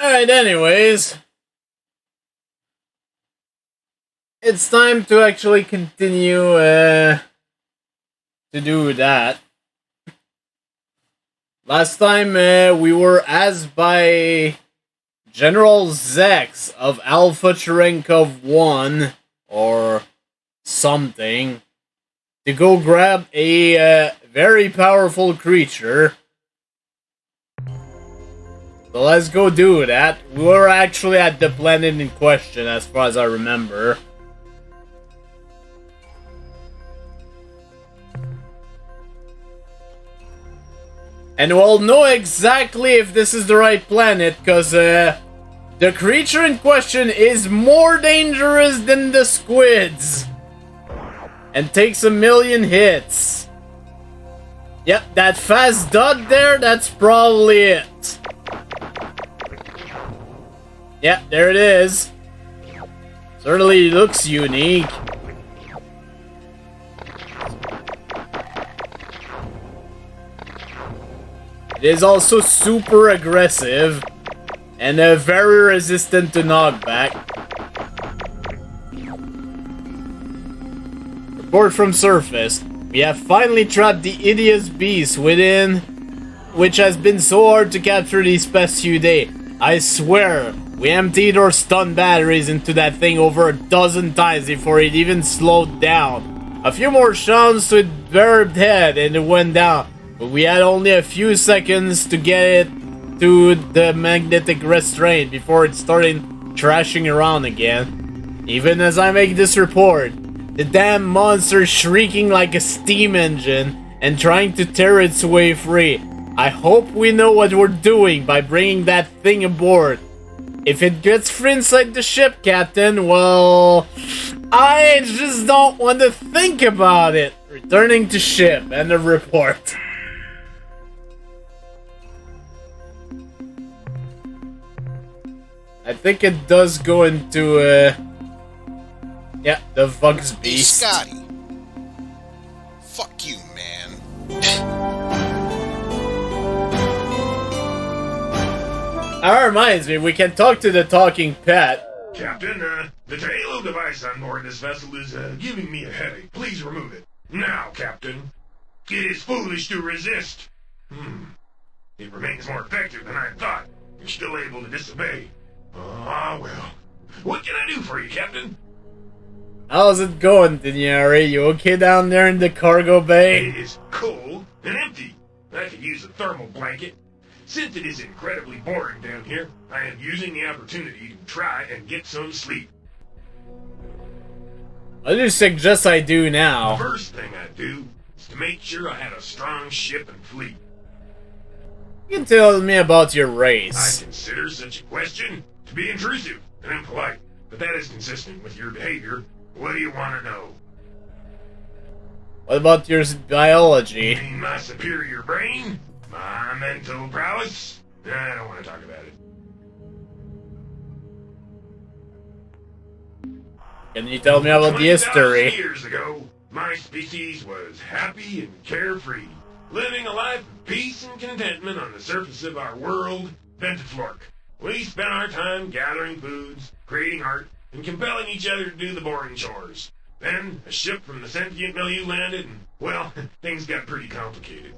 Alright, anyways. It's time to actually continue to do that. Last time we were asked by General Zex of Alpha Cherenkov 1 or something to go grab a very powerful creature. So let's go do that. We were actually at the planet in question as far as I remember. And we'll know exactly if this is the right planet, because the creature in question is more dangerous than the squids. And takes 1,000,000 hits. Yep, that fast dot there, that's probably it. Yep, there it is. Certainly looks unique. It is also super aggressive and very resistant to knockback. Report from surface. We have finally trapped the hideous beast within, which has been so hard to capture these past few days. I swear, we emptied our stun batteries into that thing over 12 times before it even slowed down. A few more shots to its barbed head and it went down. But we had only a few seconds to get it to the magnetic restraint before it started trashing around again. Even as I make this report, the damn monster shrieking like a steam engine and trying to tear its way free. I hope we know what we're doing by bringing that thing aboard. If it gets free inside the ship, Captain, well, I just don't want to think about it. Returning to ship, end of report. I think it does go into, yeah, the Vugs Beast. Hey, Scotty. Fuck you, man. That reminds me, we can talk to the talking pet. Captain, the halo device on board this vessel is, giving me a headache. Please remove it. Now, Captain. It is foolish to resist. It remains more effective than I thought. You're still able to disobey. Ah, well. What can I do for you, Captain? How's it going, Dinyari? You okay down there in the cargo bay? It is cold and empty. I could use a thermal blanket. Since it is incredibly boring down here, I am using the opportunity to try and get some sleep. What do you suggest I do now? The first thing I do is to make sure I had a strong ship and fleet. You can tell me about your I race. consider such a question to be intrusive and impolite, but that is consistent with your behavior. What do you want to know? What about your biology? You mean my superior brain? My mental prowess? I don't want to talk about it. Can you tell me about the 20,000 history? years ago, my species was happy and carefree, living a life of peace and contentment on the surface of our world, Ventiflork. We spent our time gathering foods, creating art, and compelling each other to do the boring chores. Then, a ship from the sentient milieu landed, and, well, things got pretty complicated.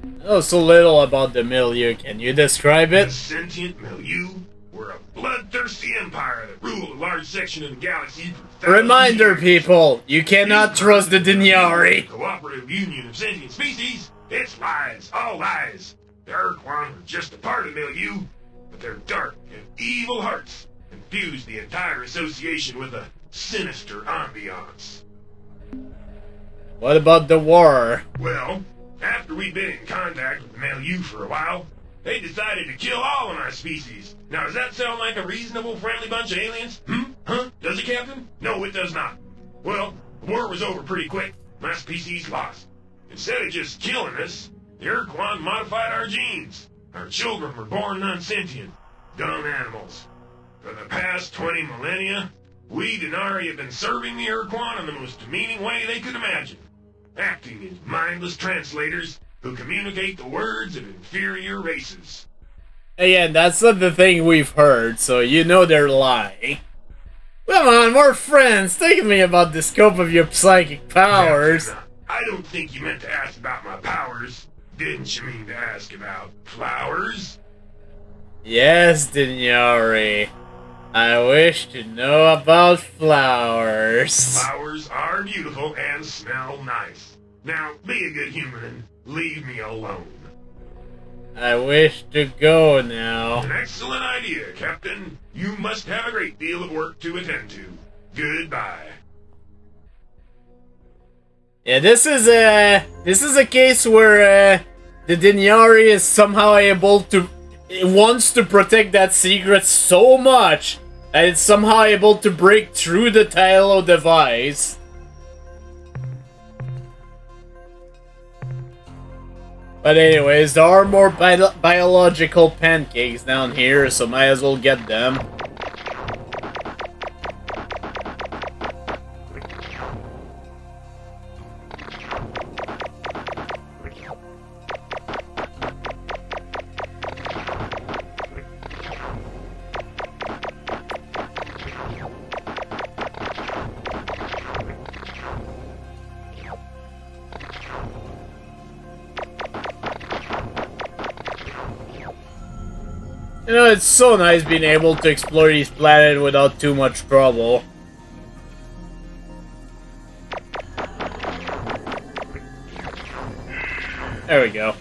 I know so little about the milieu. Can you describe The it? sentient milieu were a bloodthirsty empire that ruled a large section of the galaxy for thousands of Reminder, years. people, you cannot trust the Dinyari. Cooperative union of sentient species. It's lies, all lies. The Ur-Quan are just a part of the milieu, but their dark and evil hearts infuse the entire association with a sinister ambiance. What about the war? Well, after we'd been in contact with the milieu for a while, they decided to kill all of my species. Now, does that sound like a reasonable, friendly bunch of aliens? Huh? Does it, Captain? No, it does not. Well, the war was over pretty quick. My species lost. Instead of just killing us, the Ur-Quan modified our genes. Our children were born non-sentient, dumb animals. For the past 20 millennia, we Denari have been serving the Ur-Quan in the most demeaning way they could imagine, acting as mindless translators who communicate the words of inferior races. Again, that's not the thing we've heard, so you know they're lying. Come on, we're friends. Think of me about the scope of your psychic powers. I don't think you meant to ask about my powers. Didn't you mean to ask about flowers? Yes, Dinyari. I wish to know about flowers. Flowers are beautiful and smell nice. Now, be a good human and leave me alone. I wish to go now. An excellent idea, Captain. You must have a great deal of work to attend to. Goodbye. Yeah, this is a case where the Dinyari is somehow able to... It wants to protect that secret so much that it's somehow able to break through the Tylo device. But anyways, there are more biological pancakes down here, so might as well get them. You know, it's so nice being able to explore these planets without too much trouble. There we go.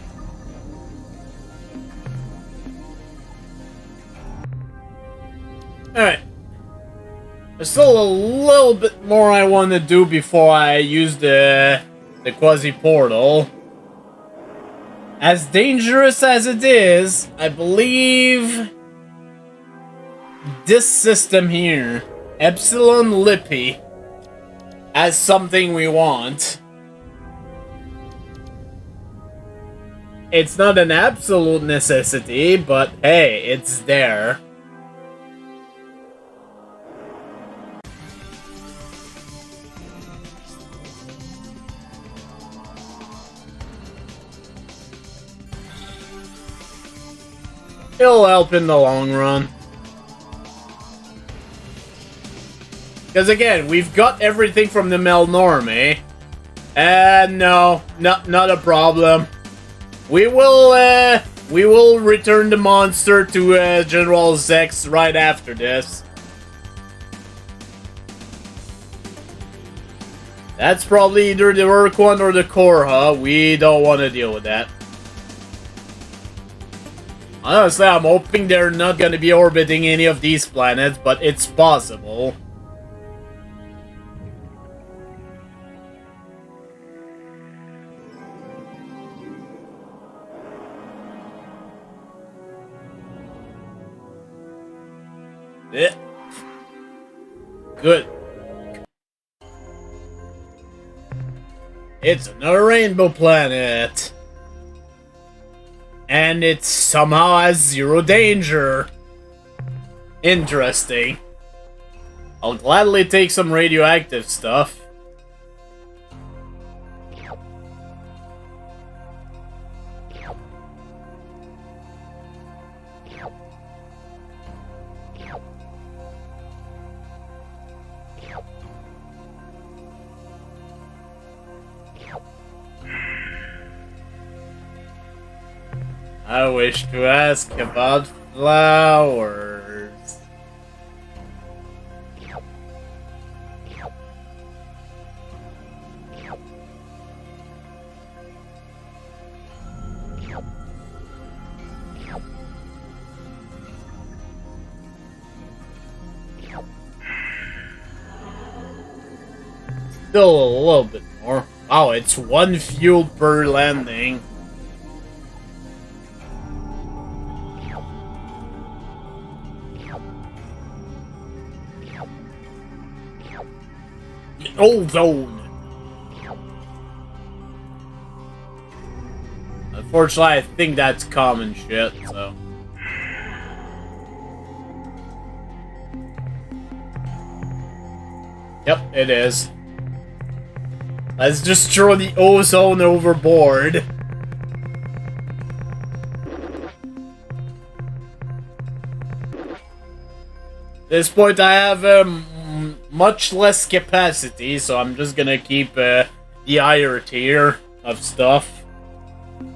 Alright. There's still a little bit more I want to do before I use the quasi-portal. As dangerous as it is, I believe this system here, Epsilon Lippy, has something we want. It's not an absolute necessity, but hey, it's there. It'll help in the long run. Because again, we've got everything from the Melnorme. No, not a problem. We will return the monster to General Zex right after this. That's probably either the Ur-Quan or the Korha. We don't want to deal with that. Honestly, I'm hoping they're not going to be orbiting any of these planets, but it's possible. Yeah. Good. It's another rainbow planet. And it somehow has zero danger. Interesting. I'll gladly take some radioactive stuff. I wish to ask about flowers. Still a little bit more. Oh, it's 1 fuel per landing. Ozone. Unfortunately, I think that's common shit, so. Yep, it is. Let's just throw the ozone overboard. At this point, I have much less capacity, so I'm just gonna keep the higher tier of stuff.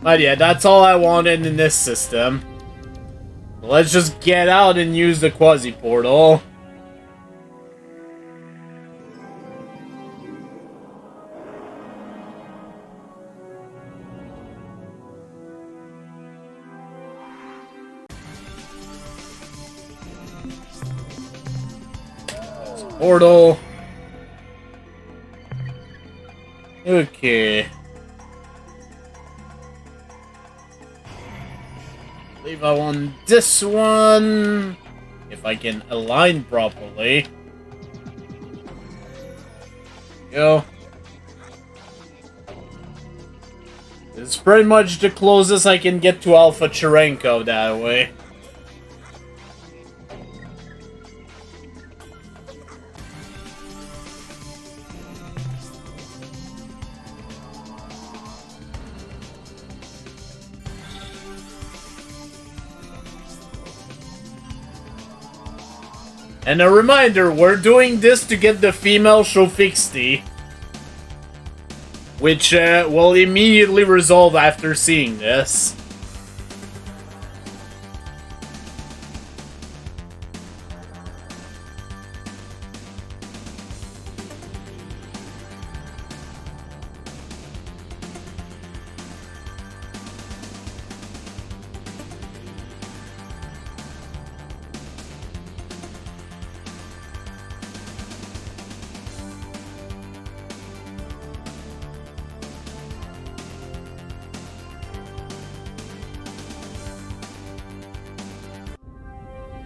But yeah, that's all I wanted in this system. Let's just get out and use the quasi-portal. Portal. Okay. I believe I want this one. If I can align properly. Go. It's pretty much the closest I can get to Alpha Cherenko that way. And a reminder, we're doing this to get the female Shofixti, which will immediately resolve after seeing this.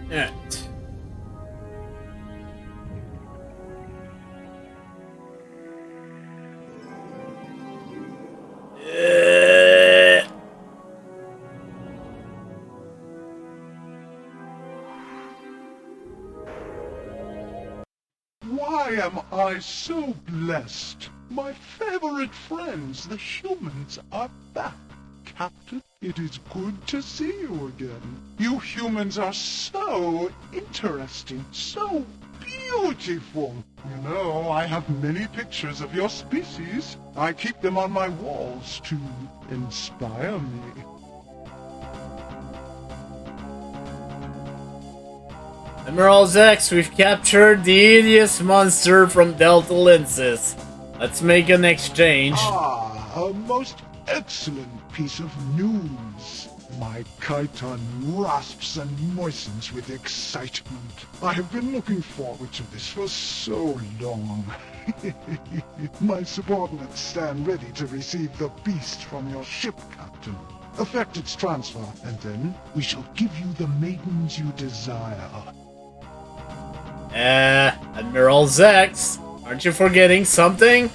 Alright. Why am I so blessed? My favorite friends, the humans, are back. Captain, it is good to see you again. You humans are so interesting, so beautiful. You know, I have many pictures of your species. I keep them on my walls to inspire me. Emerald X, we've captured the hideous monster from Delta Lenses. Let's make an exchange. Ah, a most excellent piece of news. My chiton rasps and moistens with excitement. I have been looking forward to this for so long. My subordinates stand ready to receive the beast from your ship, Captain. Effect its transfer, and then we shall give you the maidens you desire. Admiral Zex, aren't you forgetting something?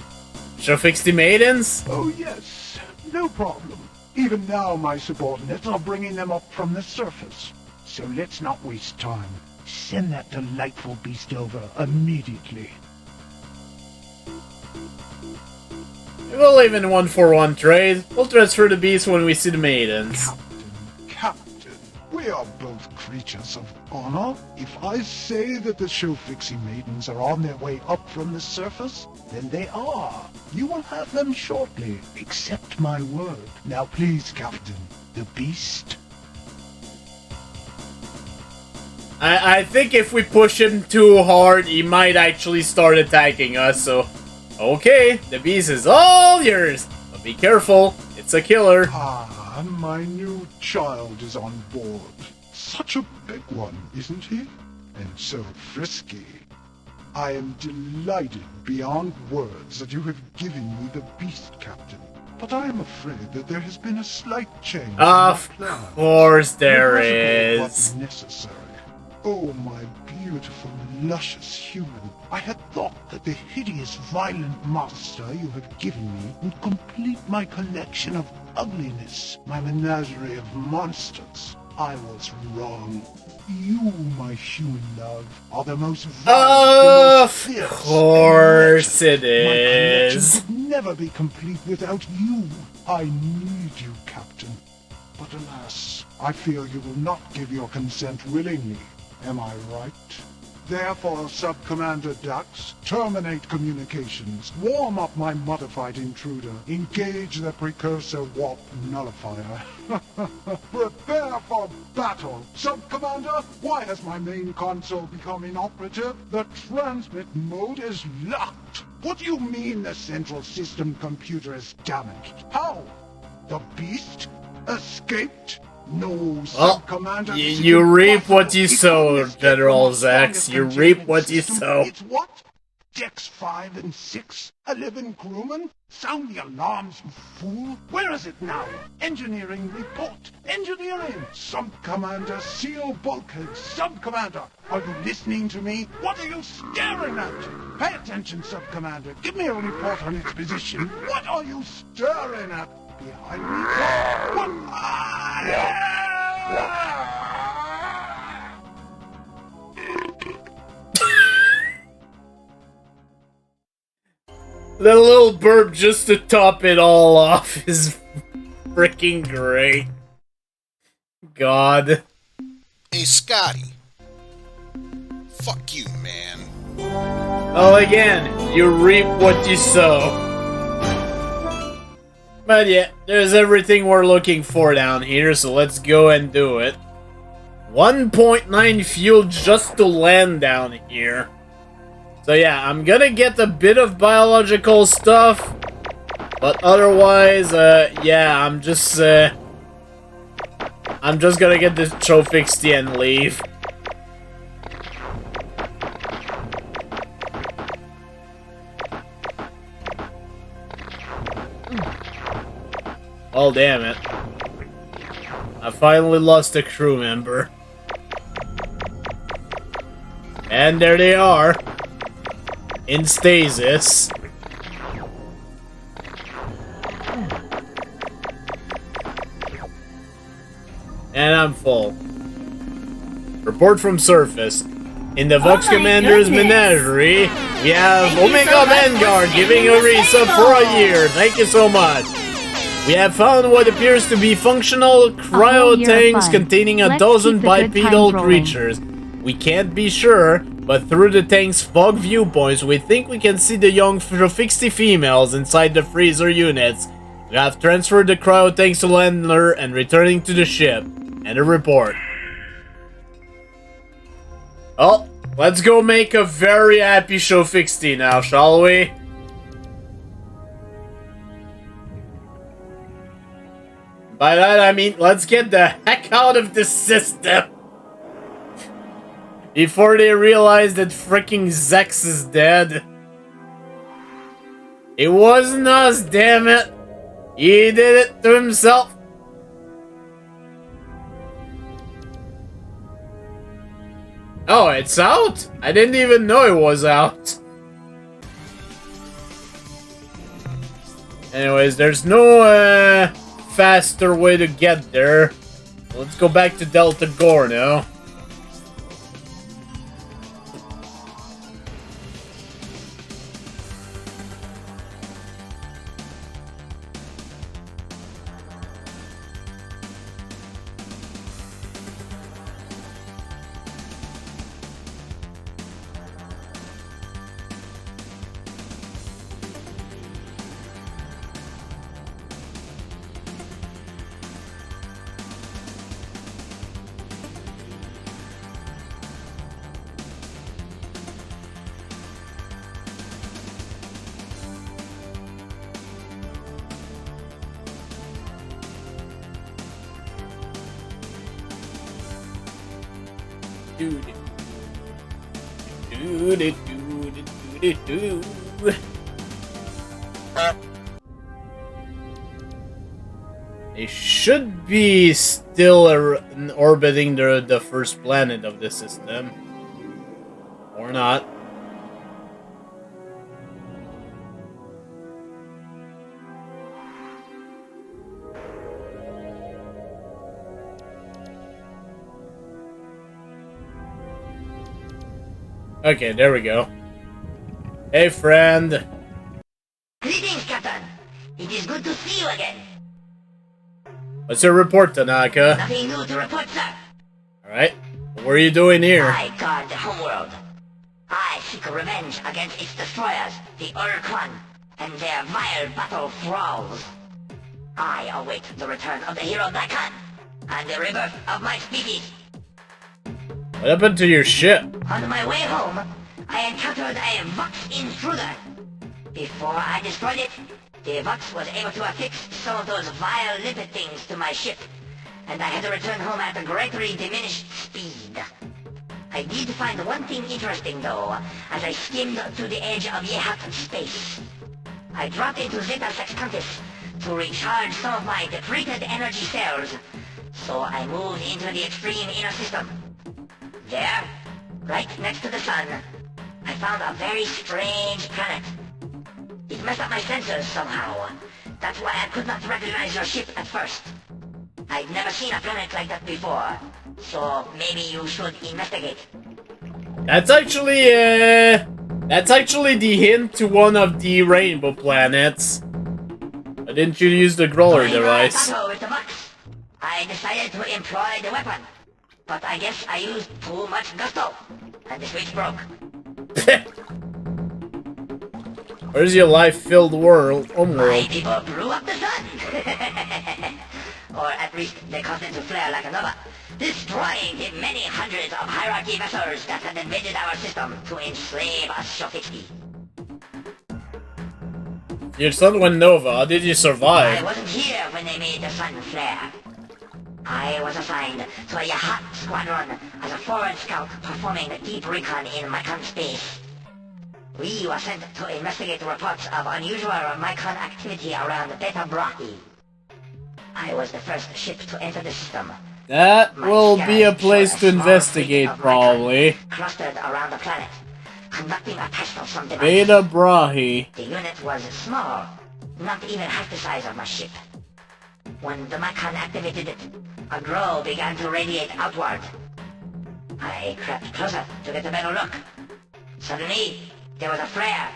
Shall fix the maidens? Oh yes, no problem. Even now my subordinates are bringing them up from the surface. So let's not waste time. Send that delightful beast over immediately. We'll leave in 1-for-1 trade. We'll transfer the beast when we see the maidens. Captain, we are both creatures of honor. If I say that the Shofixi maidens are on their way up from the surface, then they are. You will have them shortly. Accept my word. Now please, Captain, the beast. I think if we push him too hard, he might actually start attacking us, so... Okay, the beast is all yours, but be careful, it's a killer. Ah, my new child is on board. Such a big one, isn't he? And so frisky. I am delighted beyond words that you have given me the beast, Captain. But I am afraid that there has been a slight change. Of course there is. But necessary. Oh, my beautiful, luscious human. I had thought that the hideous, violent monster you have given me would complete my collection of ugliness, my menagerie of monsters. I was wrong. You, my human love, are the most violent, the most fierce. Of course it is. My collection could never be complete without you. I need you, Captain. But alas, I fear you will not give your consent willingly. Am I right? Therefore, Sub-Commander Dux, terminate communications, warm up my modified intruder, engage the precursor warp nullifier. Prepare for battle! Sub-Commander, why has my main console become inoperative? The transmit mode is locked! What do you mean the central system computer is damaged? How? The beast escaped? No, Sub-Commander. You reap what you sow, General Zax. You reap what you sow. It's what? Decks 5 and 6? 11 crewmen? Sound the alarms, you fool! Where is it now? Engineering report! Engineering! Sub-Commander, seal bulkhead! Sub-Commander, are you listening to me? What are you staring at? Pay attention, Sub-Commander. Give me a report on its position. What are you staring at? Behind me? The little burp just to top it all off is freaking great. God. Hey, Scotty. Fuck you, man. Well, again, you reap what you sow. But yeah, there's everything we're looking for down here, so let's go and do it. 1.9 fuel just to land down here. So yeah, I'm gonna get a bit of biological stuff, but otherwise, yeah, I'm just gonna get this Trophy and leave. Oh, damn it. I finally lost a crew member. And there they are. In stasis. And I'm full. Report from surface. In the Vox Commander's menagerie, we have Omega Vanguard giving a resub for a year. Thank you so much. We have found what appears to be functional cryo tanks containing a dozen bipedal creatures. We can't be sure, but through the tank's fog viewpoints, we think we can see the young Trophy females inside the freezer units. We have transferred the cryo tanks to Landler and returning to the ship. And a report. Oh, let's go make a very happy Trophy now, shall we? By that I mean, let's get the heck out of this system! Before they realize that freaking Zex is dead. It wasn't us, damn it! He did it to himself! Oh, it's out? I didn't even know it was out. Anyways, there's no, faster way to get there. Let's go back to Delta Gore now. They should be still orbiting the first planet of the system. Or not. Okay, there we go. Hey, friend. Greetings, Captain. It is good to see you again. What's your report, Tanaka? Nothing new to report, sir. Alright. What are you doing here? I guard the homeworld. seek revenge against its destroyers, the Ur-Quan, and their vile battle thralls. I await the return of the hero Daikon, and the rebirth of my species. What happened to your ship? On my way home, I encountered a Vox intruder. Before I destroyed it, the Vox was able to affix some of those vile limpet things to my ship, and I had to return home at a greatly diminished speed. I did find one thing interesting though, as I skimmed to the edge of Yehat space. I dropped into Zeta Sextantis to recharge some of my depleted energy cells, so I moved into the extreme inner system. There, right next to the sun, I found a very strange planet. It messed up my sensors somehow. That's why I could not recognize your ship at first. I'd never seen a planet like that before, so maybe you should investigate. That's actually the hint to one of the rainbow planets. Why didn't you use the Growler device? With the Vox, I decided to employ the weapon, but I guess I used too much gusto, and the switch broke. Where's your life-filled world? My Homeworld. people blew up the sun! Or at least they caused it to flare like a nova, destroying the many hundreds of hierarchy vessels that had invaded our system to enslave us Shofitsky. Your son went nova. How did you I survive? wasn't here when they made the sun flare. I was assigned to a Yahat squadron as a forward scout performing deep recon in Mycon space. We were sent to investigate reports of unusual Mycon activity around Beta Brahi. I was the first ship to enter the system. That My will be a scanners place showed to small investigate, fleet of probably. Mycon clustered around the planet, conducting a test of some device. Beta Brahi. The unit was small, not even half the size of my ship. When the Mycon activated it, a glow began to radiate outward. I crept closer to get a better look. Suddenly, there was a flare,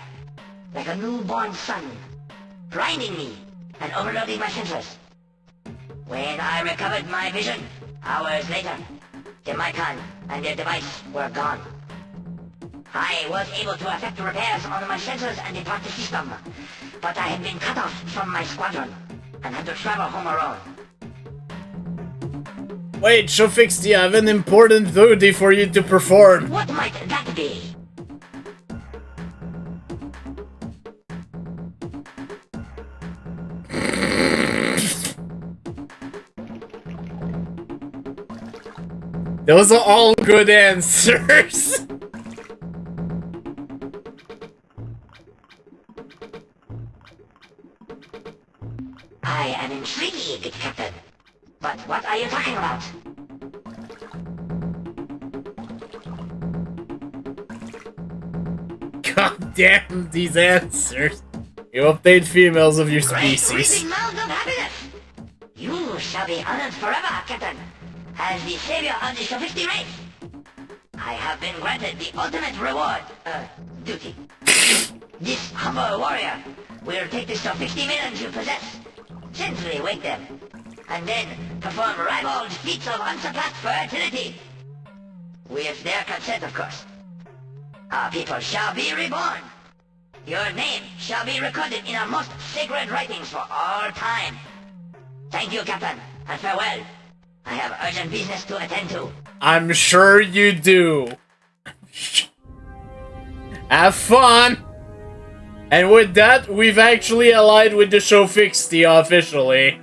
like a newborn sun, blinding me and overloading my sensors. When I recovered my vision, hours later, the Mycon and their device were gone. I was able to effect repairs on my sensors and depart the system, but I had been cut off from my squadron and had to travel home alone. Wait, Shofixty, I have an important duty for you to perform. What might that be? Those are all good answers. I am intrigued, Captain. But what are you talking about? God damn these answers. You update females of your Great species. reaping mouths of happiness! You shall be honored forever, Captain, as the savior of the Sophisti race. I have been granted the ultimate reward, duty. This humble warrior will take the Sophisti maidens you possess, gently wake them, and then perform ribald feats of unsurpassed fertility. With their consent, of course. Our people shall be reborn. Your name shall be recorded in our most sacred writings for all time. Thank you, Captain, and farewell. I have urgent business to attend to. I'm sure you do. Have fun! And with that, we've actually allied with the Shofixty officially.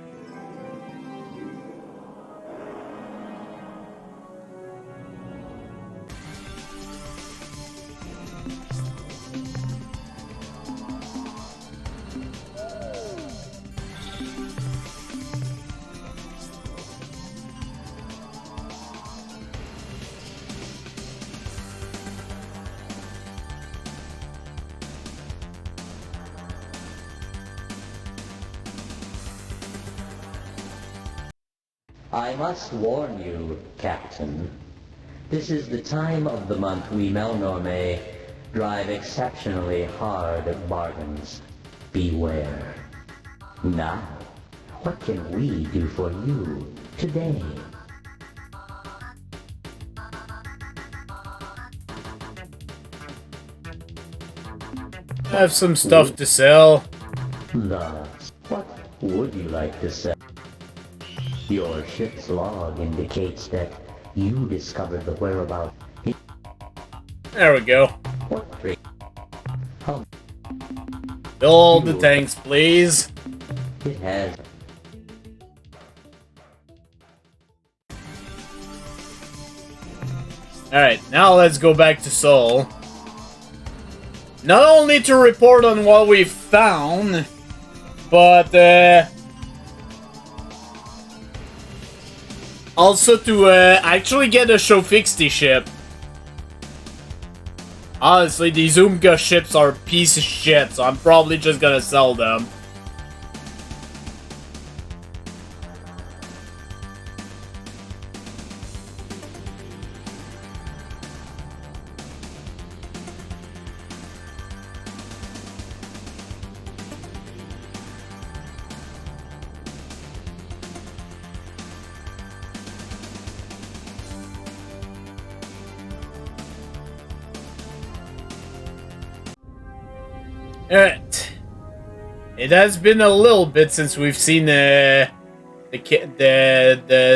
I must warn you, Captain. This is the time of the month we Melnorme drive exceptionally hard bargains. Beware. Now, what can we do for you today? I have some stuff to sell. Thus, what would you like to sell? Your ship's log indicates that you discovered the whereabouts. There we go. What trade? How Fill the tanks, please. it has. Alright, now let's go back to Seoul. Not only to report on what we found, but also to actually get a Shofixty ship. Honestly, these Umka ships are a piece of shit, so I'm probably just gonna sell them. Alright. It has been a little bit since we've seen the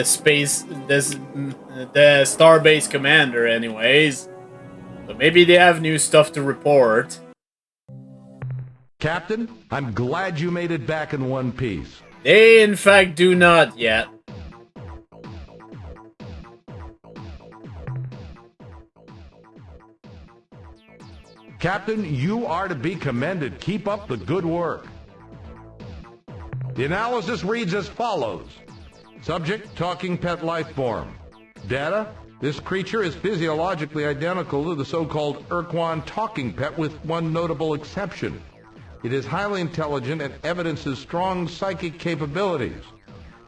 space the Starbase commander anyways. So maybe they have new stuff to report. Captain, I'm glad you made it back in one piece. They in fact do not yet. Captain, you are to be commended. Keep up the good work. The analysis reads as follows. Subject, talking pet life form. Data, this creature is physiologically identical to the so-called Ur-Quan talking pet with one notable exception. It is highly intelligent and evidences strong psychic capabilities.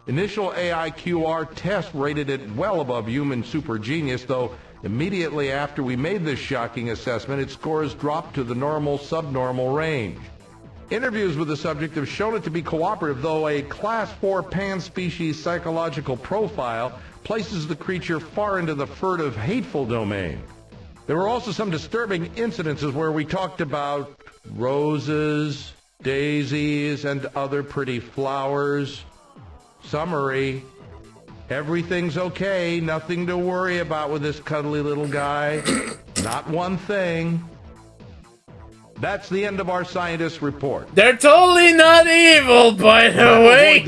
Initial AIQR test rated it well above human super genius, though immediately after we made this shocking assessment, its scores dropped to the normal subnormal range. Interviews with the subject have shown it to be cooperative, though a Class 4 pan-species psychological profile places the creature far into the furtive, hateful domain. There were also some disturbing incidences where we talked about roses, daisies, and other pretty flowers. Summary: everything's okay, nothing to worry about with this cuddly little guy. Not one thing. That's the end of our scientist report. They're totally not evil, by the way!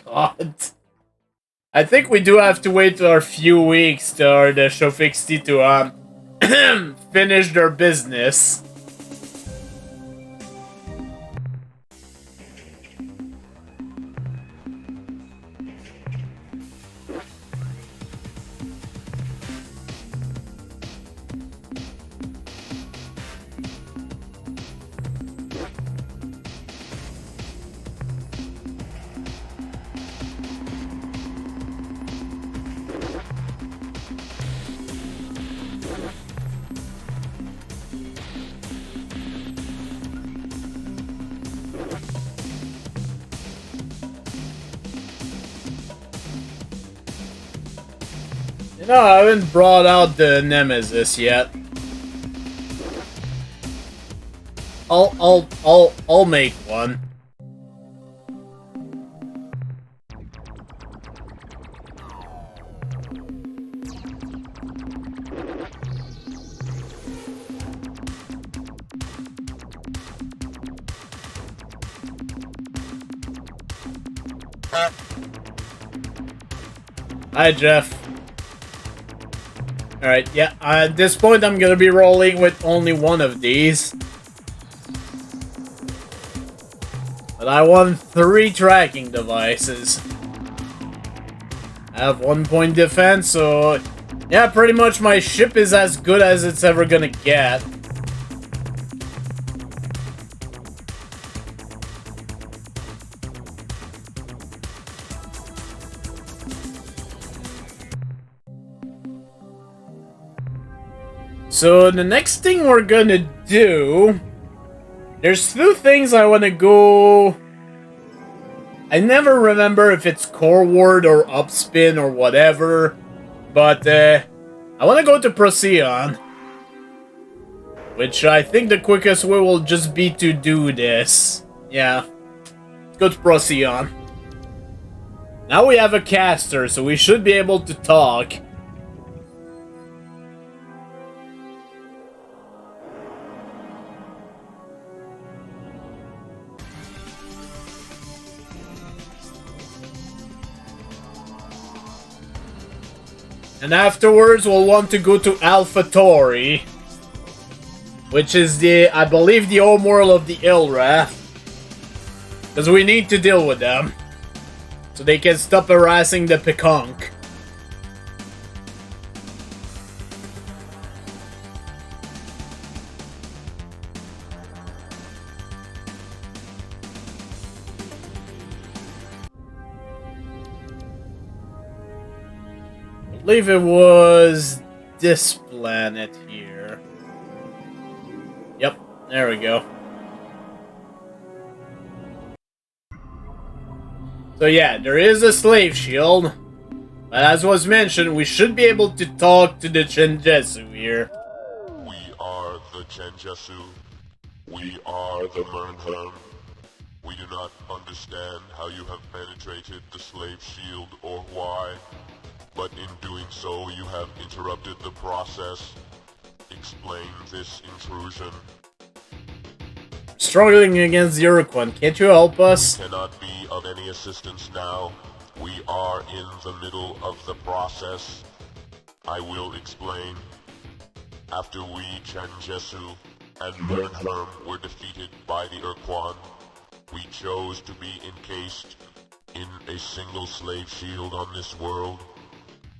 God. I think we do have to wait a few weeks for the Shofixty to finish their business. No, I haven't brought out the Nemesis yet. I'll make one. Hi, Jeff. Alright, yeah, at this point I'm gonna be rolling with only one of these. But I want 3 tracking devices. I have 1 point defense, so yeah, pretty much my ship is as good as it's ever gonna get. So the next thing we're gonna do, there's 2 things I wanna go. I never remember if it's core ward or upspin or whatever, but I wanna go to Procyon. Which I think the quickest way will just be to do this. Yeah. Let's go to Procyon. Now we have a caster, so we should be able to talk. And afterwards, we'll want to go to AlphaTauri, which is the, I believe, the homeworld of the Ilrath. Because we need to deal with them, so they can stop harassing the Pekonk. I believe it was this planet here. Yep, there we go. So yeah, there is a slave shield, but as was mentioned, we should be able to talk to the Chenjesu here. We are the Chenjesu. We are the Mernherm. We do not understand how you have penetrated the slave shield or why, but in doing so you have interrupted the process. Explain this intrusion. Struggling against the Ur-Quan, can't you help us? Cannot be of any assistance now. We are in the middle of the process. I will explain. After we, Chenjesu and Mernherm, were defeated by the Ur-Quan, we chose to be encased in a single slave shield on this world.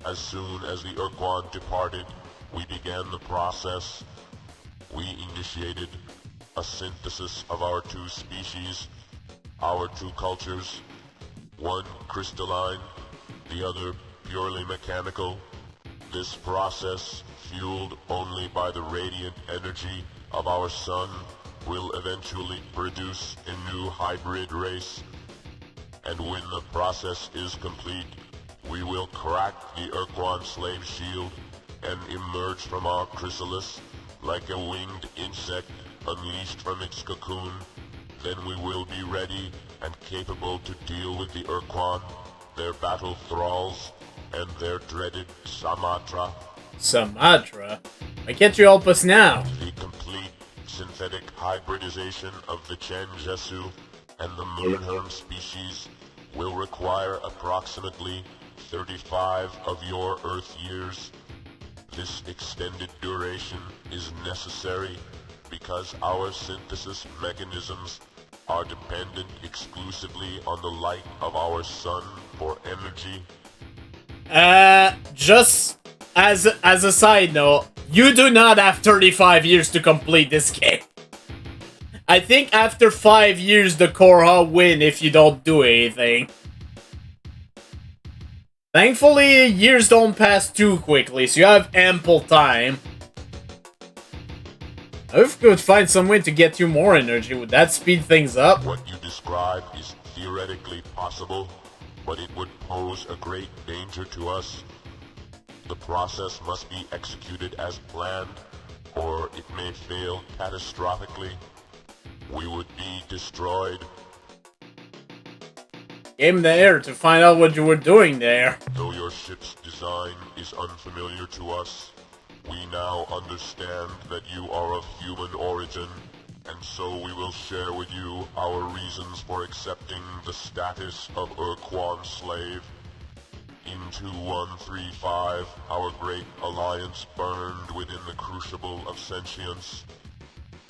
As soon as the Ur-Quan departed, we began the process. We initiated a synthesis of our two species, our two cultures, one crystalline, the other purely mechanical. This process, fueled only by the radiant energy of our sun, will eventually produce a new hybrid race. And when the process is complete, we will crack the Ur-Quan slave shield and emerge from our chrysalis like a winged insect unleashed from its cocoon. Then we will be ready and capable to deal with the Ur-Quan, their battle thralls, and their dreaded Samatra. Samatra? Why can't you help us now? The complete synthetic hybridization of the Chenjesu and the Mernherm species will require approximately 35 of your Earth years. This extended duration is necessary because our synthesis mechanisms are dependent exclusively on the light of our sun for energy. Just as a side note, you do not have 35 years to complete this game. I think after 5 years the Korra win if you don't do anything. Thankfully, years don't pass too quickly, so you have ample time. If we could find some way to get you more energy, would that speed things up? What you describe is theoretically possible, but it would pose a great danger to us. The process must be executed as planned, or it may fail catastrophically. We would be destroyed. Came there to find out what you were doing there. Though your ship's design is unfamiliar to us, we now understand that you are of human origin, and so we will share with you our reasons for accepting the status of Ur-Quan slave. In 2135, our great alliance burned within the crucible of sentience.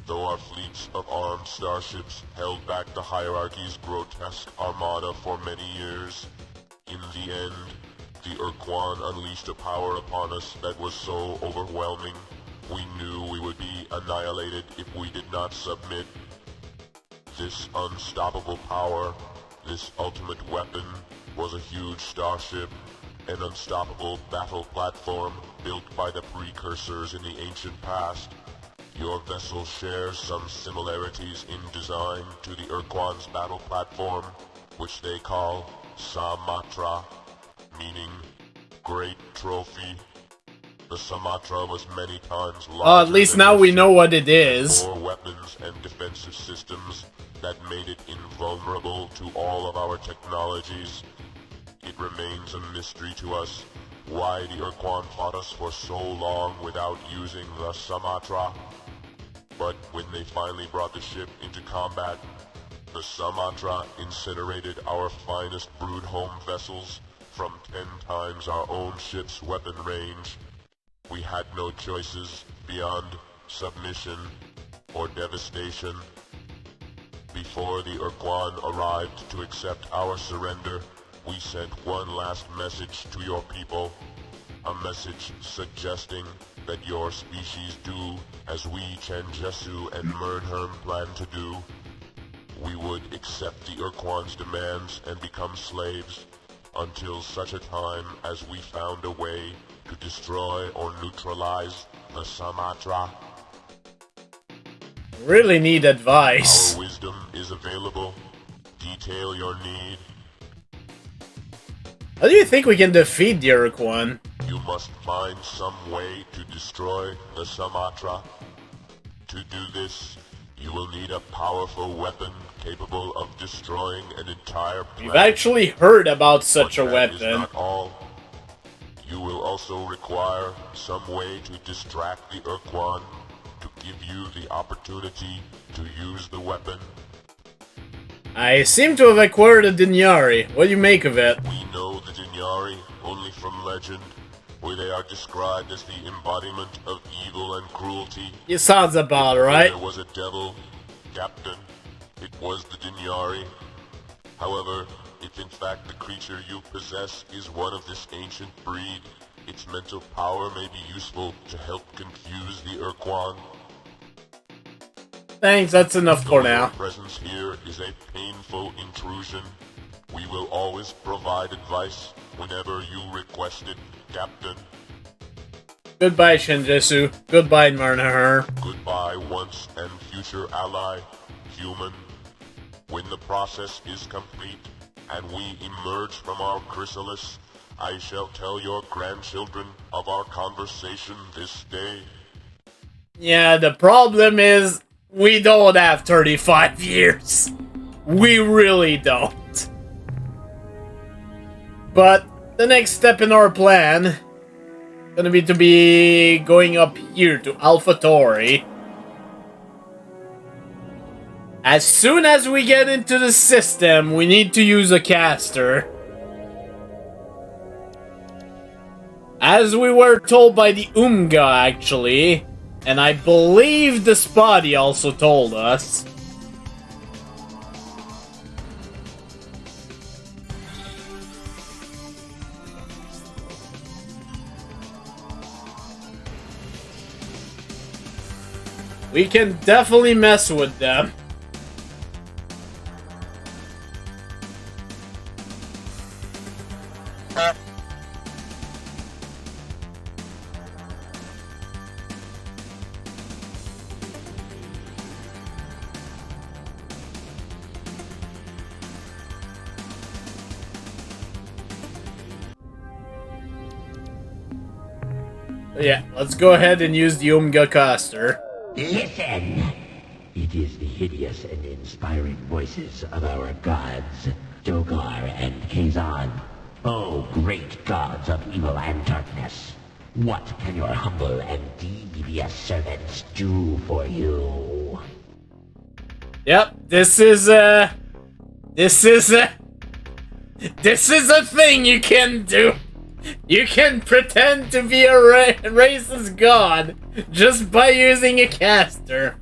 Though our fleets of armed starships held back the hierarchy's grotesque armada for many years, in the end, the Ur-Quan unleashed a power upon us that was so overwhelming, we knew we would be annihilated if we did not submit. This unstoppable power, this ultimate weapon, was a huge starship, an unstoppable battle platform built by the precursors in the ancient past. Your vessel shares some similarities in design to the Ur-Quan's battle platform, which they call Samatra, meaning Great Trophy. The Sumatra was many times larger. At least now we know what it is. More weapons and defensive systems that made it invulnerable to all of our technologies. It remains a mystery to us why the Ur-Quan fought us for so long without using the Sumatra. But when they finally brought the ship into combat, the Sumatra incinerated our finest brood-home vessels from 10 times our own ship's weapon range. We had no choices beyond submission or devastation. Before the Ur-Quan arrived to accept our surrender, we sent one last message to your people. A message suggesting that your species do as we Changesu and Mernherm plan to do. We would accept the Ur-Quan's demands and become slaves until such a time as we found a way to destroy or neutralize the Sumatra. Really need advice. Our wisdom is available. Detail your need. How do you think we can defeat the Ur-Quan? You must find some way to destroy the Sumatra. To do this, you will need a powerful weapon capable of destroying an entire planet. We've actually heard about such a That weapon. is not all. You will also require some way to distract the Ur-Quan to give you the opportunity to use the weapon. I seem to have acquired a Dinyari. What do you make of it? We know the Dinyari only from legend, where they are described as the embodiment of evil and cruelty. It sounds about right. There was a devil, Captain. It was the Dinyari. However, if in fact the creature you possess is one of this ancient breed, its mental power may be useful to help confuse the Ur-Quan. Thanks, that's enough for now. Your presence here is a painful intrusion. We will always provide advice whenever you request it, Captain. Goodbye, Shinjesu. Goodbye, Mernherm. Goodbye, once and future ally, human. When the process is complete and we emerge from our chrysalis, I shall tell your grandchildren of our conversation this day. Yeah, the problem is, we don't have 35 years. We really don't. But the next step in our plan gonna be to be going up here to AlphaTauri. As soon as we get into the system, we need to use a caster. As we were told by the Umga, actually, and I believe the Spotty also told us. We can definitely mess with them. Yeah, let's go ahead and use the Umga caster. Listen! It is the hideous and inspiring voices of our gods, Dogar and Kazan. Oh, great gods of evil and darkness. What can your humble and devious servants do for you? Yep, this is a thing you can do. You can pretend to be a racist god just by using a caster.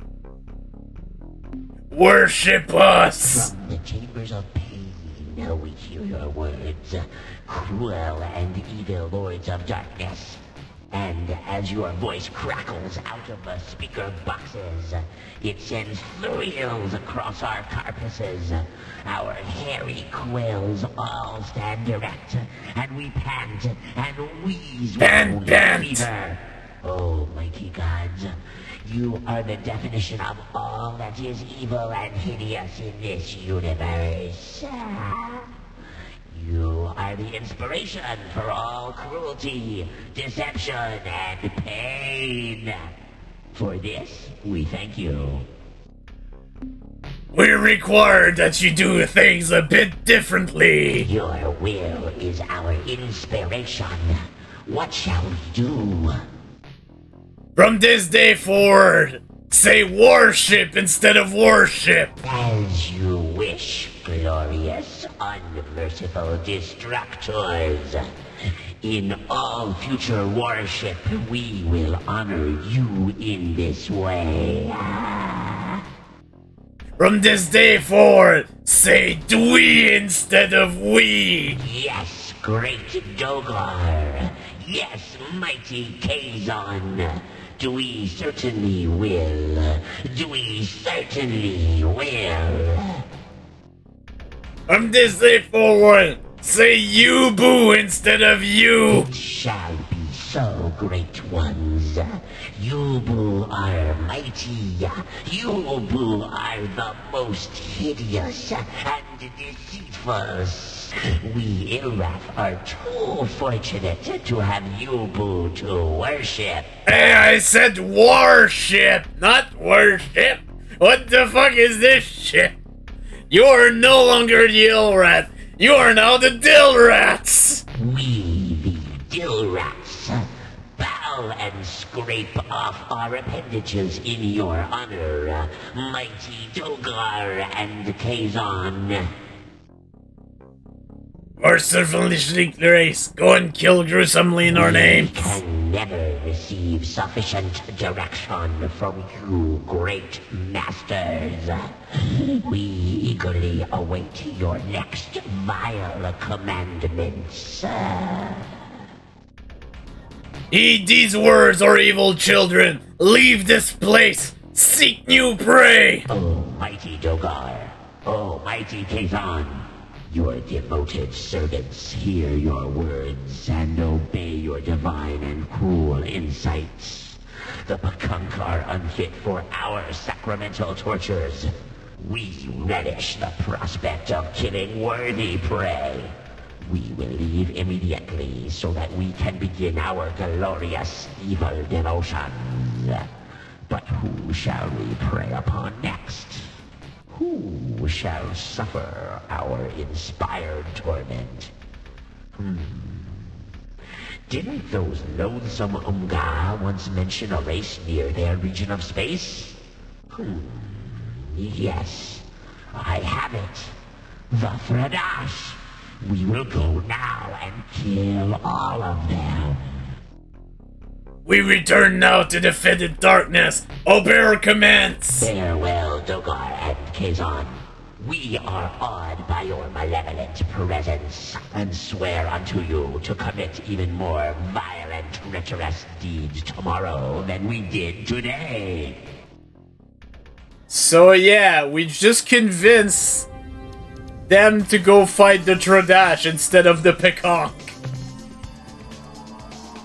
Worship us! From the chambers of pain, we hear your words, cruel and evil lords of darkness. And as your voice crackles out of the speaker boxes, it sends thrills across our carapaces. Our hairy quills all stand erect, and we pant and wheeze with fever. Oh, mighty gods, you are the definition of all that is evil and hideous in this universe. You are the inspiration for all cruelty, deception, and pain. For this, we thank you. We require that you do things a bit differently. Your will is our inspiration. What shall we do? From this day forward, say worship instead of worship. As you wish, glorious, unmerciful destructors. In all future worship, we will honor you in this way. From this day forward, say dwe instead of we. Yes, great Dogar. Yes, mighty Kazon. We certainly will. We certainly will. From this day forward, say you boo instead of you. It shall be so, great ones. You are mighty. You are the most hideous and deceitful. We Ilrath are too fortunate to have Yubu to worship. Hey, I said worship, not worship. What the fuck is this shit? You are no longer the Ilrath. You are now the Dilrats. We, the Dilrats, bow and scrape off our appendages in your honor, mighty Dogar and Kazon. Mercifully race, go and kill gruesomely in our name. We can never receive sufficient direction from you, great masters. We eagerly await your next vile commandments. Heed these words, or evil children. Leave this place. Seek new prey. Oh, mighty Dogar. Oh, mighty Kazon. Your devoted servants hear your words and obey your divine and cruel insights. The Pakunk are unfit for our sacramental tortures. We relish the prospect of killing worthy prey. We will leave immediately so that we can begin our glorious evil devotions. But who shall we prey upon next? Who shall suffer our inspired torment? Didn't those loathsome Umga once mention a race near their region of space? Yes, I have it. The Fradash. We will go now and kill all of them. We return now to the fetid darkness. Obey our commands. Farewell, Dogar and Kazon. We are awed by your malevolent presence, and swear unto you to commit even more violent, treacherous deeds tomorrow than we did today. So yeah, we just convinced them to go fight the Tradash instead of the Peacock.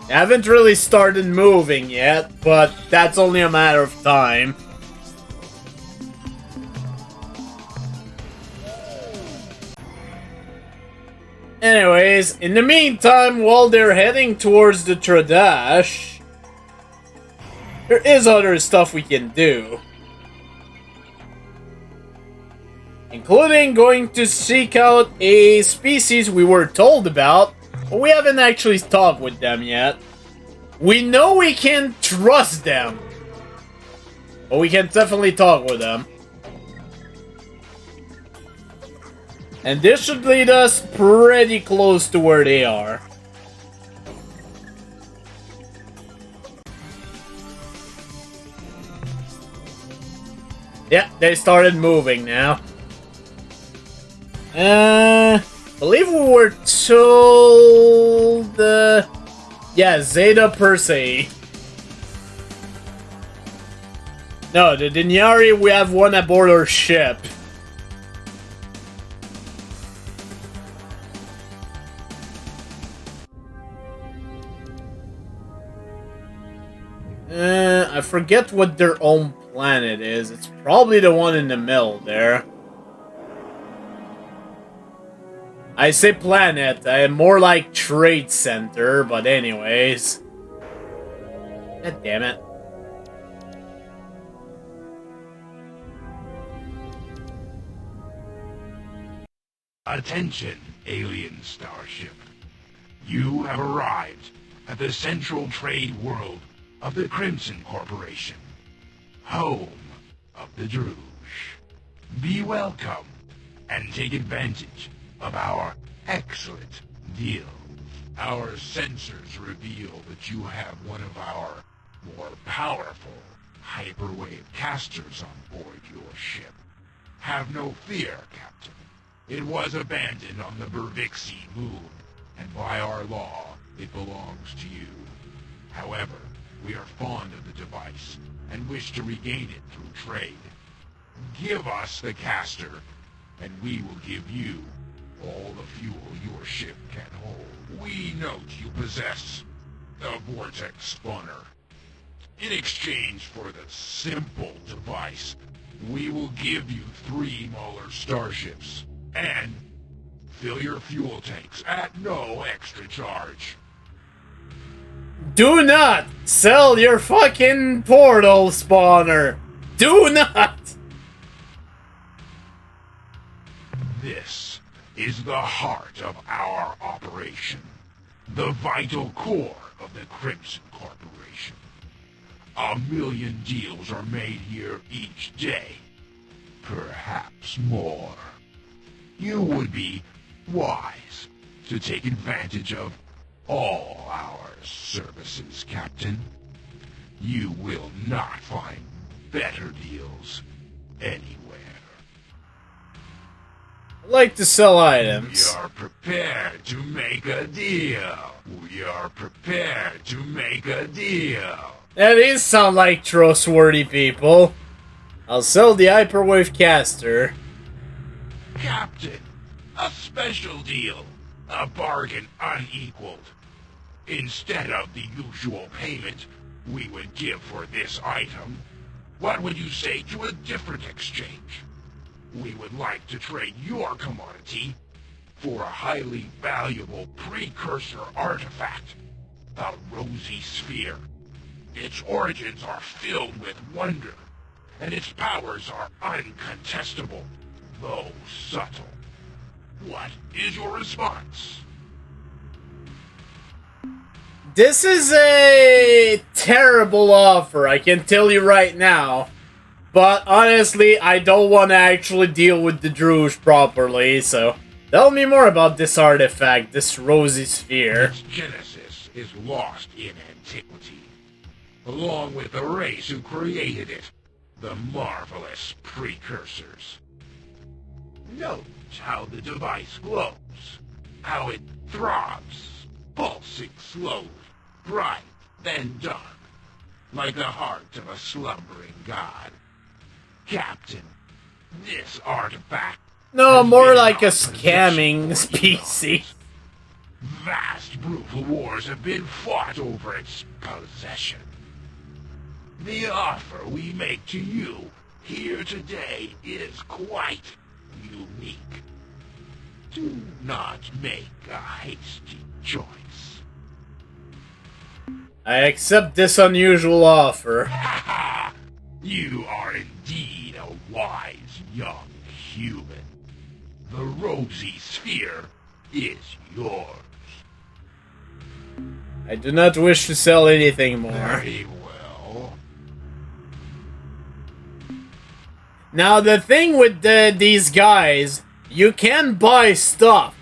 Haven't really started moving yet, but that's only a matter of time. Anyways, in the meantime, while they're heading towards the Tradash, there is other stuff we can do. Including going to seek out a species we were told about, but we haven't actually talked with them yet. We know we can't trust them, but we can definitely talk with them. And this should lead us pretty close to where they are. Yeah, they started moving now. Believe we were told, yeah, Zeta Persei. No, the Dinyari, we have one aboard our ship. I forget what their own planet is. It's probably the one in the middle there. I say planet, more like trade center, but anyways. God damn it. Attention, alien starship. You have arrived at the central trade world of the Crimson Corporation, home of the Druge. Be welcome and take advantage of our excellent deal. Our sensors reveal that you have one of our more powerful hyperwave casters on board your ship. Have no fear, Captain. It was abandoned on the Bervixi moon, and by our law, it belongs to you. However, we are fond of the device and wish to regain it through trade. Give us the caster, and we will give you all the fuel your ship can hold. We note you possess the vortex spawner. In exchange for the simple device, we will give you 3 Mauler starships and fill your fuel tanks at no extra charge. Do not sell your fucking portal spawner! Do not! This is the heart of our operation, the vital core of the Crimson Corporation. 1,000,000 deals are made here each day, perhaps more. You would be wise to take advantage of all our services, Captain. You will not find better deals anywhere. I like to sell items. We are prepared to make a deal. We are prepared to make a deal. That is sound like trustworthy people. I'll sell the hyperwave caster. Captain, a special deal. A bargain unequaled. Instead of the usual payment we would give for this item, what would you say to a different exchange? We would like to trade your commodity for a highly valuable precursor artifact, the Rosy Sphere. Its origins are filled with wonder, and its powers are uncontestable, though subtle. What is your response? This is a terrible offer, I can tell you right now. But honestly, I don't want to actually deal with the Druge properly, so tell me more about this artifact, this Rosy Sphere. Its genesis is lost in antiquity, along with the race who created it, the marvelous precursors. Note how the device glows, how it throbs, pulsing slowly, bright, then dark, like the heart of a slumbering god. Captain, this artifact... No, more like a scamming species. Vast brutal wars have been fought over its possession. The offer we make to you here today is quite unique. Do not make a hasty choice. I accept this unusual offer. You are indeed a wise young human. The Rosy Sphere is yours. I do not wish to sell anything more. Very well. Now the thing with these guys, you can buy stuff.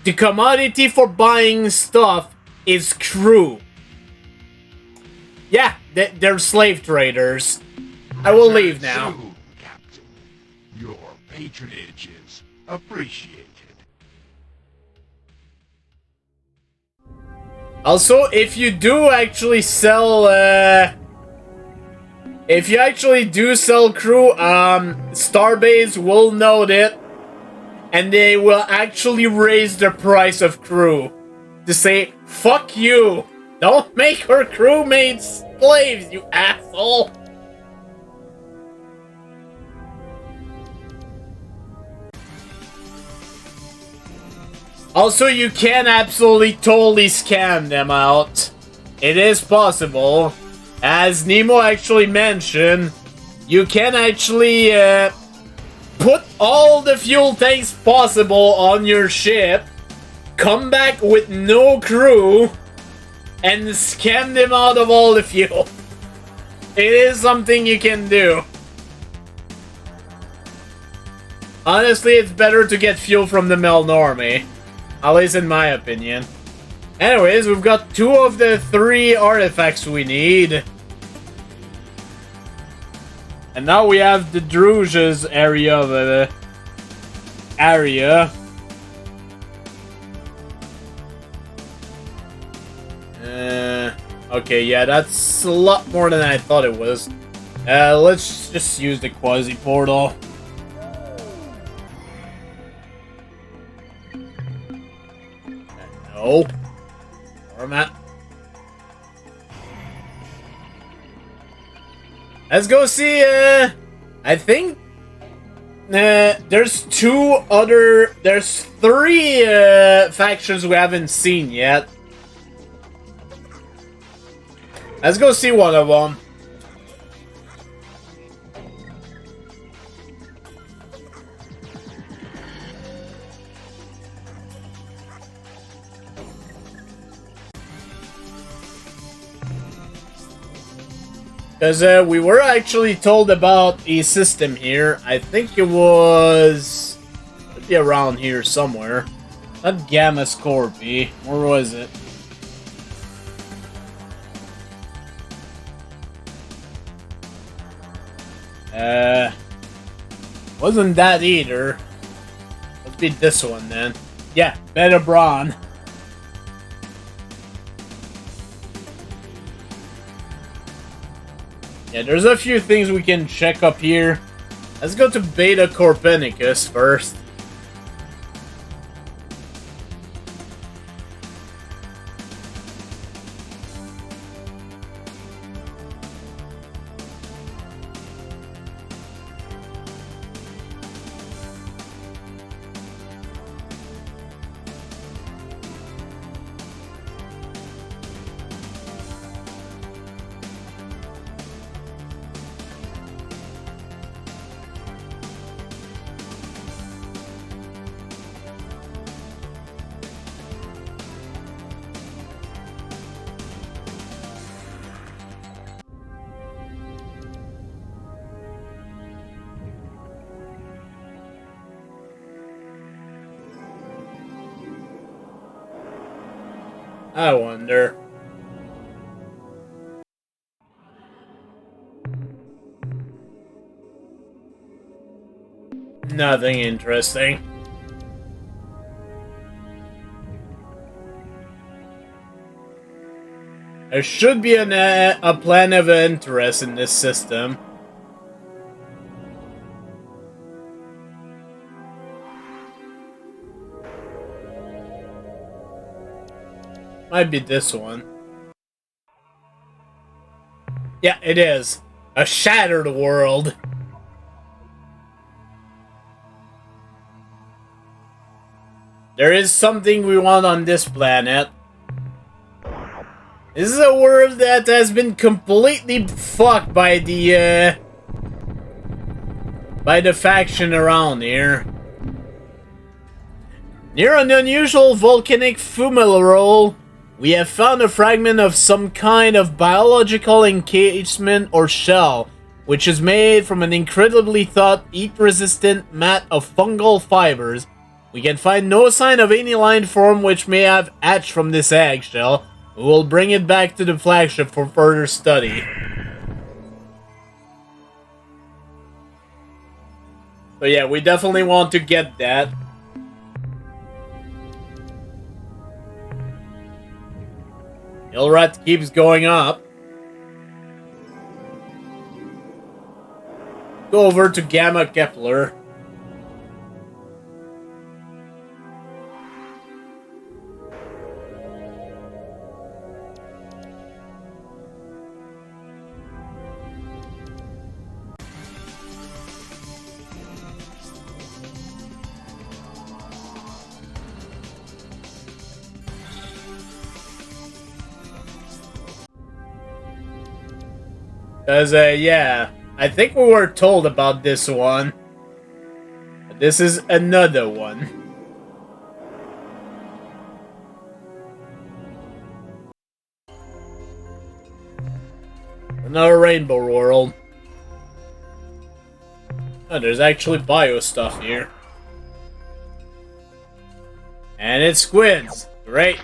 The commodity for buying stuff is crew. Yeah, they're slave traders. I will leave now. Soon, Captain. Your patronage is appreciated. Also, if you do actually sell, if you actually do sell crew, Starbase will note it, and they will actually raise the price of crew to say, fuck you, don't make our crewmates slaves, you asshole. Also, you can absolutely totally scam them out. It is possible. As Nemo actually mentioned, you can actually put all the fuel tanks possible on your ship, come back with no crew, and scam them out of all the fuel. It is something you can do. Honestly, it's better to get fuel from the Melnorme. At least in my opinion. Anyways, we've got 2 of the 3 artifacts we need. And now we have the Druge's area of the area. Okay, yeah, that's a lot more than I thought it was. Let's just use the quasi-portal. No. Format. Let's go see, I think, there's 3 factions we haven't seen yet. Let's go see one of them. Because we were actually told about a system here. I think it was... It'd be around here somewhere. Not Gamma Scorpio. Where was it? Wasn't that either. Let's be this one then. Yeah, Beta Brawn. Yeah, there's a few things we can check up here. Let's go to Beta Corpenicus first. I wonder. Nothing interesting. There should be a plan of interest in this system. Might be this one. Yeah, it is. A shattered world. There is something we want on this planet. This is a world that has been completely fucked by the faction around here. Near an unusual volcanic fumarole, we have found a fragment of some kind of biological encasement or shell, which is made from an incredibly tough, heat-resistant mat of fungal fibers. We can find no sign of any line form which may have hatched from this eggshell. We will bring it back to the flagship for further study. So yeah, we definitely want to get that. Ilrat keeps going up. Go over to Gamma Kepler. Cause, yeah, I think we were told about this one. This is another one. Another rainbow world. Oh, there's actually bio stuff here. And it's squids. Great.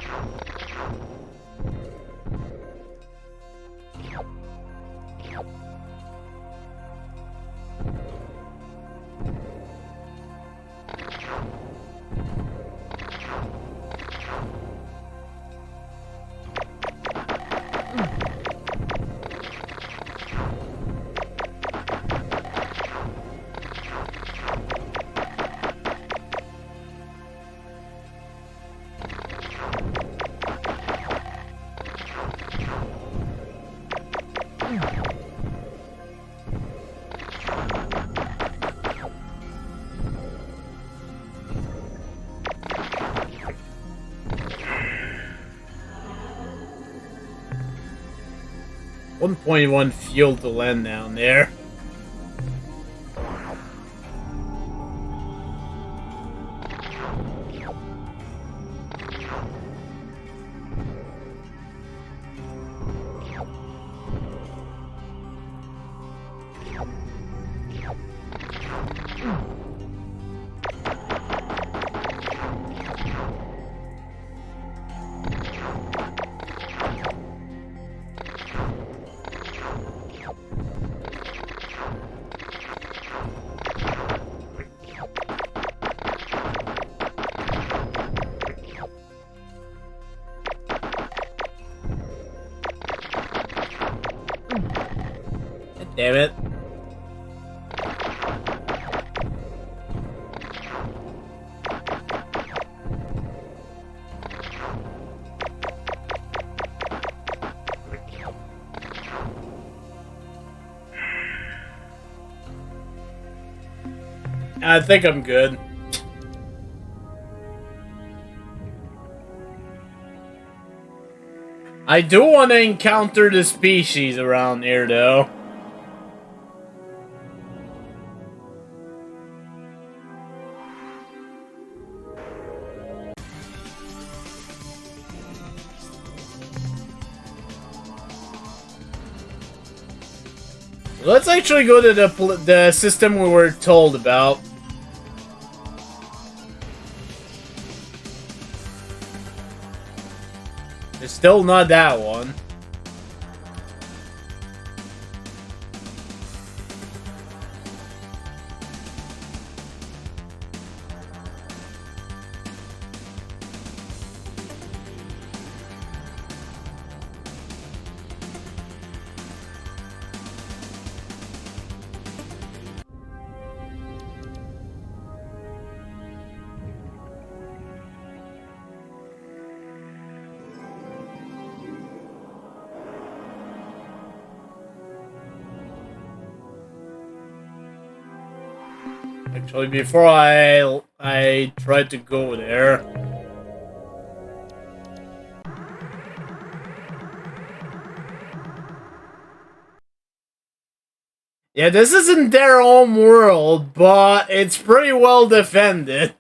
.1 fuel to land down there. Damn it. I think I'm good. I do want to encounter the species around here, though. Let's actually go to the system we were told about. It's still not that one. Actually, before I tried to go there. Yeah, this isn't their home world, but it's pretty well defended.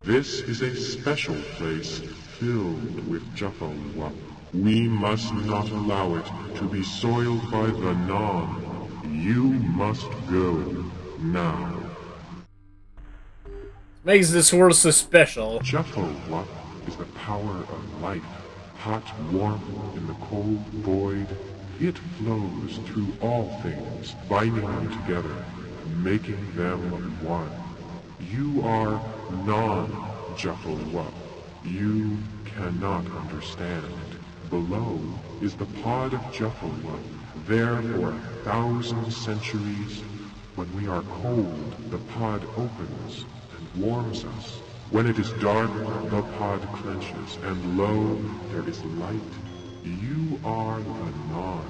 This is a special place filled with Juffawup. We must not allow it to be soiled by the Non. You must go now. Makes this world so special. Juffawup is the power of life, hot warmth in the cold void. It flows through all things, binding them together, making them one. You are non-Juffawup. You cannot understand. Below is the pod of Juffawup, there for 1,000 centuries. When we are cold, the pod opens and warms us. When it is dark, the pod clenches, and lo, there is light. You are the Non.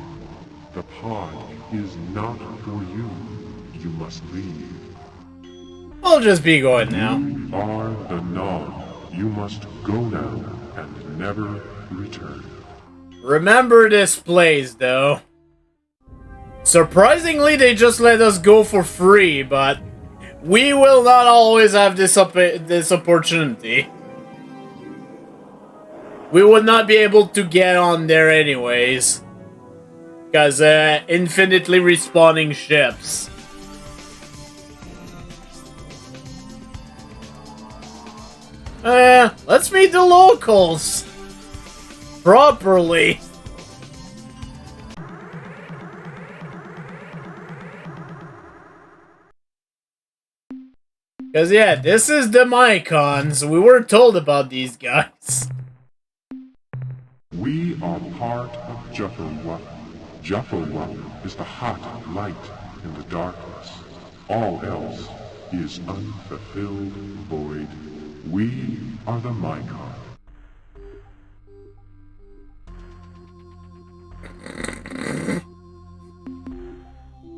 The pod is not for you. You must leave. I'll just be going now. You are the Non. You must go now and never return. Remember this place, though. Surprisingly, they just let us go for free, but we will not always have this opportunity. We would not be able to get on there anyways. Because, infinitely respawning ships. Let's meet the locals. Properly. Because, yeah, this is the Mycons. We were told about these guys. We are part of Juffawa. Juffawa is the hot light in the darkness. All else is unfulfilled void. We are the Mycon.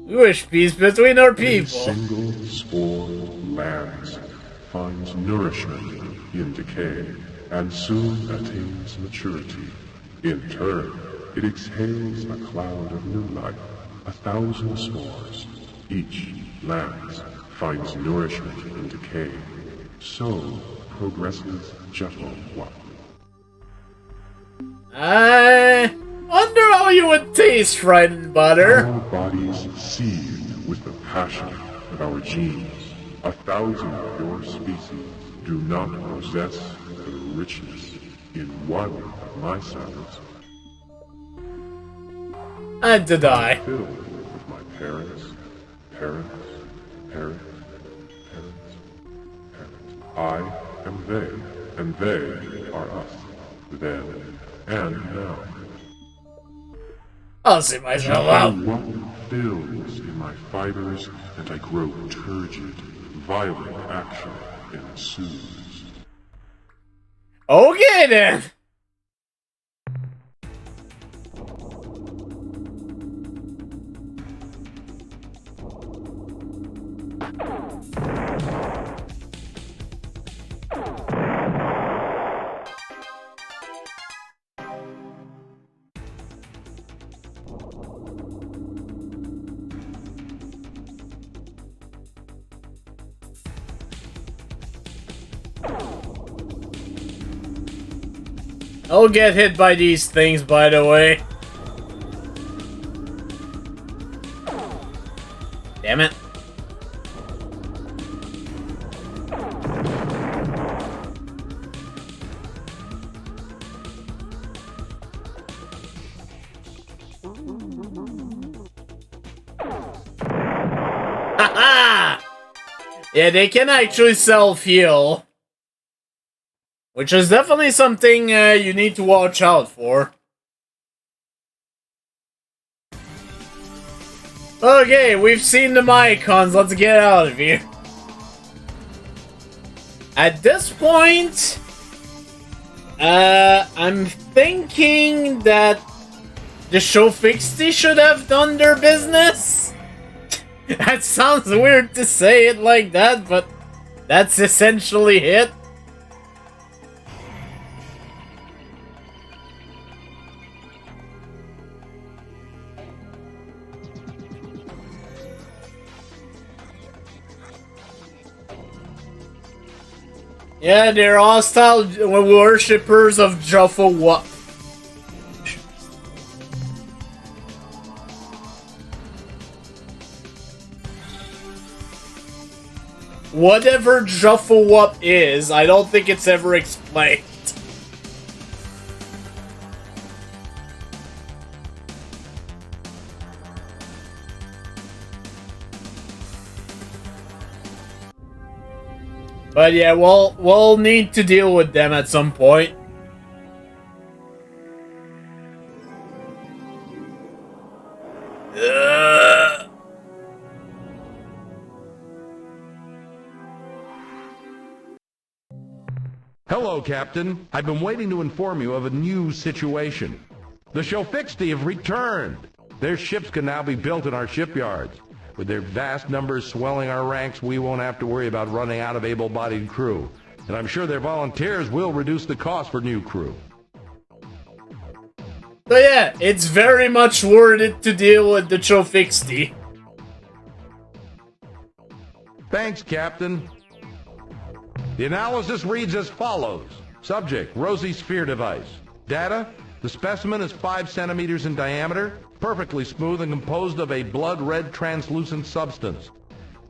We wish peace between our people. A single spore lands, finds nourishment in decay, and soon attains maturity. In turn, it exhales a cloud of new life, 1,000 spores. Each lands, finds nourishment in decay. So progresses Juffawa. I wonder how you would taste fried butter. Our bodies seethe with the passion of our genes. 1,000 of your species do not possess the richness in one of my cells. And to die. Filled with my parents, parents, parents, parents, parents. I am they, and they are us. Then and now. I'll see myself out. What fills in my fibers, and I grow turgid. Violent action ensues. Okay then. I'll get hit by these things, by the way. Damn it. Haha! Yeah, they can actually self-heal. Which is definitely something you need to watch out for. Okay, we've seen the Mycons. Let's get out of here. At this point, I'm thinking that the Shofixty should have done their business. That sounds weird to say it like that, but that's essentially it. Yeah, they're hostile worshippers of Juffawa. Whatever Juffawa is, I don't think it's ever explained. But yeah, we'll need to deal with them at some point. Hello, Captain. I've been waiting to inform you of a new situation. The Shofixty have returned. Their ships can now be built in our shipyards. With their vast numbers swelling our ranks, we won't have to worry about running out of able-bodied crew. And I'm sure their volunteers will reduce the cost for new crew. So yeah, it's very much worth it to deal with the Chofixty. Thanks, Captain. The analysis reads as follows. Subject, rosy sphere device. Data, the specimen is 5 centimeters in diameter, perfectly smooth and composed of a blood-red translucent substance.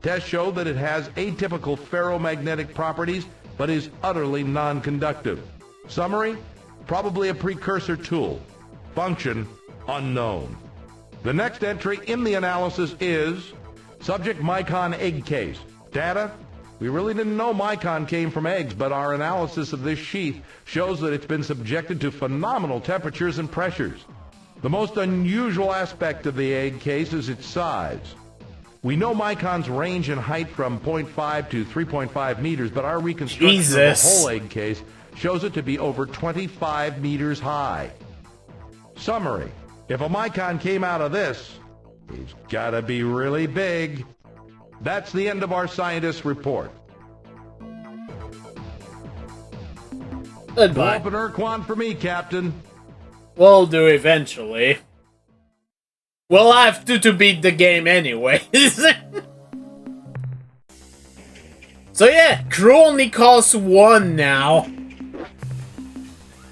Tests show that it has atypical ferromagnetic properties, but is utterly non-conductive. Summary, probably a precursor tool. Function, unknown. The next entry in the analysis is subject Mycon egg case. Data, we really didn't know Mycon came from eggs, but our analysis of this sheath shows that it's been subjected to phenomenal temperatures and pressures. The most unusual aspect of the egg case is its size. We know Mycons range in height from 0.5 to 3.5 meters, but our reconstruction of the whole egg case shows it to be over 25 meters high. Summary, if a Mycon came out of this, he's gotta be really big. That's the end of our scientist's report. Goodbye. Go open Ur-Quan for me, Captain. We'll do eventually. We'll have to beat the game anyways. So yeah, crew only costs 1 now.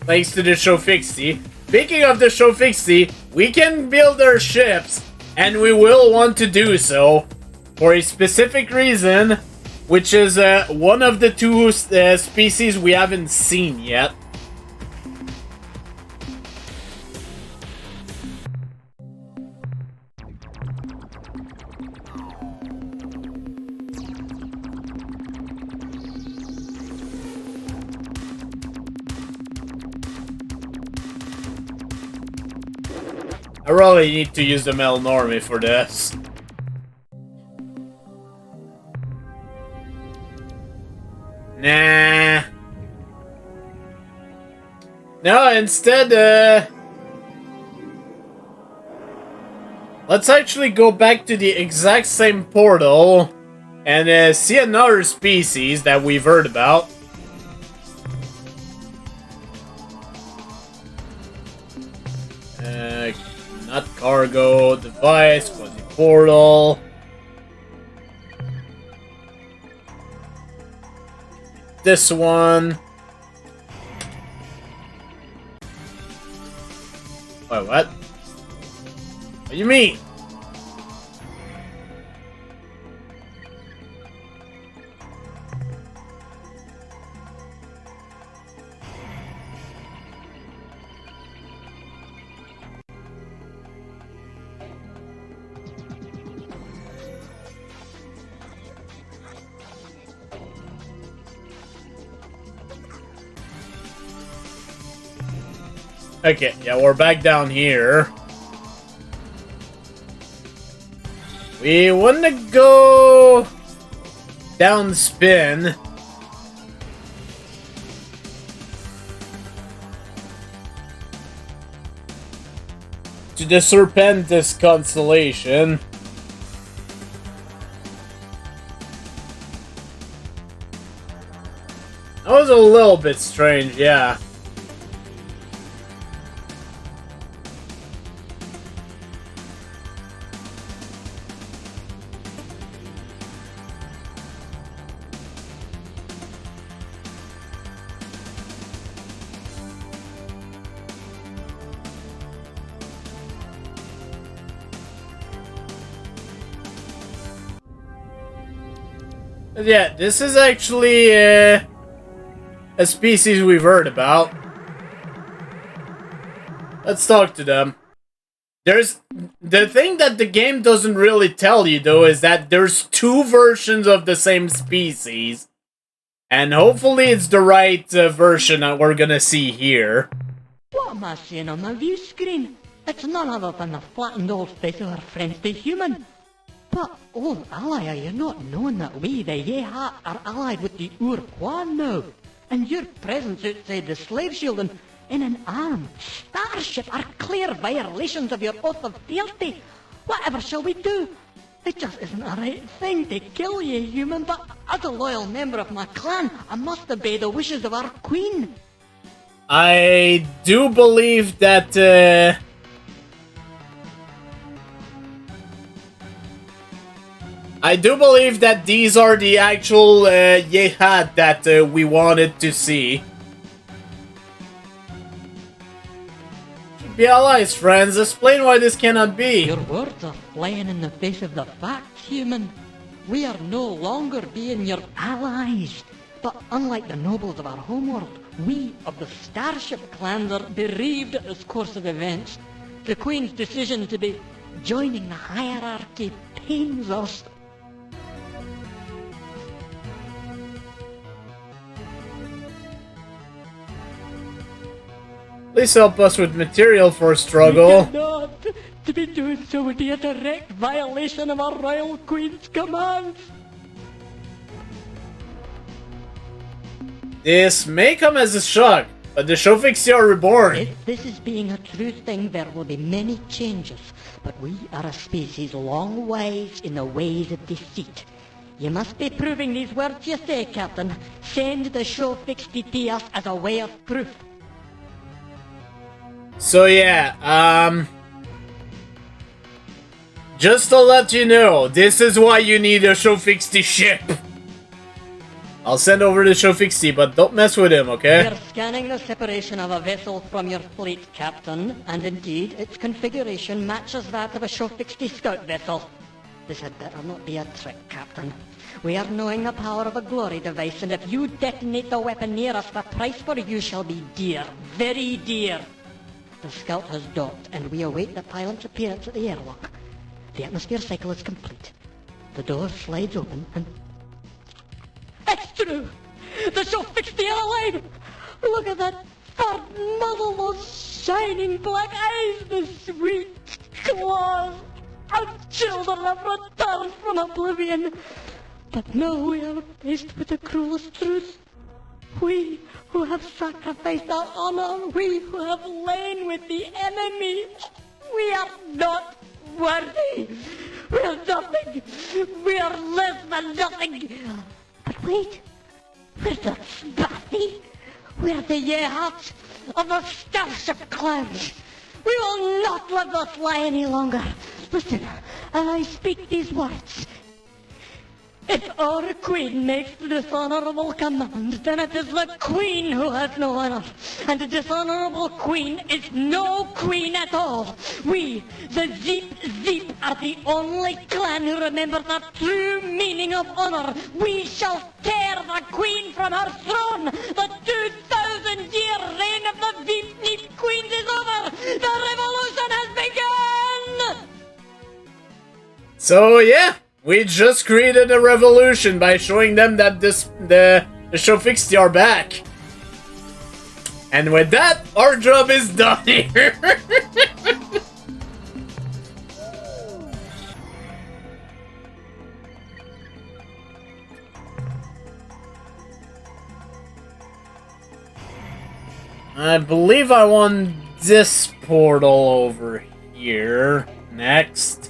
Thanks to the Chofixty. Speaking of the Chofixty, we can build our ships, and we will want to do so for a specific reason, which is one of the 2 species we haven't seen yet. I really need to use the Melnorme for this. Nah. No, instead, let's actually go back to the exact same portal and see another species that we've heard about. Not cargo, device, quasi-portal. This one. Wait, what? What do you mean? Okay, yeah, we're back down here. We want to go down spin. To the Serpentis constellation. That was a little bit strange, yeah. Yeah, this is actually a species we've heard about. Let's talk to them. There's the thing that the game doesn't really tell you though is that there's 2 versions of the same species. And hopefully it's the right version that we're gonna see here. What am I seeing on the view screen? It's none other than the flattened old face of our friends the human. But, old ally, are you not knowing that we, the Yehat, are allied with the Ur-Quan now? And your presence outside the slave shield and in an armed starship are clear violations of your oath of fealty. Whatever shall we do? It just isn't the right thing to kill you, human, but as a loyal member of my clan, I must obey the wishes of our queen. I do believe that, these are the actual, Yehad that, we wanted to see. Be allies, friends. Explain why this cannot be. Your words are flying in the face of the facts, human. We are no longer being your allies. But unlike the nobles of our homeworld, we of the Starship clans are bereaved at this course of events. The Queen's decision to be joining the hierarchy pains us. Please help us with material for a struggle. We cannot. To be doing so would be a direct violation of our Royal Queen's commands. This may come as a shock, but the Shofixi are reborn. If this is being a true thing, there will be many changes. But we are a species long wise in the ways of deceit. You must be proving these words you say, Captain. Send the Shofixi to us as a way of proof. So yeah, just to let you know, this is why you need a Shofixi ship. I'll send over the Shofixi, but don't mess with him, okay? We're scanning the separation of a vessel from your fleet, Captain, and indeed, its configuration matches that of a Shofixi scout vessel. This had better not be a trick, Captain. We are knowing the power of a glory device, and if you detonate the weapon near us, the price for you shall be dear, very dear. The scout has docked, and we await the pilot's appearance at the airlock. The atmosphere cycle is complete. The door slides open, and... It's true! The Shofixi are alive! Look at that fat muzzle, those shining black eyes, the sweet claws! Our children have returned from oblivion! But now we are faced with the cruelest truth. We who have sacrificed our honor, we who have lain with the enemy, we are not worthy. We are nothing. We are less than nothing. But wait, we're the Spathi. We're the Yehats of the Starship clans. We will not let this lie any longer. Listen, as I speak these words. If our Queen makes the dishonorable command, then it is the Queen who has no honor. And the dishonorable Queen is no Queen at all. We, the Zeep, are the only clan who remember the true meaning of honor. We shall tear the Queen from her throne. The 2,000-year reign of the Veep Queens is over. The revolution has begun! So yeah. We just created a revolution by showing them that the Shofixi are back. And with that, our job is done here. I believe I want this portal over here next.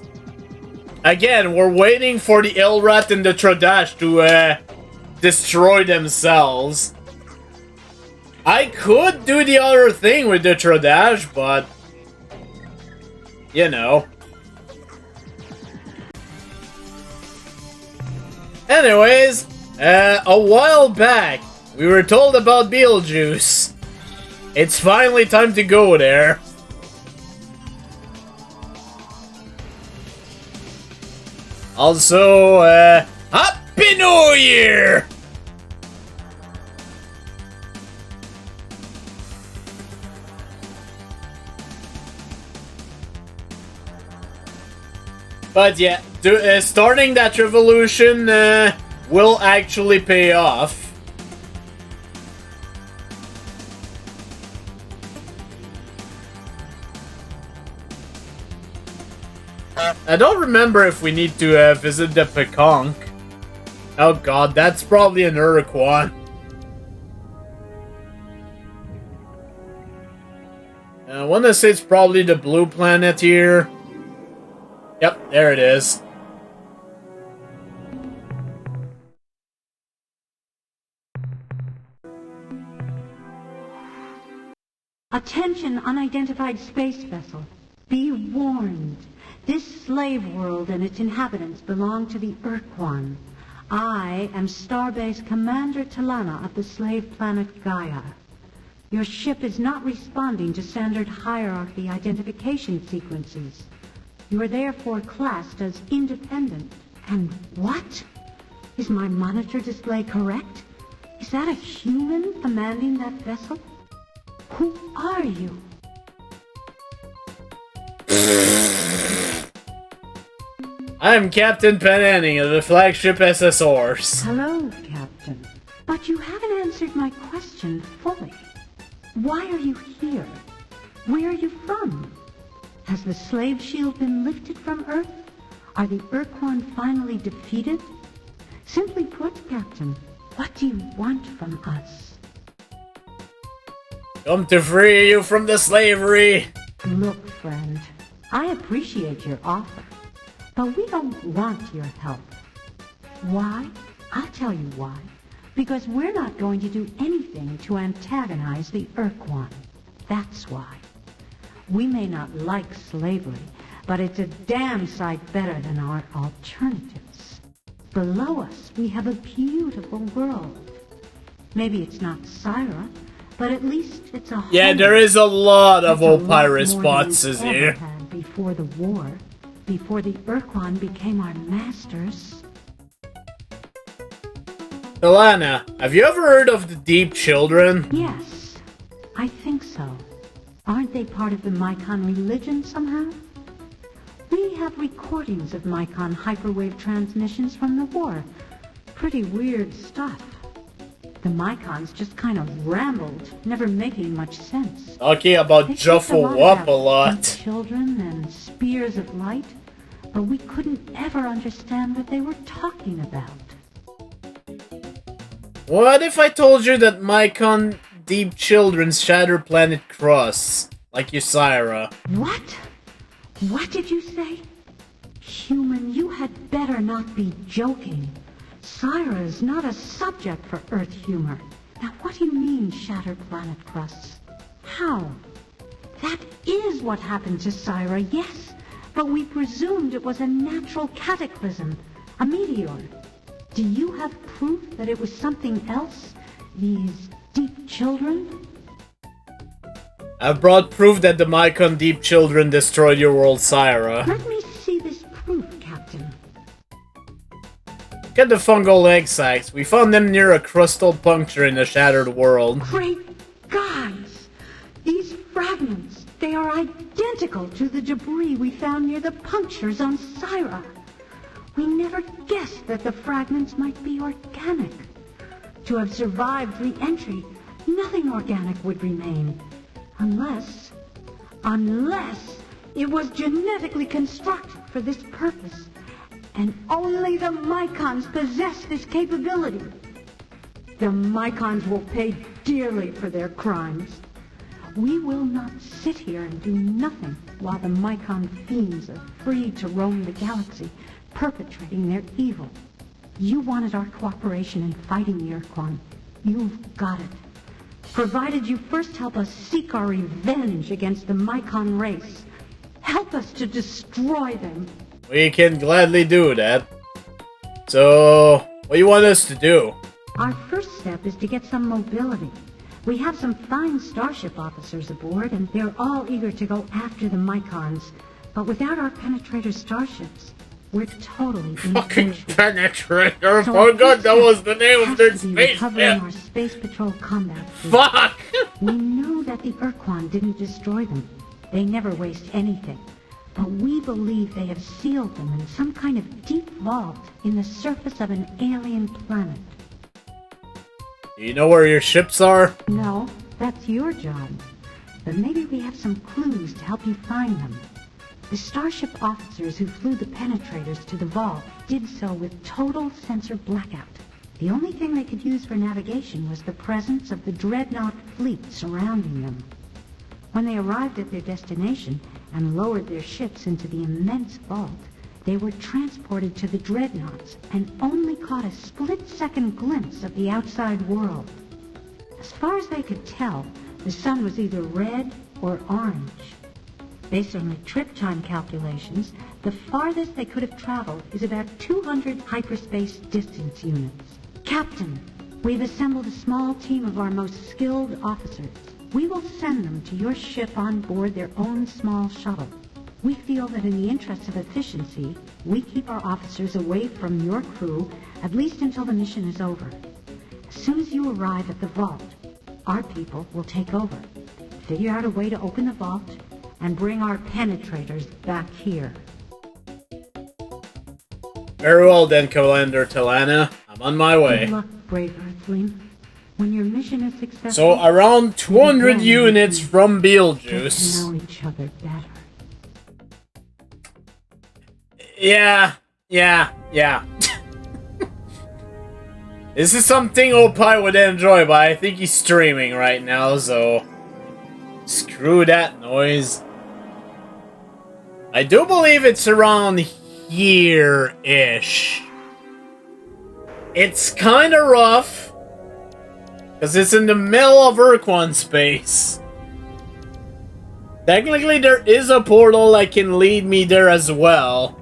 Again, we're waiting for the Elrat and the Tradash to destroy themselves. I could do the other thing with the Tradash, but you know. Anyways, a while back, we were told about Beetlejuice. It's finally time to go there. Also, Happy New Year! But yeah, starting that revolution will actually pay off. I don't remember if we need to visit the Pekonk. Oh god, that's probably an Ur-Quan. I want to say it's probably the blue planet here. Yep, there it is. Attention, unidentified space vessel. Be warned. This slave world and its inhabitants belong to the Ur-Quan. I am Starbase Commander Talana of the slave planet Gaia. Your ship is not responding to standard hierarchy identification sequences. You are therefore classed as independent. And what? Is my monitor display correct? Is that a human commanding that vessel? Who are you? I'm Captain PanAnning of the flagship SSRs. Hello, Captain. But you haven't answered my question fully. Why are you here? Where are you from? Has the slave shield been lifted from Earth? Are the Ur-Quan finally defeated? Simply put, Captain, what do you want from us? Come to free you from the slavery! Look, friend, I appreciate your offer, but we don't want your help. Why? I'll tell you why. Because we're not going to do anything to antagonize the Ur-Quan. That's why. We may not like slavery, but it's a damn sight better than our alternatives. Below us, we have a beautiful world. Maybe it's not Syra, but at least it's a Yeah, home. there is a lot of It's a old lot pirate more sponsors than we've here. ever had before the war, before the Ur-Quan became our masters. Talana, have you ever heard of the Deep Children? Yes, I think so. Aren't they part of the Mycon religion somehow? We have recordings of Mycon hyperwave transmissions from the war. Pretty weird stuff. The Mycons just kind of rambled, never making much sense. Talking about They talked Juffle Up a about lot. children and spears of light, but we couldn't ever understand what they were talking about. What if I told you that Mycon Deep Children's shatter planet crusts, like Ysira? What? What did you say? Human, you had better not be joking. Syra is not a subject for Earth humor. Now, what do you mean, shattered planet crusts? How? That is what happened to Syra, yes, but we presumed it was a natural cataclysm, a meteor. Do you have proof that it was something else? These deep children? I've brought proof that the Mycon Deep Children destroyed your world, Syra. Let me see this proof, Captain. Look at the fungal egg sacs. We found them near a crustal puncture in the shattered world. Great guys! These fragments, they are identical to the debris we found near the punctures on Syra. We never guessed that the fragments might be organic. To have survived re-entry, nothing organic would remain. Unless it was genetically constructed for this purpose. And only the Mycons possess this capability. The Mycons will pay dearly for their crimes. We will not sit here and do nothing while the Mycon fiends are free to roam the galaxy, perpetrating their evil. You wanted our cooperation in fighting the Ur-Quan. You've got it. Provided you first help us seek our revenge against the Mycon race. Help us to destroy them. We can gladly do that. So, what do you want us to do? Our first step is to get some mobility. We have some fine starship officers aboard, and they're all eager to go after the Mycons. But without our penetrator starships, we're totally Fucking ineffective. penetrator! So For our God, first that step was the name has of their to be recovering spaceship! our Space Patrol combat fleet. Fuck! We know that the Ur-Quan didn't destroy them. They never waste anything. But we believe they have sealed them in some kind of deep vault in the surface of an alien planet. Do you know where your ships are? No, that's your job. But maybe we have some clues to help you find them. The starship officers who flew the penetrators to the vault did so with total sensor blackout. The only thing they could use for navigation was the presence of the Dreadnought fleet surrounding them. When they arrived at their destination and lowered their ships into the immense vault, they were transported to the Dreadnoughts and only caught a split-second glimpse of the outside world. As far as they could tell, the sun was either red or orange. Based on the trip time calculations, the farthest they could have traveled is about 200 hyperspace distance units. Captain, we've assembled a small team of our most skilled officers. We will send them to your ship on board their own small shuttle. We feel that in the interest of efficiency, we keep our officers away from your crew at least until the mission is over. As soon as you arrive at the vault, our people will take over, figure out a way to open the vault, and bring our penetrators back here. Very well then, Commander Talana. I'm on my way. Good luck, brave Earthling. When your mission is successful... So, around 200 units from Beetlejuice. Get to know each other better. Yeah. This is something Opie would enjoy, but I think he's streaming right now, so... Screw that noise. I do believe it's around here-ish. It's kinda rough, because it's in the middle of Ur-Quan space. Technically, there is a portal that can lead me there as well.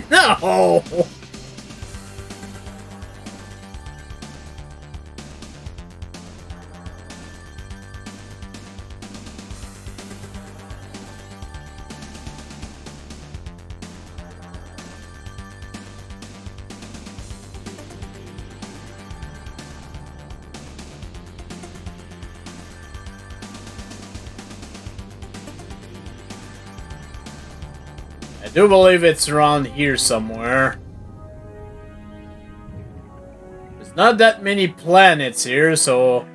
No! I do believe it's around here somewhere. There's not that many planets here, so...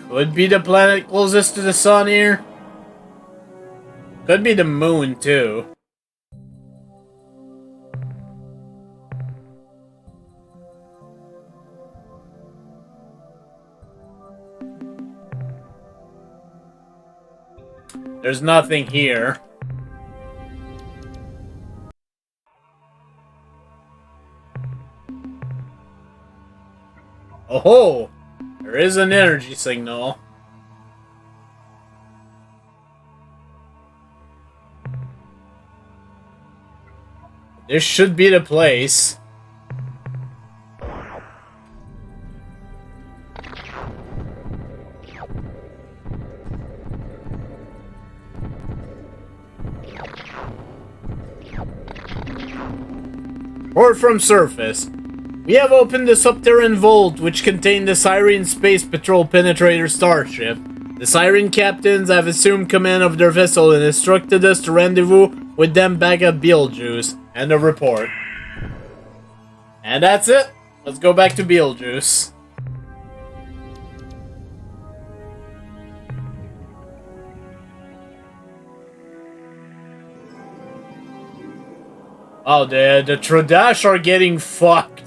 Could be the planet closest to the sun here. Could be the moon, too. There's nothing here. Oh, there is an energy signal. This should be the place. Or from surface. We have opened the subterranean vault, which contained the Siren Space Patrol Penetrator starship. The Siren captains have assumed command of their vessel and instructed us to rendezvous with them back at Beetlejuice. End of report. And that's it. Let's go back to Beetlejuice. Oh, the Tradash are getting fucked.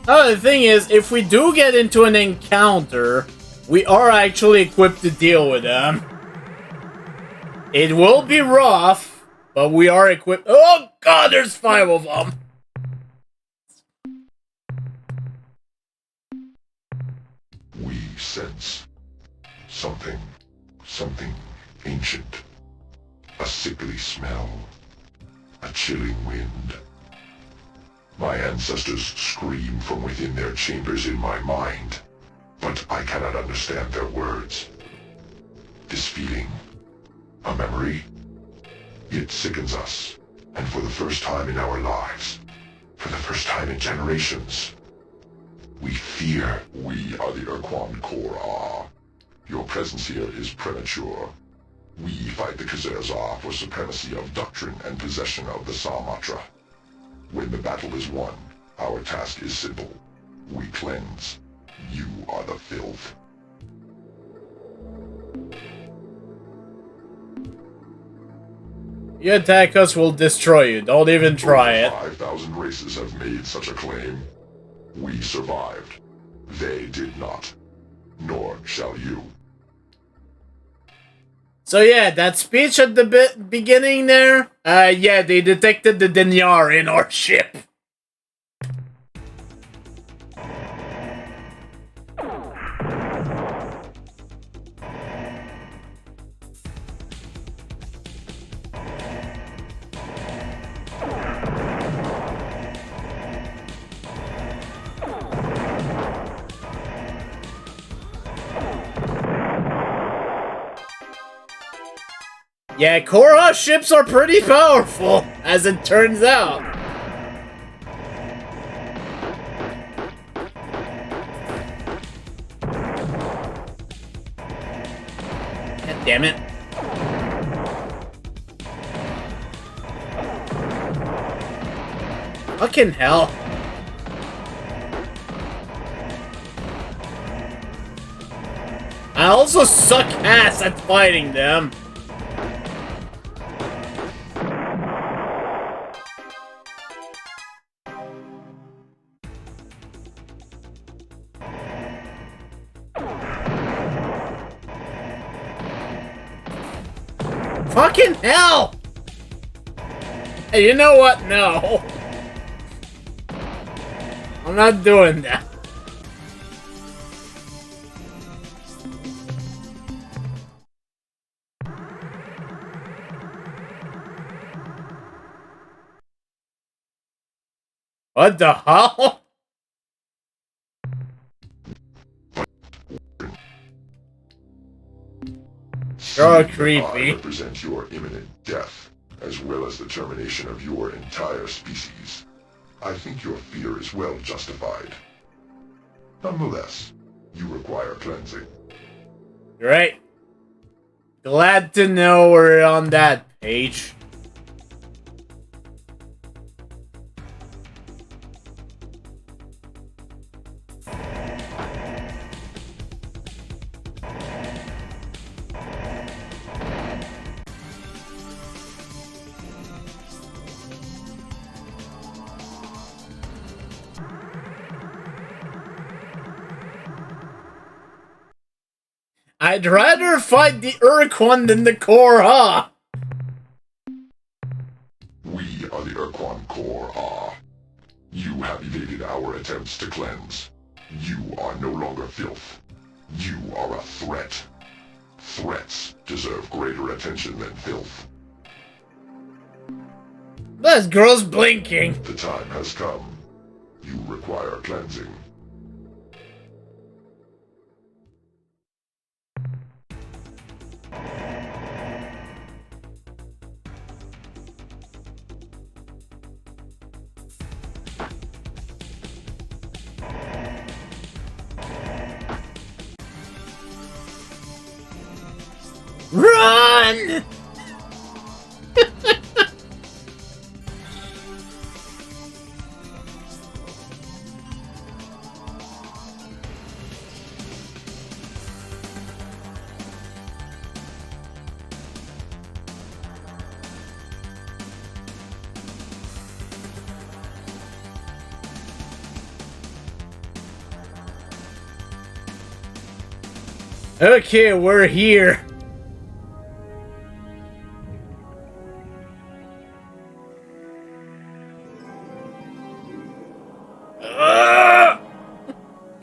Oh, the thing is, if we do get into an encounter, we are actually equipped to deal with them. It will be rough, but we are equipped. Oh god, there's 5 of them! We sense something ancient. A sickly smell. A chilling wind. My ancestors scream from within their chambers in my mind, but I cannot understand their words. This feeling, a memory, it sickens us, and for the first time in our lives, for the first time in generations, We fear. We are the Ur-Quan Corps. Your presence here is premature. We fight the Khazars for supremacy of doctrine and possession of the Sarmatra. When the battle is won, our task is simple. We cleanse. You are the filth. You attack us, we'll destroy you. Don't even try it. 5,000 races have made such a claim. We survived. They did not. Nor shall you. So yeah, that speech at the beginning there, yeah, they detected the Dinyar in our ship. Yeah, Korra ships are pretty powerful, as it turns out. God damn it. Fucking hell. I also suck ass at fighting them. Fucking hell! Hey, you know what? No. I'm not doing that. What the hell? You're creepy. I represent your imminent death, as well as the termination of your entire species. I think your fear is well justified. Nonetheless, you require cleansing. Right. Glad to know we're on that page. I'd rather fight the Ur-Quan than the Korra. We are the Ur-Quan Corps. You have evaded our attempts to cleanse. You are no longer filth. You are a threat. Threats deserve greater attention than filth. That girl's blinking. The time has come. You require cleansing. Run! Okay, we're here.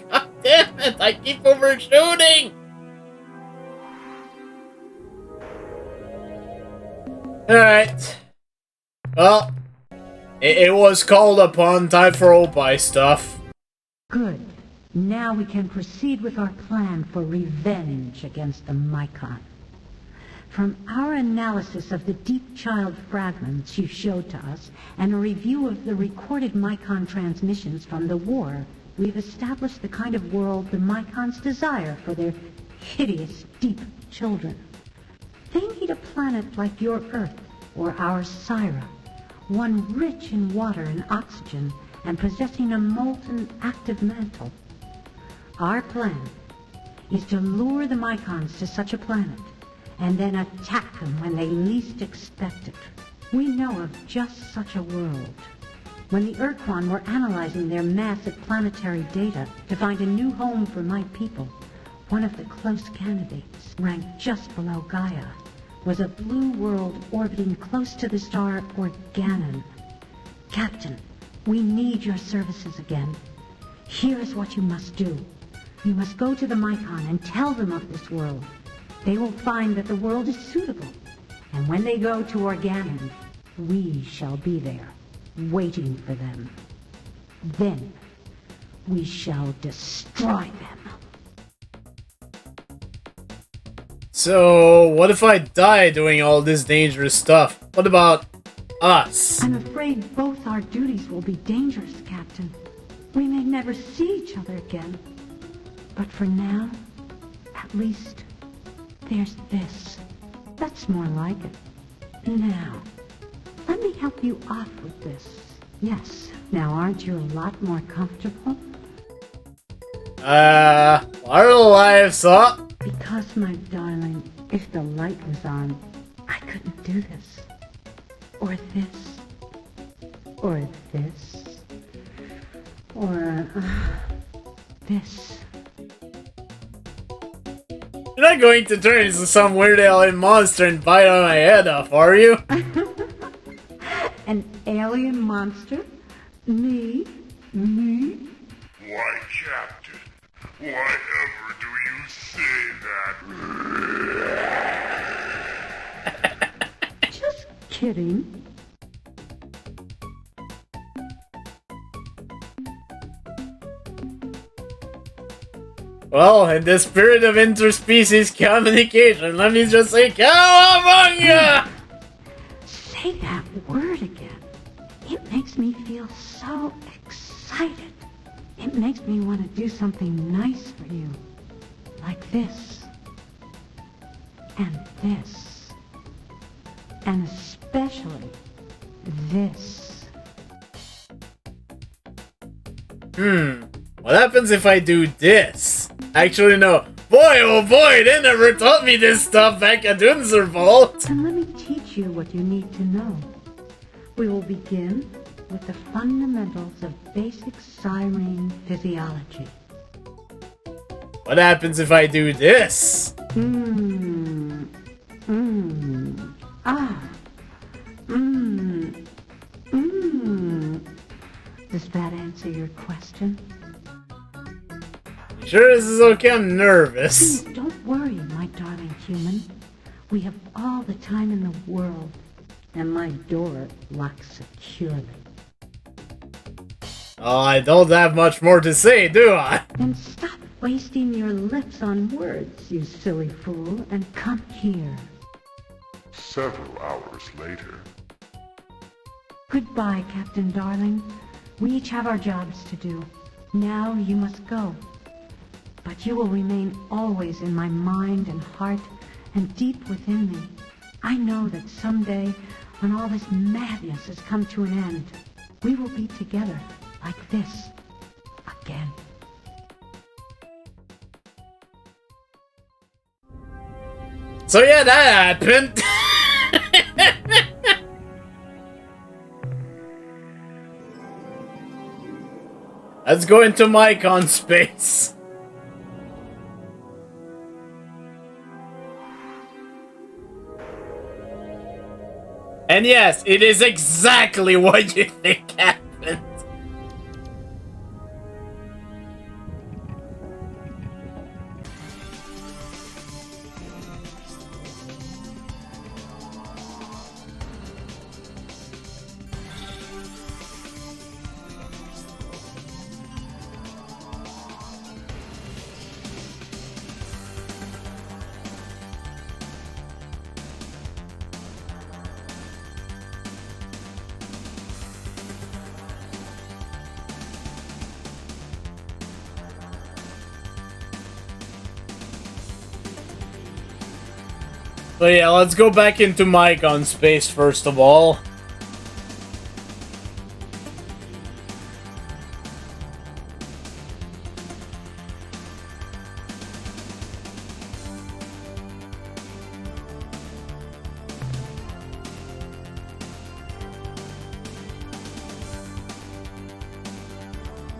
God damn it, I keep overshooting! Alright. Well, it was called upon. Time for Opie stuff. Good. Now we can proceed with our plan for revenge against the Mycon. From our analysis of the deep child fragments you showed to us, and a review of the recorded Mycon transmissions from the war, we've established the kind of world the Mycons desire for their hideous, deep children. They need a planet like your Earth or our Syra, one rich in water and oxygen and possessing a molten active mantle. Our plan is to lure the Mycons to such a planet and then attack them when they least expect it. We know of just such a world. When the Ur-Quan were analyzing their massive planetary data to find a new home for my people, one of the close candidates, ranked just below Gaia, was a blue world orbiting close to the star Organon. Captain, we need your services again. Here is what you must do. You must go to the Mycon and tell them of this world. They will find that the world is suitable. And when they go to Organon, we shall be there, waiting for them. Then, we shall destroy them. So, what if I die doing all this dangerous stuff? What about us? I'm afraid both our duties will be dangerous, Captain. We may never see each other again. But for now, at least, there's this. That's more like it. Now, let me help you off with this. Yes, now aren't you a lot more comfortable? Our lives up. Because, my darling, if the light was on, I couldn't do this. Or this. Or this. Or, this. You're not going to turn into some weird alien monster and bite on my head off, are you? An alien monster? Me? Me? Why, Captain, why ever do you say that? Just kidding. Well, in the spirit of interspecies communication, let me just say cowabunga! Say that word again. It makes me feel so excited. It makes me want to do something nice for you. Like this. And this. And especially this. What happens if I do this? Actually, no. Boy, oh boy, they never taught me this stuff back at Unservault. And let me teach you what you need to know. We will begin with the fundamentals of basic Sirene physiology. What happens if I do this? Does that answer your question? Sure, this is okay. I'm nervous. Please don't worry, my darling human. We have all the time in the world, and my door locks securely. Oh, I don't have much more to say, do I? Then stop wasting your lips on words, you silly fool, and come here. Several hours later. Goodbye, Captain Darling. We each have our jobs to do. Now you must go. But you will remain always in my mind and heart and deep within me. I know that someday, when all this madness has come to an end, we will be together like this again. So yeah, that happened. Let's go into Mycon space. And yes, it is exactly what you think happened. So yeah, let's go back into Mycon space first of all.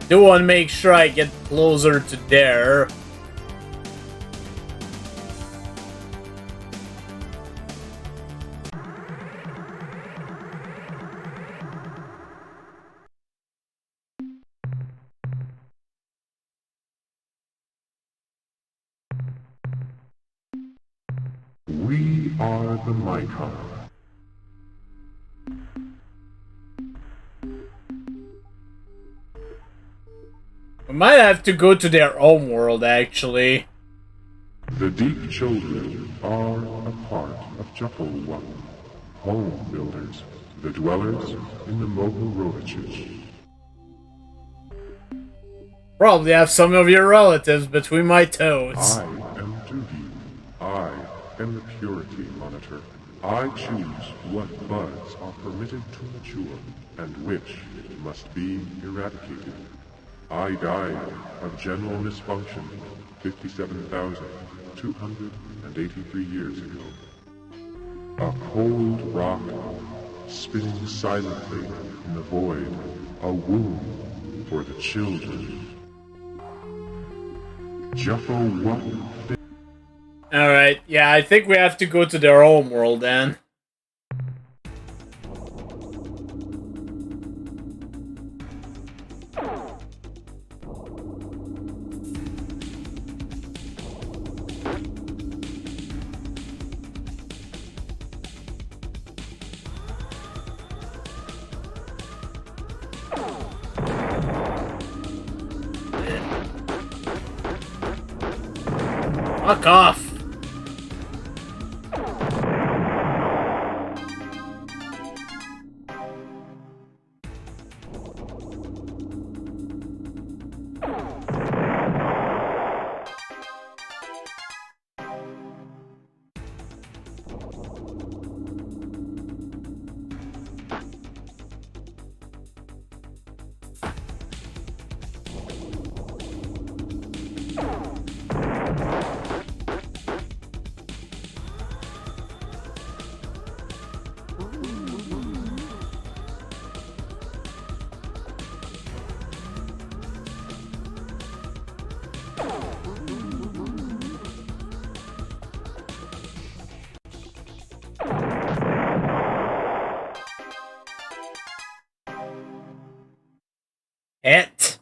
Do want to make sure I get closer to there. We are the Mycon. We might have to go to their home world, actually. The Deep Children are a part of Jufflewup, home builders, the dwellers in the Mogorovicic. Probably have some of your relatives between my toes. I am Duty. I am the Purity Monitor. I choose what buds are permitted to mature and which must be eradicated. I died of general misfunction 57,283 years ago. A cold rock spinning silently in the void, a womb for the children. Jufflewup. Alright, yeah, I think we have to go to their home world then. Fuck off! It.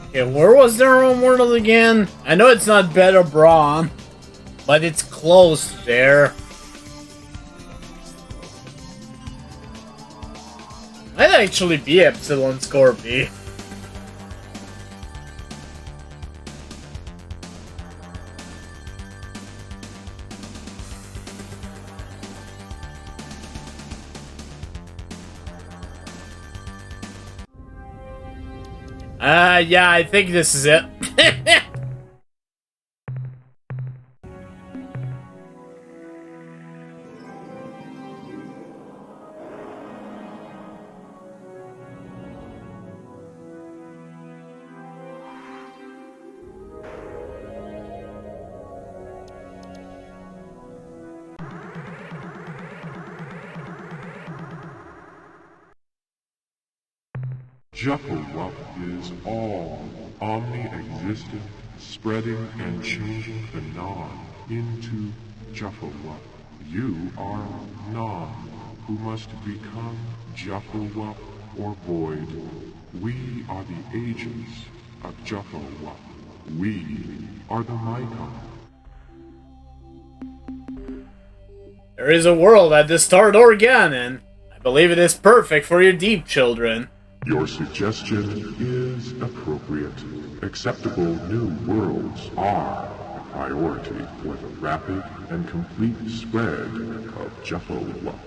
Okay, where was their home world again? I know it's not Beta Braun, but it's close there. Might actually be Epsilon Scorpy. Yeah, I think this is it. Jufflewup is all, omni-existent, spreading and changing the non into Jufflewup. You are non, who must become Jufflewup or void. We are the agents of Jufflewup. We are the Mycon. There is a world at the Starred Organ, and I believe it is perfect for your deep children. Your suggestion is appropriate. Acceptable new worlds are a priority for the rapid and complete spread of Jufflewup.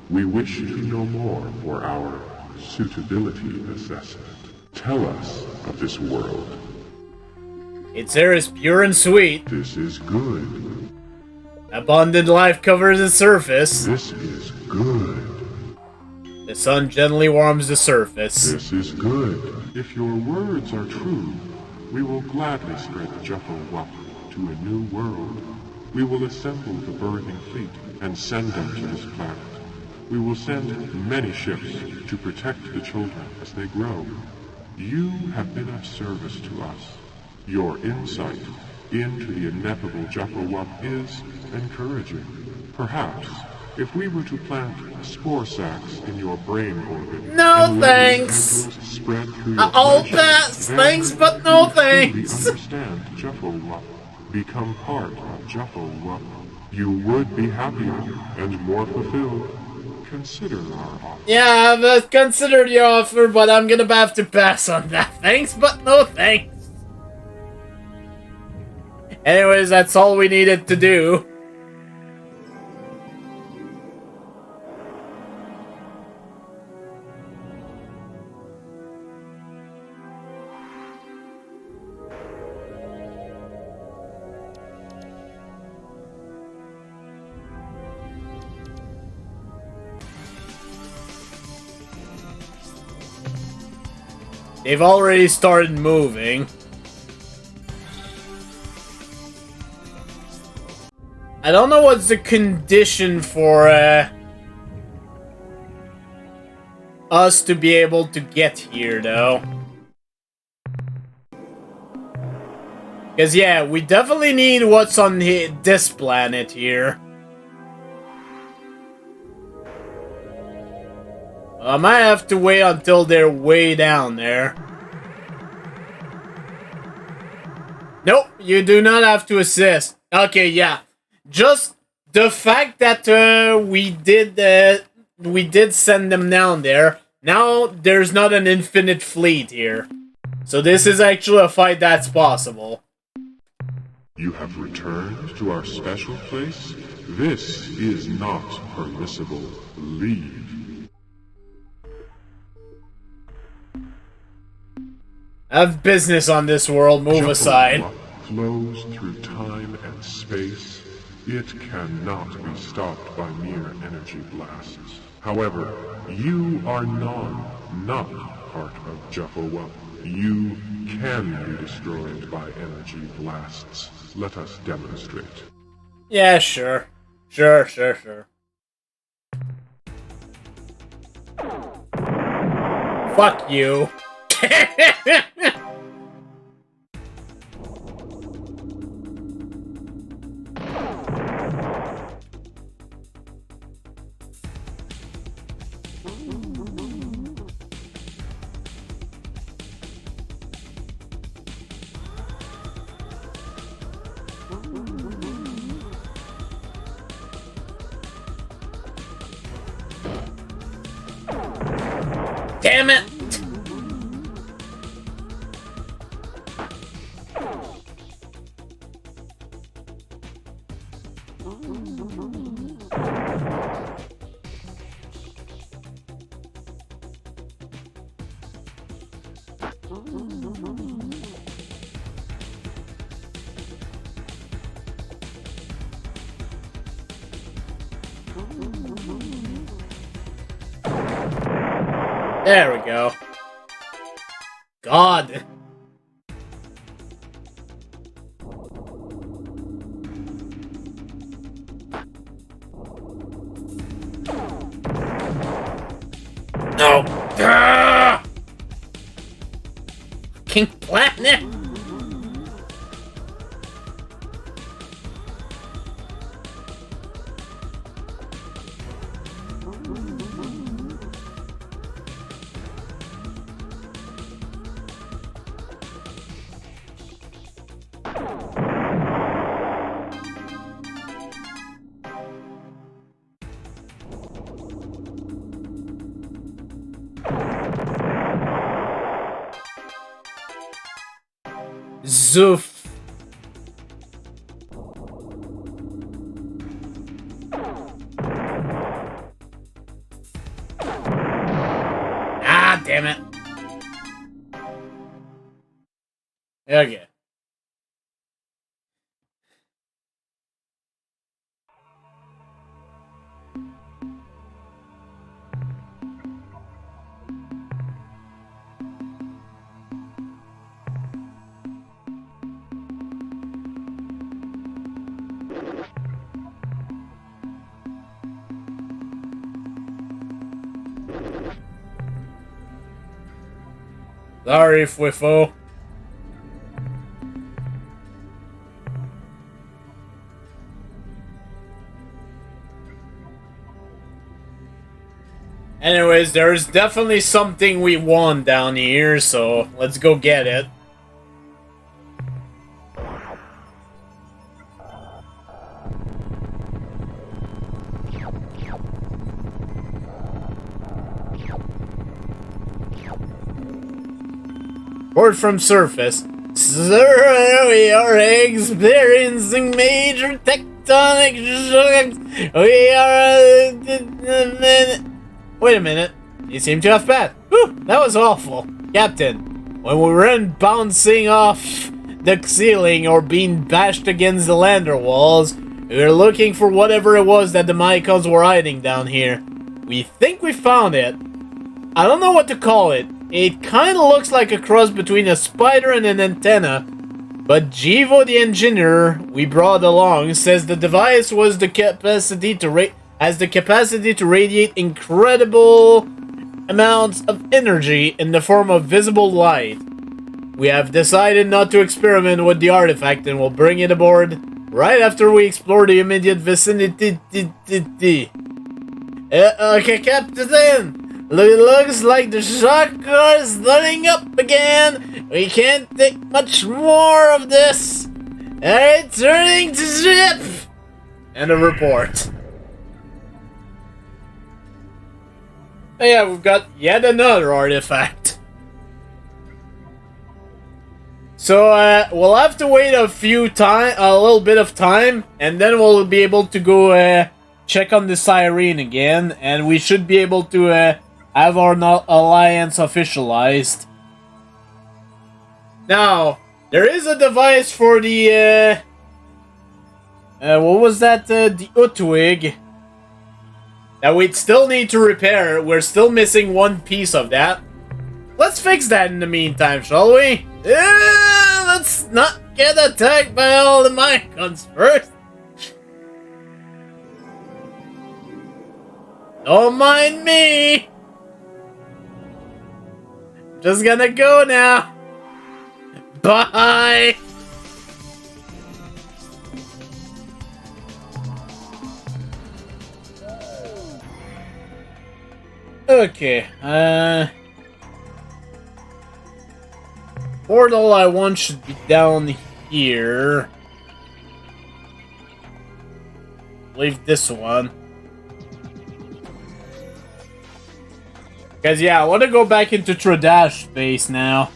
We wish to know more for our suitability assessment. Tell us of this world. Its air is pure and sweet. This is good. Abundant life covers the surface. This is good. The sun gently warms the surface. This is good. If your words are true, we will gladly spread Juffo-Wup to a new world. We will assemble the birthing fleet and send them to this planet. We will send many ships to protect the children as they grow. You have been of service to us. Your insight into the ineffable Juffo-Wup is encouraging. Perhaps, if we were to plant spore sacs in your brain orbit... No thanks! Spread through your I'll flesh, pass! then Thanks, but no you truly thanks! understand Juffo-Wup. Become part of Juffo-Wup. You would be happier and more fulfilled. Consider our offer. Yeah, I've considered your offer, but I'm gonna have to pass on that. Thanks, but no thanks. Anyways, that's all we needed to do. They've already started moving. I don't know what's the condition for us to be able to get here, though. Because, yeah, we definitely need what's on this planet here. I might have to wait until they're way down there. Nope, you do not have to assist. Okay, yeah. Just the fact that we did send them down there. Now there's not an infinite fleet here. So this is actually a fight that's possible. You have returned to our special place? This is not permissible. Leave. I have business on this world, move aside. Flows through time and space. It cannot be stopped by mere energy blasts. However, you are not part of Juffo-Wup. You can be destroyed by energy blasts. Let us demonstrate. Yeah, sure. Sure. Fuck you. Damn it! There we go. God. No. King Planet. Zoof. Ah, damn it. Okay. Sorry, Fwifo. Anyways, there's definitely something we want down here, so let's go get it. Report from surface. Sir, we are experiencing major tectonic shocks. We are... Wait a minute. You seem to have passed. Whew, that was awful. Captain, when we weren't bouncing off the ceiling or being bashed against the lander walls, we were looking for whatever it was that the Mycons were hiding down here. We think we found it. I don't know what to call it. It kind of looks like a cross between a spider and an antenna, but Jivo, the engineer we brought along, says the device was the capacity to has the capacity to radiate incredible amounts of energy in the form of visible light. We have decided not to experiment with the artifact and will bring it aboard right after we explore the immediate vicinity. Okay, Captain. Looks like the shock car is starting up again. We can't take much more of this. Returning to ship. And a report. Oh yeah, we've got yet another artifact. So we'll have to wait a little bit of time, and then we'll be able to go check on the siren again, and we should be able to have our alliance officialized. Now, there is a device for the what was that? The Utwig. That we'd still need to repair. We're still missing one piece of that. Let's fix that in the meantime, shall we? Let's not get attacked by all the Mycons first. Don't mind me. Just gonna go now. Bye. Okay, portal I want should be down here. Leave this one. Because, yeah, I want to go back into Tradash space now.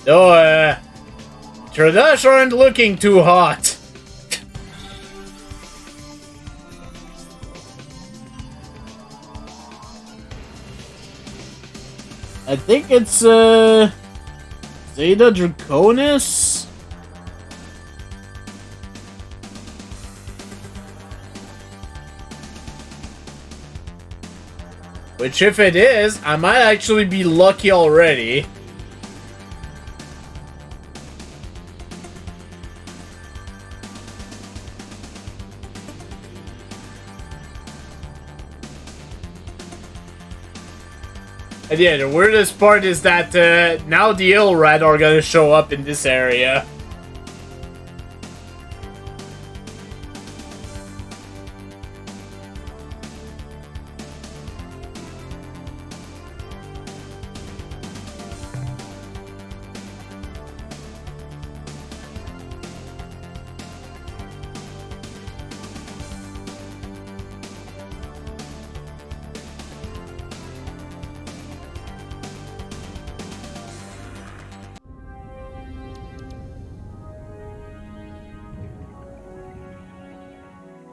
Though, Tradash aren't looking too hot. I think it's, Zeta Draconis? Which, if it is, I might actually be lucky already. And yeah, the weirdest part is that now the Illrat are gonna show up in this area.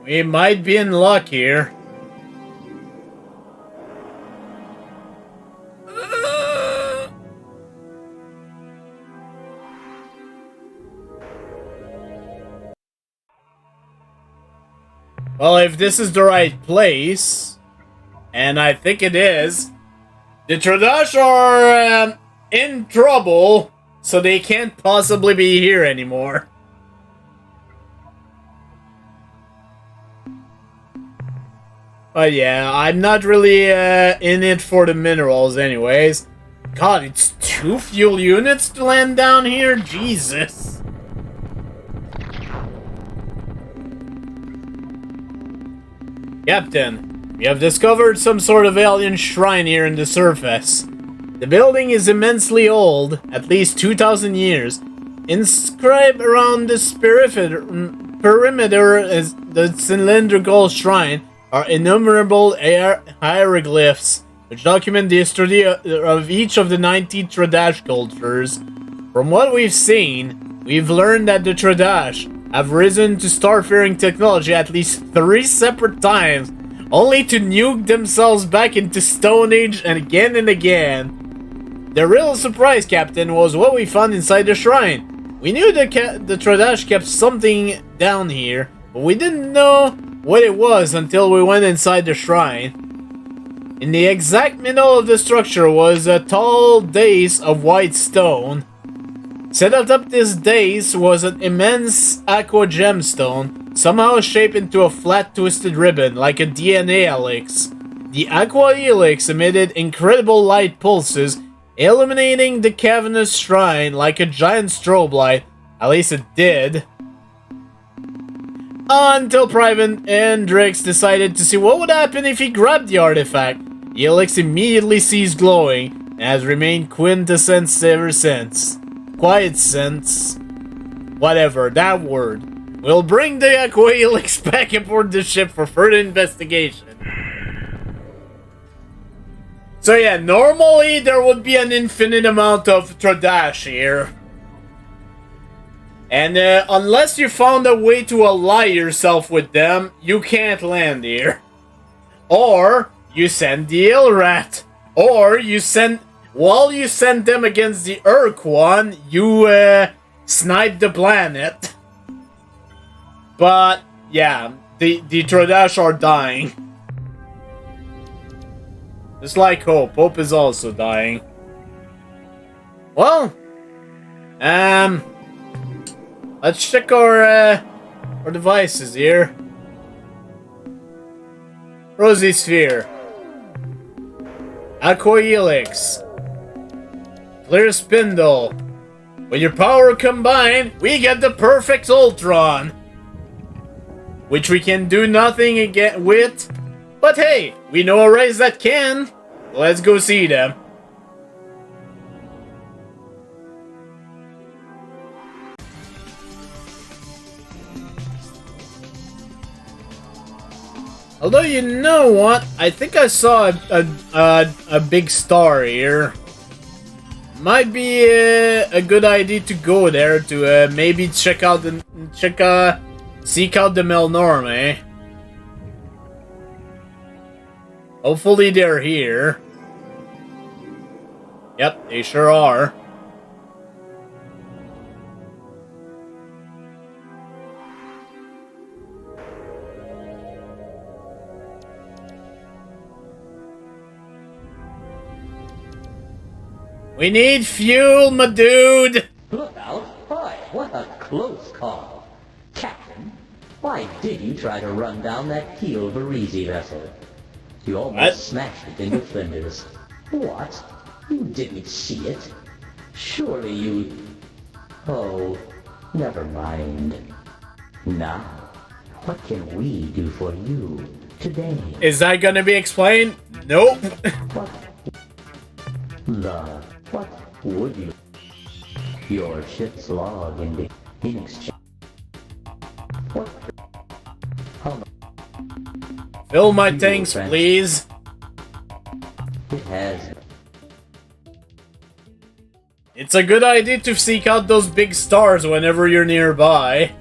We might be in luck here. Well, if this is the right place, and I think it is, the Tradash are in trouble, so they can't possibly be here anymore. But yeah, I'm not really in it for the minerals anyways. God, it's 2 fuel units to land down here? Jesus. Captain, we have discovered some sort of alien shrine here in the surface. The building is immensely old, at least 2,000 years. Inscribed around the perimeter is the cylindrical shrine are innumerable hieroglyphs, which document the history of each of the 90 Tradash cultures. From what we've seen, we've learned that the Tradash have risen to starfaring technology at least 3 separate times, only to nuke themselves back into Stone Age and again. The real surprise, Captain, was what we found inside the shrine. We knew the Tradash kept something down here, but we didn't know what it was until we went inside the shrine. In the exact middle of the structure was a tall dais of white stone. Set atop this dais was an immense aqua gemstone, somehow shaped into a flat twisted ribbon like a DNA helix. The aqua helix emitted incredible light pulses, illuminating the cavernous shrine like a giant strobe light. At least it did. Until Private Hendrix decided to see what would happen if he grabbed the artifact. The helix immediately ceased glowing, and has remained quintessence ever since. Quiet sense. Whatever, that word. We'll bring the aqua helix back aboard the ship for further investigation. So yeah, normally there would be an infinite amount of Tradash here. And unless you found a way to ally yourself with them, you can't land here. Or you send the Illrat. Or you send... While you send them against the Ur-Quan, you snipe the planet. But yeah, the Tradash are dying. Just like Hope. Hope is also dying. Well, let's check our devices here. Rosy Sphere. Aqua Helix. Clear Spindle. With your power combined, we get the perfect Ultron. Which we can do nothing again with. But hey, we know a race that can. Let's go see them. Although, you know what? I think I saw a big star here. Might be a good idea to go there to maybe seek out the Melnorme. Hopefully they're here. Yep, they sure are. We need fuel, my dude! Look out! Boy, what a close call. Captain, why did you try to run down that Keel Varese vessel? You almost smashed it into flinders. What? You didn't see it? Surely you... Oh, never mind. Now, what can we do for you today? Is that gonna be explained? Nope. What would you? Your ship's log in exchange. What? Fill my tanks, please. It has. It's a good idea to seek out those big stars whenever you're nearby.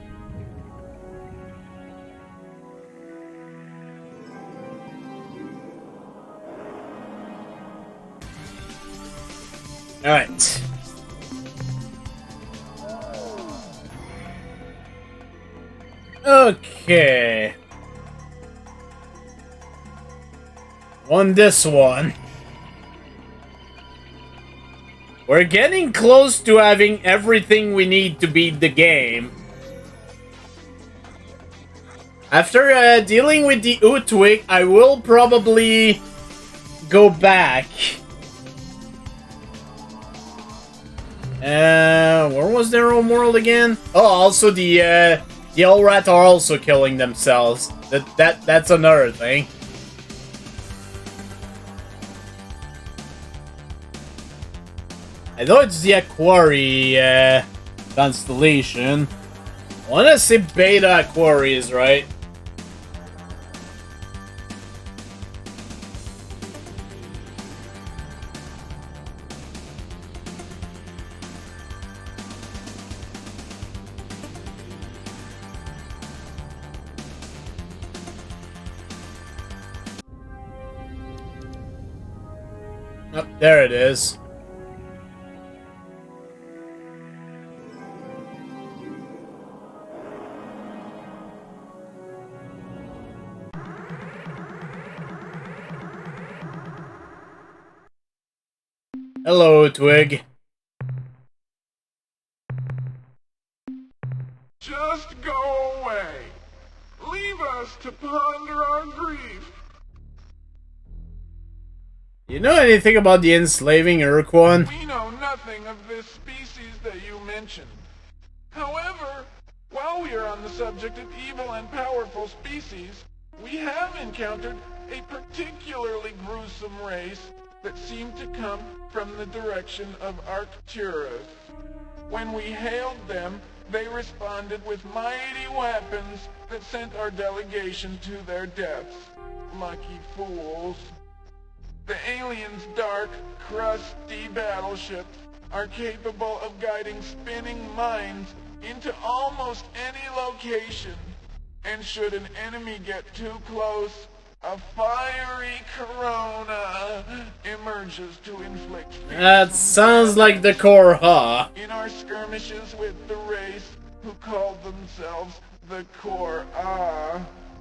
Alright. Okay. On this one. We're getting close to having everything we need to beat the game. After dealing with the Utwig, I will probably go back. Where was their home world again? Oh, also the Allrat are also killing themselves. That's another thing. I know it's the Aquari constellation. I wanna say Beta Aquarius, right? Oh, there it is. Hello, Twig. Just go away. Leave us to ponder our grief. You know anything about the enslaving Ur-Quan? We know nothing of this species that you mentioned. However, while we are on the subject of evil and powerful species, we have encountered a particularly gruesome race that seemed to come from the direction of Arcturus. When we hailed them, they responded with mighty weapons that sent our delegation to their deaths. Lucky fools. The aliens' dark, crusty battleships are capable of guiding spinning mines into almost any location. And should an enemy get too close, a fiery corona emerges to inflict fear. That sounds like the core, huh? In our skirmishes with the race who called themselves the Core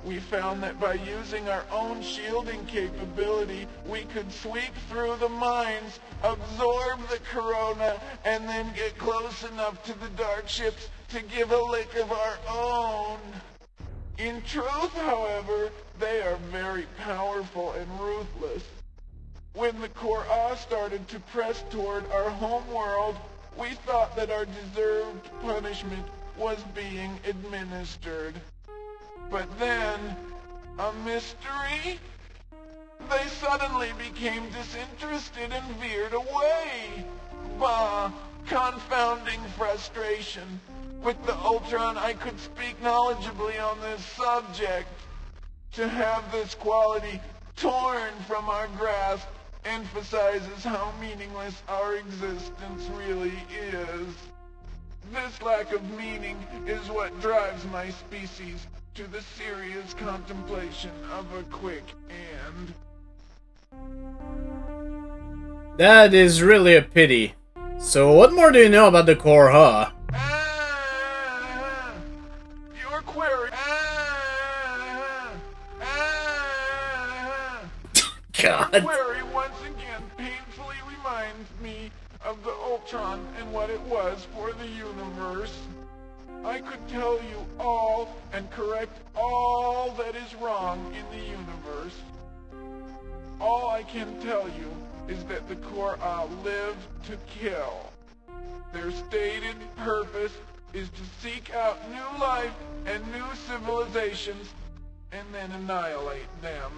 we found that by using our own shielding capability, we could sweep through the mines, absorb the corona, and then get close enough to the dark ships to give a lick of our own. In truth, however, they are very powerful and ruthless. When the Core started to press toward our home world, we thought that our deserved punishment was being administered. But then, a mystery? They suddenly became disinterested and veered away. Bah, confounding frustration. With the Ultron, I could speak knowledgeably on this subject. To have this quality torn from our grasp emphasizes how meaningless our existence really is. This lack of meaning is what drives my species to the serious contemplation of a quick end. That is really a pity. So what more do you know about the Core, huh? Your query. God. Your query once again painfully reminds me of the Ultron and what it was for the universe. I could tell you all and correct all that is wrong in the universe. All I can tell you is that the Core live to kill. Their stated purpose is to seek out new life and new civilizations and then annihilate them.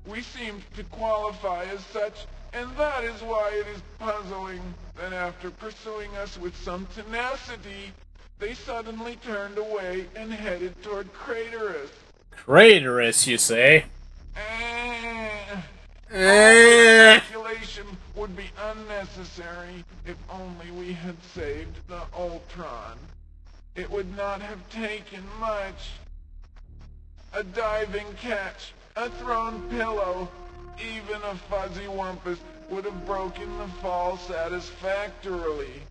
We seem to qualify as such, and that is why it is puzzling that after pursuing us with some tenacity, they suddenly turned away and headed toward Craterus. Craterus, you say? Speculation would be unnecessary if only we had saved the Ultron. It would not have taken much. A diving catch, a thrown pillow, even a fuzzy wumpus would have broken the fall satisfactorily.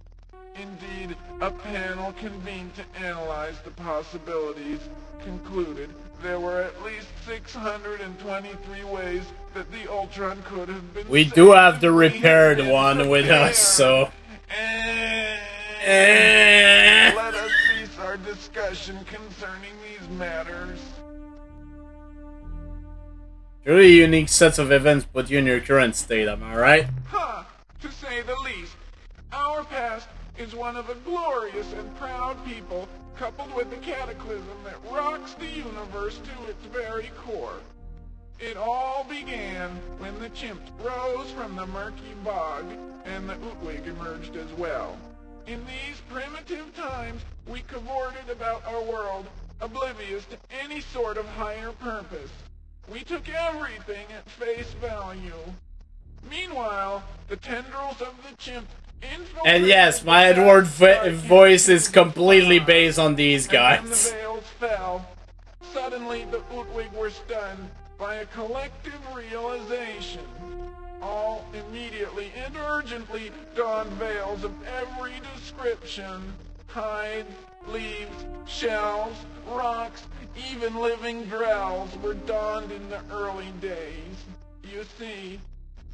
Indeed, a panel convened to analyze the possibilities concluded there were at least 623 ways that the Ultron could have been We do have the repaired one with us, so... Let us cease our discussion concerning these matters. Truly unique sets of events put you in your current state, am I right? Ha! To say the least. Our past is one of a glorious and proud people, coupled with a cataclysm that rocks the universe to its very core. It all began when the chimps rose from the murky bog, and the Utwig emerged as well. In these primitive times, we cavorted about our world, oblivious to any sort of higher purpose. We took everything at face value. Meanwhile, the tendrils of the chimp infiltrated... And yes, my Edward voice is completely based on these guys. And when the veils fell, suddenly the Utwig were stunned by a collective realization. All immediately and urgently donned veils of every description. Hides, leaves, shells, rocks, even living growls were donned in the early days. You see,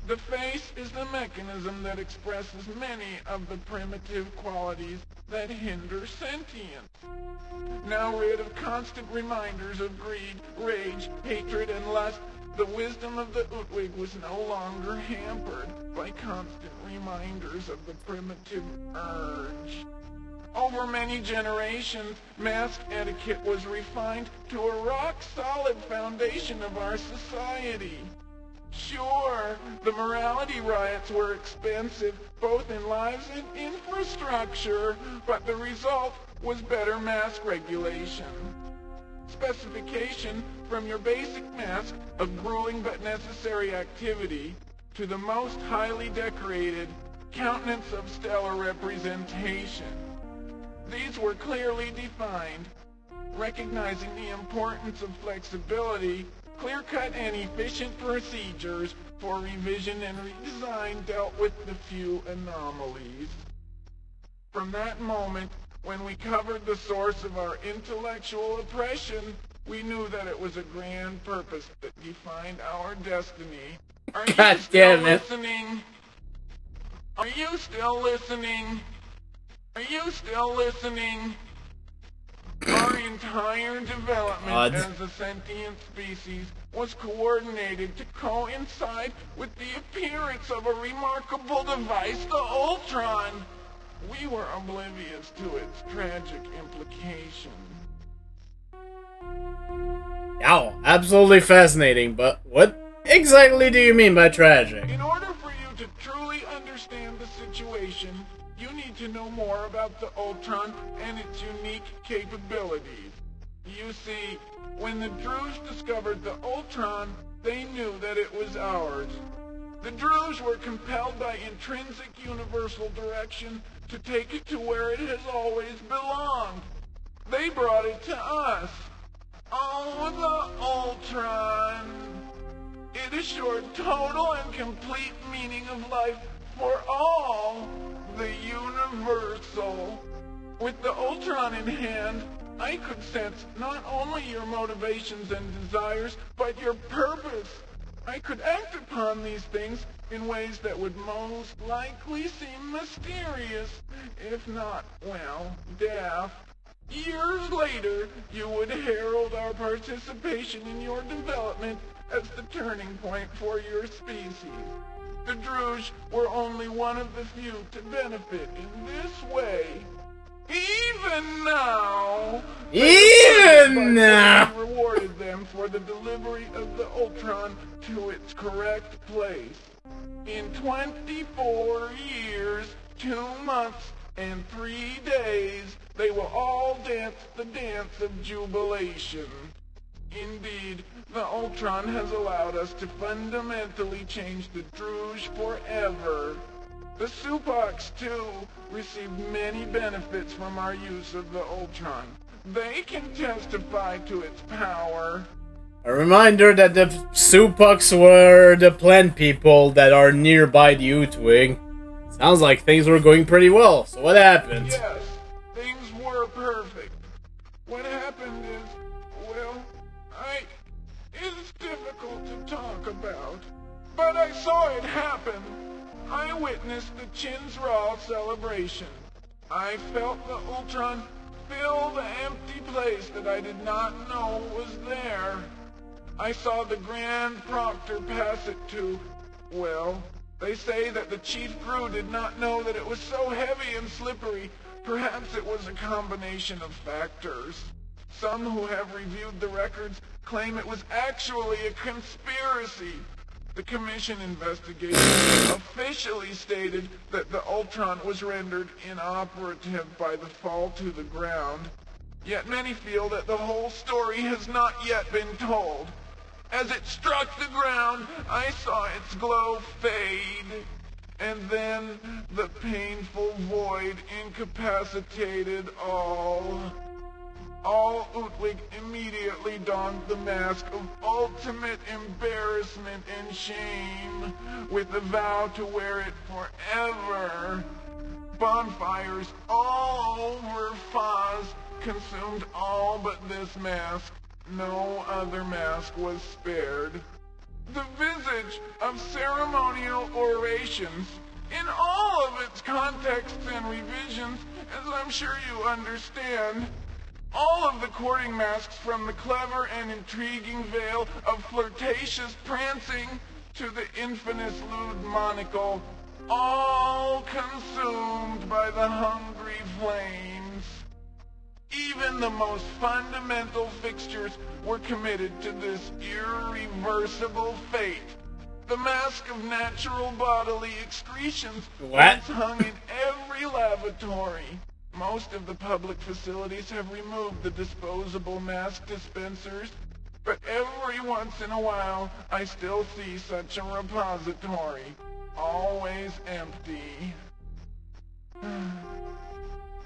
the face is the mechanism that expresses many of the primitive qualities that hinder sentience. Now rid of constant reminders of greed, rage, hatred, and lust, the wisdom of the Utwig was no longer hampered by constant reminders of the primitive urge. Over many generations, mask etiquette was refined to a rock-solid foundation of our society. Sure, the morality riots were expensive, both in lives and infrastructure, but the result was better mask regulation. Specification from your basic mask of grueling but necessary activity to the most highly decorated countenance of stellar representation. These were clearly defined, recognizing the importance of flexibility. Clear-cut and efficient procedures for revision and redesign dealt with the few anomalies. From that moment, when we covered the source of our intellectual oppression, we knew that it was a grand purpose that defined our destiny. Are you still listening? Are you still listening? Are you still listening? Our entire development as a sentient species was coordinated to coincide with the appearance of a remarkable device, the Ur-Quan. We were oblivious to its tragic implications. Wow, absolutely fascinating, but what exactly do you mean by tragic? In order for you to truly understand the situation, you need to know more about the Ur-Quan and its unique capabilities. You see, when the Druze discovered the Ur-Quan, they knew that it was ours. The Druze were compelled by intrinsic universal direction to take it to where it has always belonged. They brought it to us. Oh, the Ur-Quan. It assured total and complete meaning of life for all, the universal. With the Ur-Quan in hand, I could sense not only your motivations and desires, but your purpose. I could act upon these things in ways that would most likely seem mysterious, if not, well, daft. Years later, you would herald our participation in your development as the turning point for your species. The Druze were only one of the few to benefit in this way. Even now, rewarded them for the delivery of the Ur-Quan to its correct place. In 24 years, 2 months, and 3 days, they will all dance the dance of jubilation. Indeed, the Ur-Quan has allowed us to fundamentally change the Druze forever. The Supocs, too, received many benefits from our use of the Ur-Quan. They can testify to its power. A reminder that the Supocs were the plant people that are nearby the Utwig. Sounds like things were going pretty well, so what happened? Yes, things were perfect. What happened is, well, it's difficult to talk about. But I saw it happen. I witnessed the Chin's-Ra celebration. I felt the Ur-Quan fill the empty place that I did not know was there. I saw the Grand Proctor pass it to, well, they say that the Chief Crew did not know that it was so heavy and slippery. Perhaps it was a combination of factors. Some who have reviewed the records claim it was actually a conspiracy. The Commission investigation officially stated that the Ultron was rendered inoperative by the fall to the ground. Yet many feel that the whole story has not yet been told. As it struck the ground, I saw its glow fade, and then the painful void incapacitated all. All Utwig immediately donned the mask of ultimate embarrassment and shame, with the vow to wear it forever. Bonfires all over Foz consumed all but this mask. No other mask was spared. The visage of ceremonial orations, in all of its contexts and revisions, as I'm sure you understand, all of the courting masks from the clever and intriguing veil of flirtatious prancing to the infamous lewd monocle, all consumed by the hungry flames. Even the most fundamental fixtures were committed to this irreversible fate. The mask of natural bodily excretions was hung in every lavatory. Most of the public facilities have removed the disposable mask dispensers, but every once in a while I still see such a repository, always empty.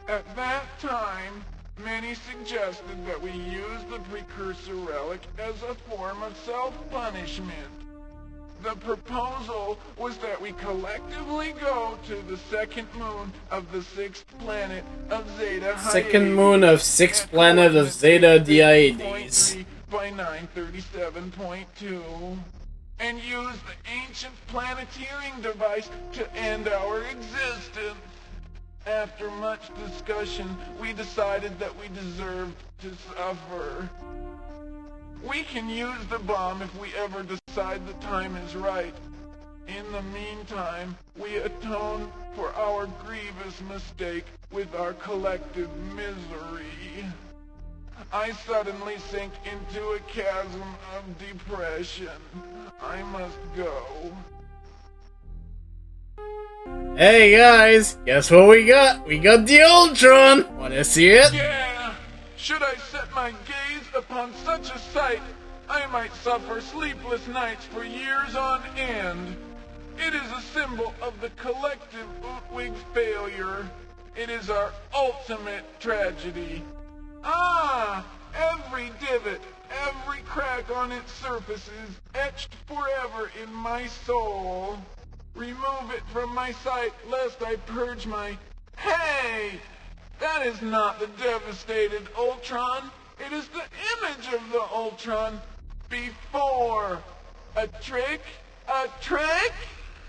At that time, many suggested that we use the precursor relic as a form of self-punishment. The proposal was that we collectively go to the second moon of the sixth planet of Zeta Hyades. Second moon of sixth planet of Zeta Hyades. By 937.2. And use the ancient planeteering device to end our existence. After much discussion, we decided that we deserved to suffer. We can use the bomb if we ever decide the time is right. In the meantime, we atone for our grievous mistake with our collective misery. I suddenly sink into a chasm of depression. I must go. Hey guys, guess what we got? We got the Ultron! Wanna see it? Yeah! Should I set my gaze upon such a sight, I might suffer sleepless nights for years on end. It is a symbol of the collective Utwig failure. It is our ultimate tragedy. Ah! Every divot, every crack on its surface is etched forever in my soul. Remove it from my sight, lest I purge my... Hey! That is not the devastated Ultron. It is the image of the Ultron before. A trick? A trick?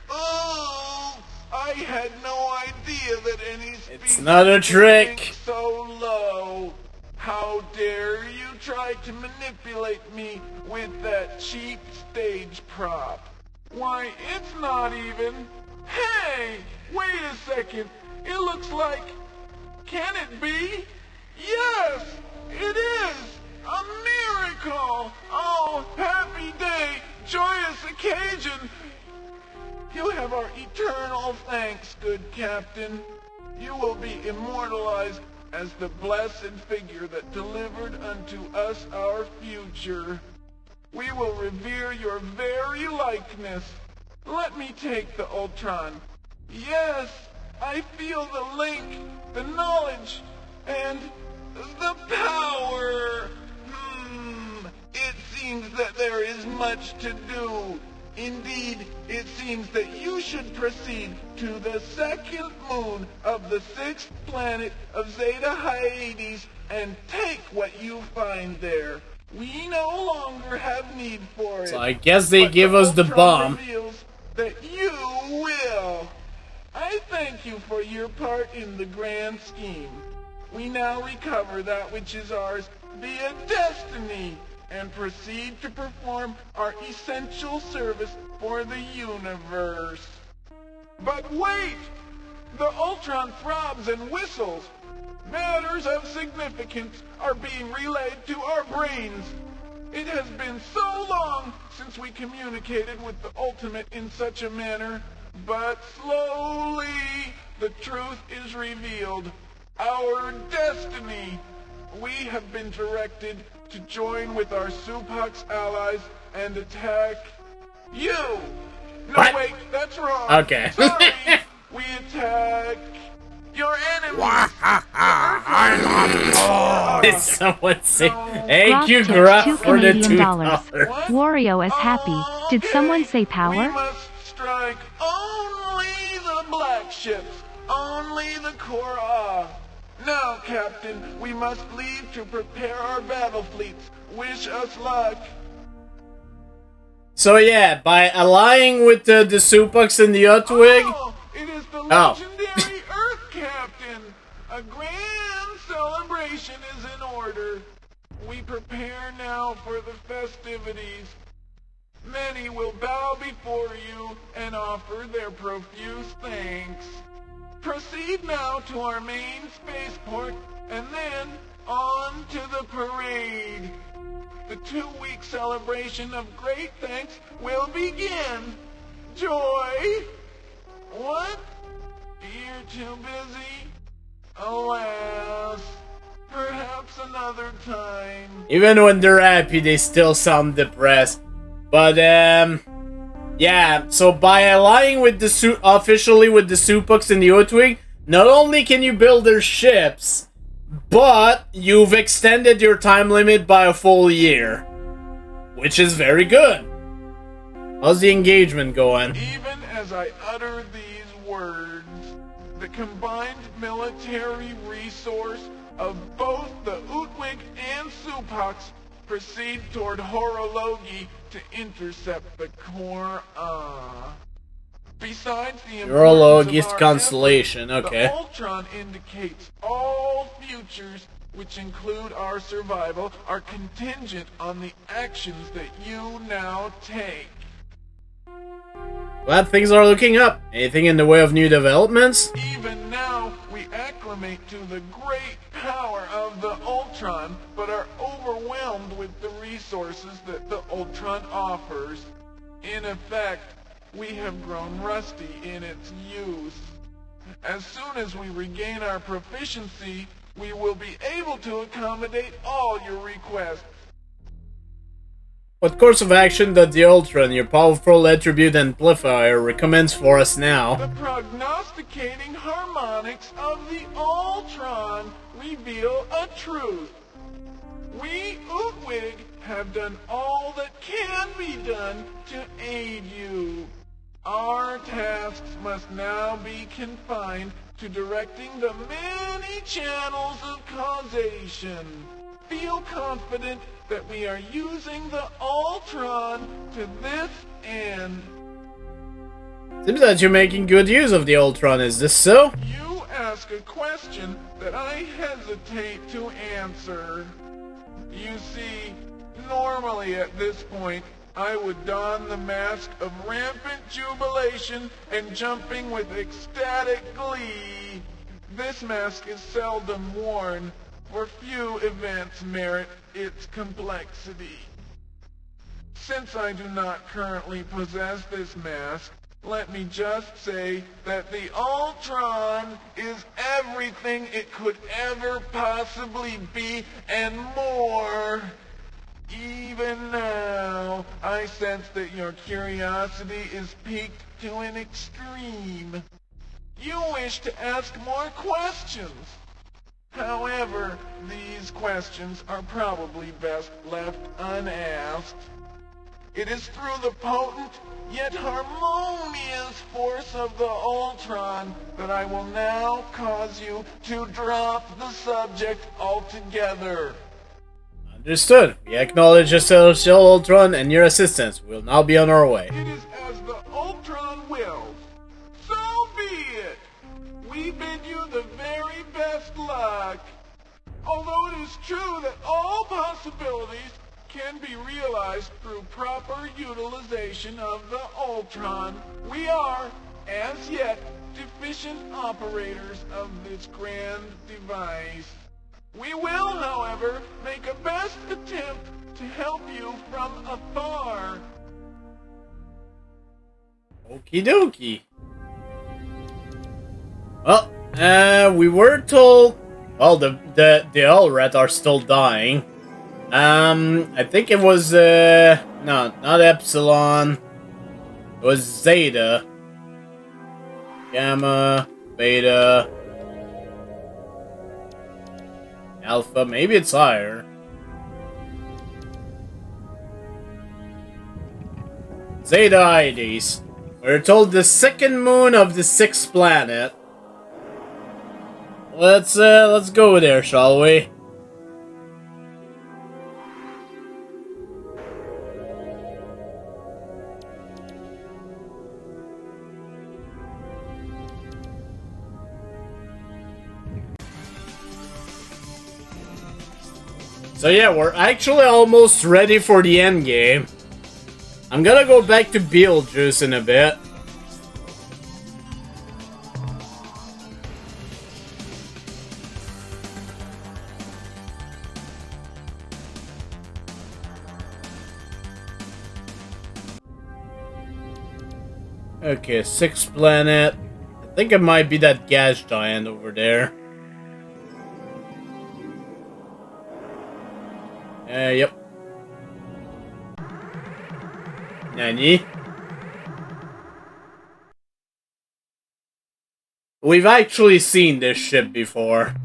Oh! I had no idea that any species It's not a trick. think so low. How dare you try to manipulate me with that cheap stage prop? Why, it's not even... Hey! Wait a second. It looks like... Can it be? Yes! It is! A miracle! Oh, happy day! Joyous occasion! You have our eternal thanks, good Captain. You will be immortalized as the blessed figure that delivered unto us our future. We will revere your very likeness. Let me take the Ultron. Yes, I feel the link, the knowledge, and the power. It seems that there is much to do. Indeed, it seems that you should proceed to the second moon of the sixth planet of Zeta Hyades and take what you find there. We no longer have need for it. So I guess they give us the bomb. Reveals that you will. I thank you for your part in the grand scheme. We now recover that which is ours via destiny, and proceed to perform our essential service for the universe. But wait! The Ultron throbs and whistles. Matters of significance are being relayed to our brains. It has been so long since we communicated with the Ultimate in such a manner, but slowly the truth is revealed. Our destiny. We have been directed to join with our Supax allies and attack you. No, What? wait, that's wrong. Okay. Sorry. We attack your enemies. Did someone say Grok thank you, tips Grok, $2 for the Canadian. $2? Wario is happy. Did someone say We power? must strike only the black ships, only the Korra. Now, Captain, we must leave to prepare our battle fleets. Wish us luck. So yeah, by allying with the Supax and the Utwig. Oh, it is the Oh. legendary Earth Captain. A grand celebration is in order. We prepare now for the festivities. Many will bow before you and offer their profuse thanks. Proceed now to our main spaceport and then on to the parade. The 2-week celebration of great thanks will begin. Joy? What? You're too busy? Alas, perhaps another time. Even when they're happy, they still sound depressed. But, yeah, so by allying with the officially with the Supax and the Utwig, not only can you build their ships, but you've extended your time limit by a full year. Which is very good. How's the engagement going? Even as I utter these words, the combined military resource of both the Utwig and Supax proceed toward Horologi to intercept the Korra. Besides the Ur-Quan our constellation, effort, okay. The Ultron indicates all futures, which include our survival, are contingent on the actions that you now take. Glad things are looking up. Anything in the way of new developments? Even now, we acclimate to the great power of the Ultron, but are overwhelmed with the resources that the Ultron offers. In effect, we have grown rusty in its use. As soon as we regain our proficiency, we will be able to accommodate all your requests. What course of action does the Ultron, your powerful attribute amplifier, recommends for us now? The prognosticating harmonics of the Ultron reveal a truth. We Utwig have done all that can be done to aid you. Our tasks must now be confined to directing the many channels of causation. Feel confident that we are using the Ultron to this end. Seems that you're making good use of the Ultron, is this so? You ask a question that I hesitate to answer. You see, normally at this point, I would don the mask of rampant jubilation and jumping with ecstatic glee. This mask is seldom worn, for few events merit its complexity. Since I do not currently possess this mask, let me just say that the Ultron is everything it could ever possibly be and more. Even now, I sense that your curiosity is piqued to an extreme. You wish to ask more questions. However, these questions are probably best left unasked. It is through the potent, yet harmonious force of the Ultron that I will now cause you to drop the subject altogether. Understood. We acknowledge the Celestial Ultron and your assistance. We'll now be on our way. It is as the Ultron wills. So be it. We bid you the very best luck. Although it is true that all possibilities can be realized through proper utilization of the Ultron. We are, as yet, deficient operators of this grand device. We will, however, make a best attempt to help you from afar. Okie dokie. Well, we were told... Well, the Elrat are still dying. I think it was, no, not Epsilon. It was Zeta. Gamma, Beta, Alpha, maybe it's higher. Zeta Ides. We're told the second moon of the 6th planet. Let's go there, shall we? So yeah, we're actually almost ready for the end game. I'm gonna go back to Beetlejuice in a bit. Okay, 6th planet. I think it might be that gas giant over there. Yep. Nani? We've actually seen this ship before.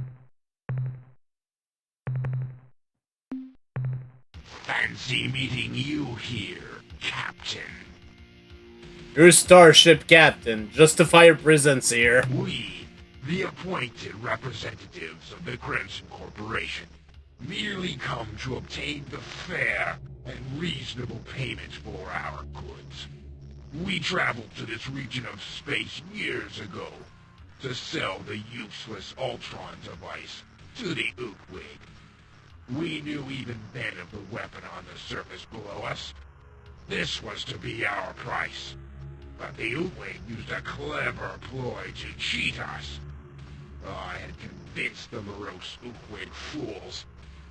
Fancy meeting you here, Captain. Your starship captain. Justify your presence here. We, the appointed representatives of the Crimson Corporation, merely come to obtain the fair and reasonable payment for our goods. We traveled to this region of space years ago to sell the useless Ultron device to the Ur-Quan. We knew even then of the weapon on the surface below us. This was to be our price. But the Ur-Quan used a clever ploy to cheat us. I had convinced the morose Ur-Quan fools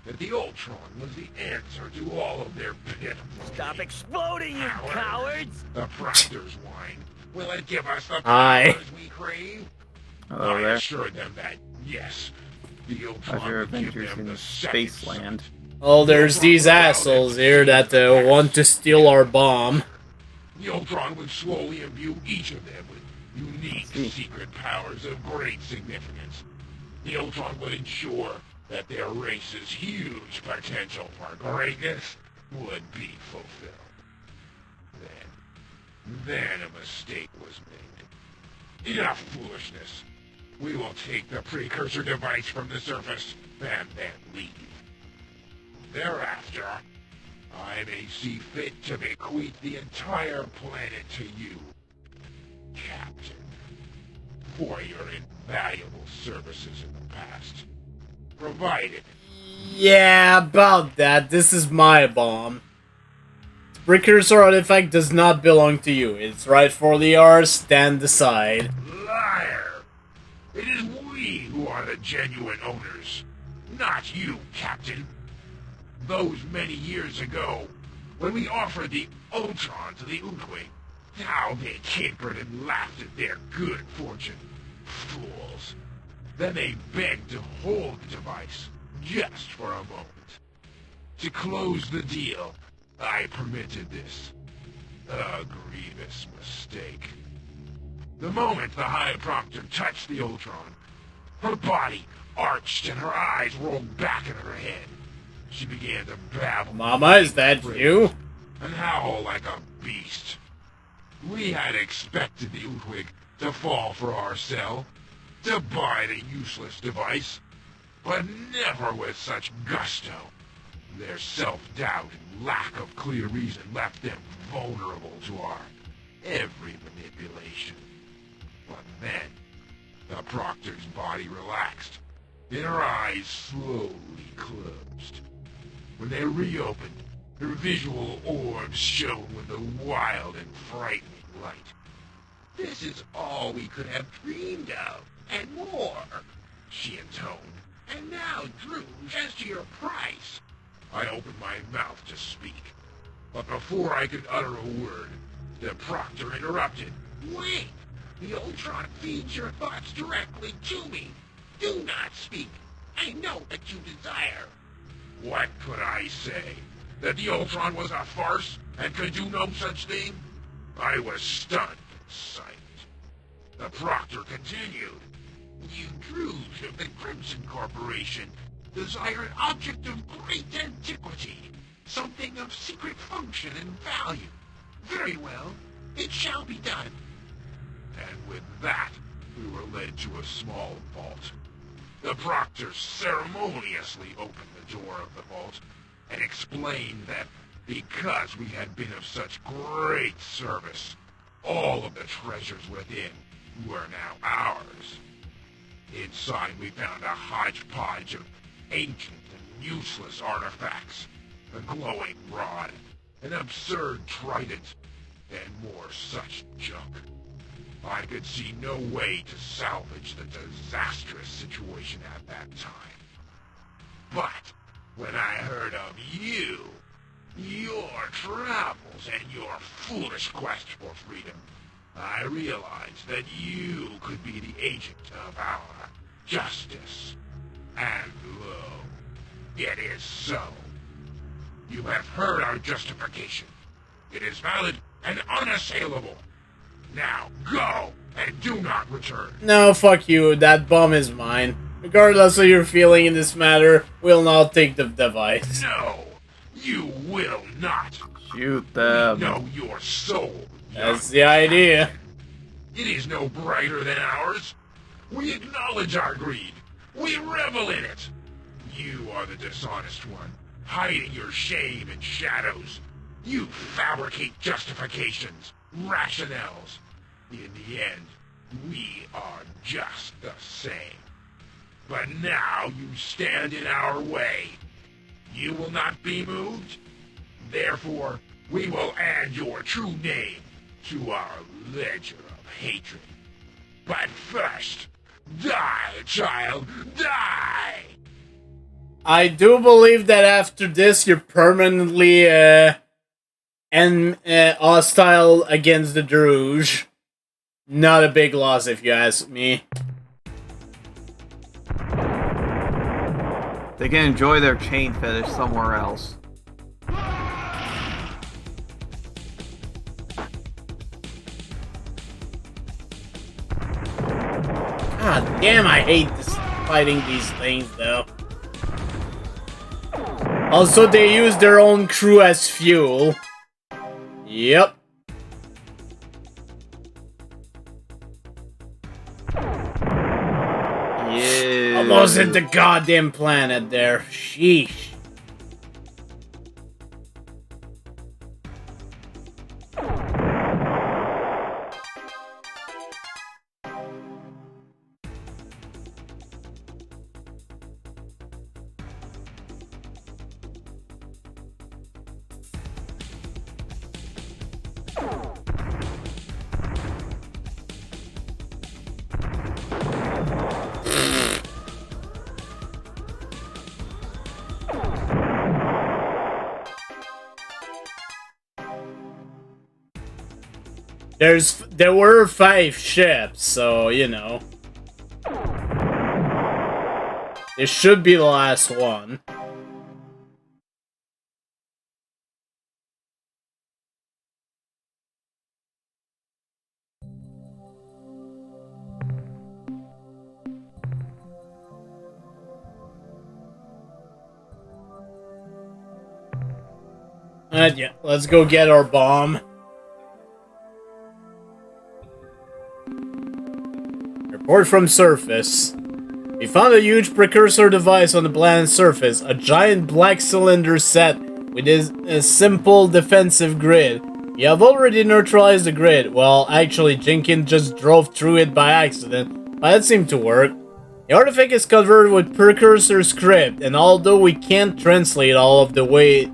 that the Ultron was the answer to all of their pitiful... Stop exploding, you cowards! The Proctor's wine. Will it give us the Aye. powers we crave? Hello I there. assured them that, yes, the Ultron Of your would give adventures them in the second Spaceland. Oh, there's these assholes here that want to steal our bomb. The Ultron would slowly imbue each of them with unique secret powers of great significance. The Ultron would ensure that their race's huge potential for greatness would be fulfilled. Then a mistake was made. Enough foolishness. We will take the precursor device from the surface and then leave. Thereafter, I may see fit to bequeath the entire planet to you, Captain, for your invaluable services in the past. Provided. Yeah, about that. This is my bomb. The precursor artifact does not belong to you. It's rightfully ours. Stand aside. Liar! It is we who are the genuine owners, not you, Captain. Those many years ago, when we offered the Ultron to the Ur-Quan, how they capered and laughed at their good fortune. Fools. Then they begged to hold the device, just for a moment. To close the deal, I permitted this. A grievous mistake. The moment the High Proctor touched the Ultron, her body arched and her eyes rolled back in her head. She began to babble. Mama, is that you? And howl like a beast. We had expected the Ur-Quan to fall for our sell, to buy the useless device, but never with such gusto. Their self-doubt and lack of clear reason left them vulnerable to our every manipulation. But then, the Proctor's body relaxed, and her eyes slowly closed. When they reopened, Her visual orbs shone with a wild and frightening light. This is all we could have dreamed of, and more, she intoned. and now, Drew, as to your price. I opened my mouth to speak, but before I could utter a word, the proctor interrupted. Wait! The Ultron feeds your thoughts directly to me. Do not speak. I know that you desire. What could I say? That the Ultron was a farce and could do no such thing? I was stunned and silent. The proctor continued. You Druze of the Crimson Corporation desire an object of great antiquity, something of secret function and value. Very well, it shall be done. And with that, we were led to a small vault. The proctor ceremoniously opened the door of the vault and explained that because we had been of such great service, all of the treasures within were now ours. Inside we found a hodgepodge of ancient and useless artifacts, a glowing rod, an absurd trident, and more such junk. I could see no way to salvage the disastrous situation at that time. But when I heard of you, your travels, and your foolish quest for freedom, I realized that you could be the agent of our justice. And lo, it is so. You have heard our justification. It is valid and unassailable. Now go, and do not return. No, fuck you. That bomb is mine. Regardless of your feeling in this matter, we'll not take the device. No, you will not. Shoot them. We know your soul. That's the idea. It is no brighter than ours. We acknowledge our greed. We revel in it. You are the dishonest one, hiding your shame in shadows. You fabricate justifications, rationales. In the end, we are just the same. But now you stand in our way. You will not be moved. Therefore, we will add your true name to our ledger of hatred. But first, die, child, die! I do believe that after this, you're permanently hostile against the Druge. Not a big loss, if you ask me. They can enjoy their chain fetish somewhere else. God damn, I hate this fighting these things, though. Also, they use their own crew as fuel. Yep. Yeah. Almost hit the goddamn planet there. Sheesh. There were 5 ships, so, you know. This should be the last one. Yeah, let's go get our bomb. Report from surface. We found a huge precursor device on the planet's surface, a giant black cylinder set with a simple defensive grid. We have already neutralized the grid. Well, actually, Jenkins just drove through it by accident, but it seemed to work. The artifact is covered with precursor script, and although we can't translate all of the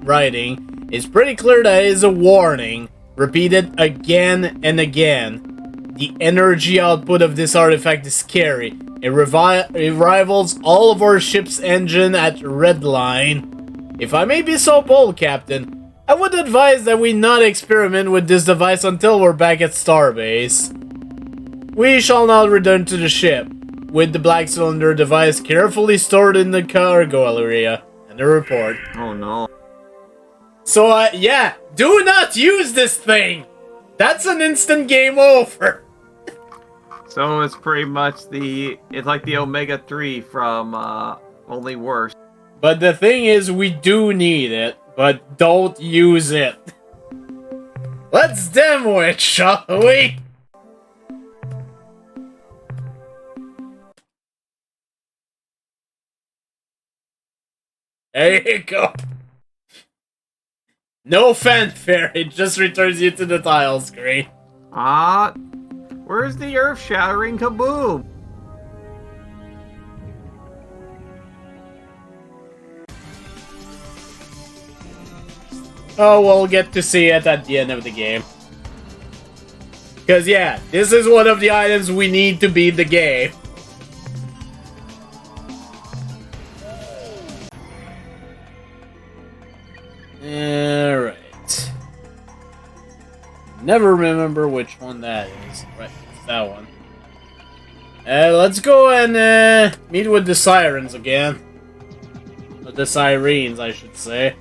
writing, It's pretty clear that it is a warning, repeated again and again. The energy output of this artifact is scary. It rivals all of our ship's engine at Redline. If I may be so bold, Captain, I would advise that we not experiment with this device until we're back at Starbase. We shall now return to the ship, with the black cylinder device carefully stored in the cargo area. And the report. Oh no. So, yeah, do not use this thing! That's an instant game over! So it's pretty much it's like the Omega-3 from, only worse. But the thing is, we do need it, but don't use it. Let's demo it, shall we? There you go. No fanfare, it just returns you to the tile screen. Where's the earth-shattering kaboom? Oh, we'll get to see it at the end of the game. Because, yeah, this is one of the items we need to beat the game. Alright. Never remember which one that is. Right, it's that one. Let's go and meet with the sirens again. Or the sirens, I should say.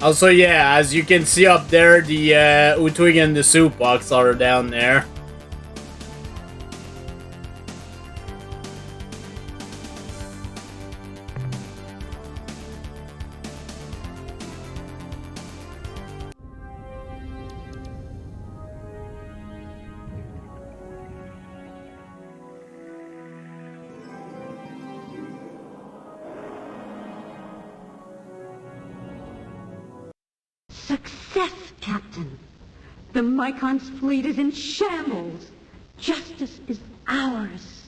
Also, yeah, as you can see up there, the Utwig and the soup box are down there. Success, Captain. The Mycon's fleet is in shambles. Justice is ours.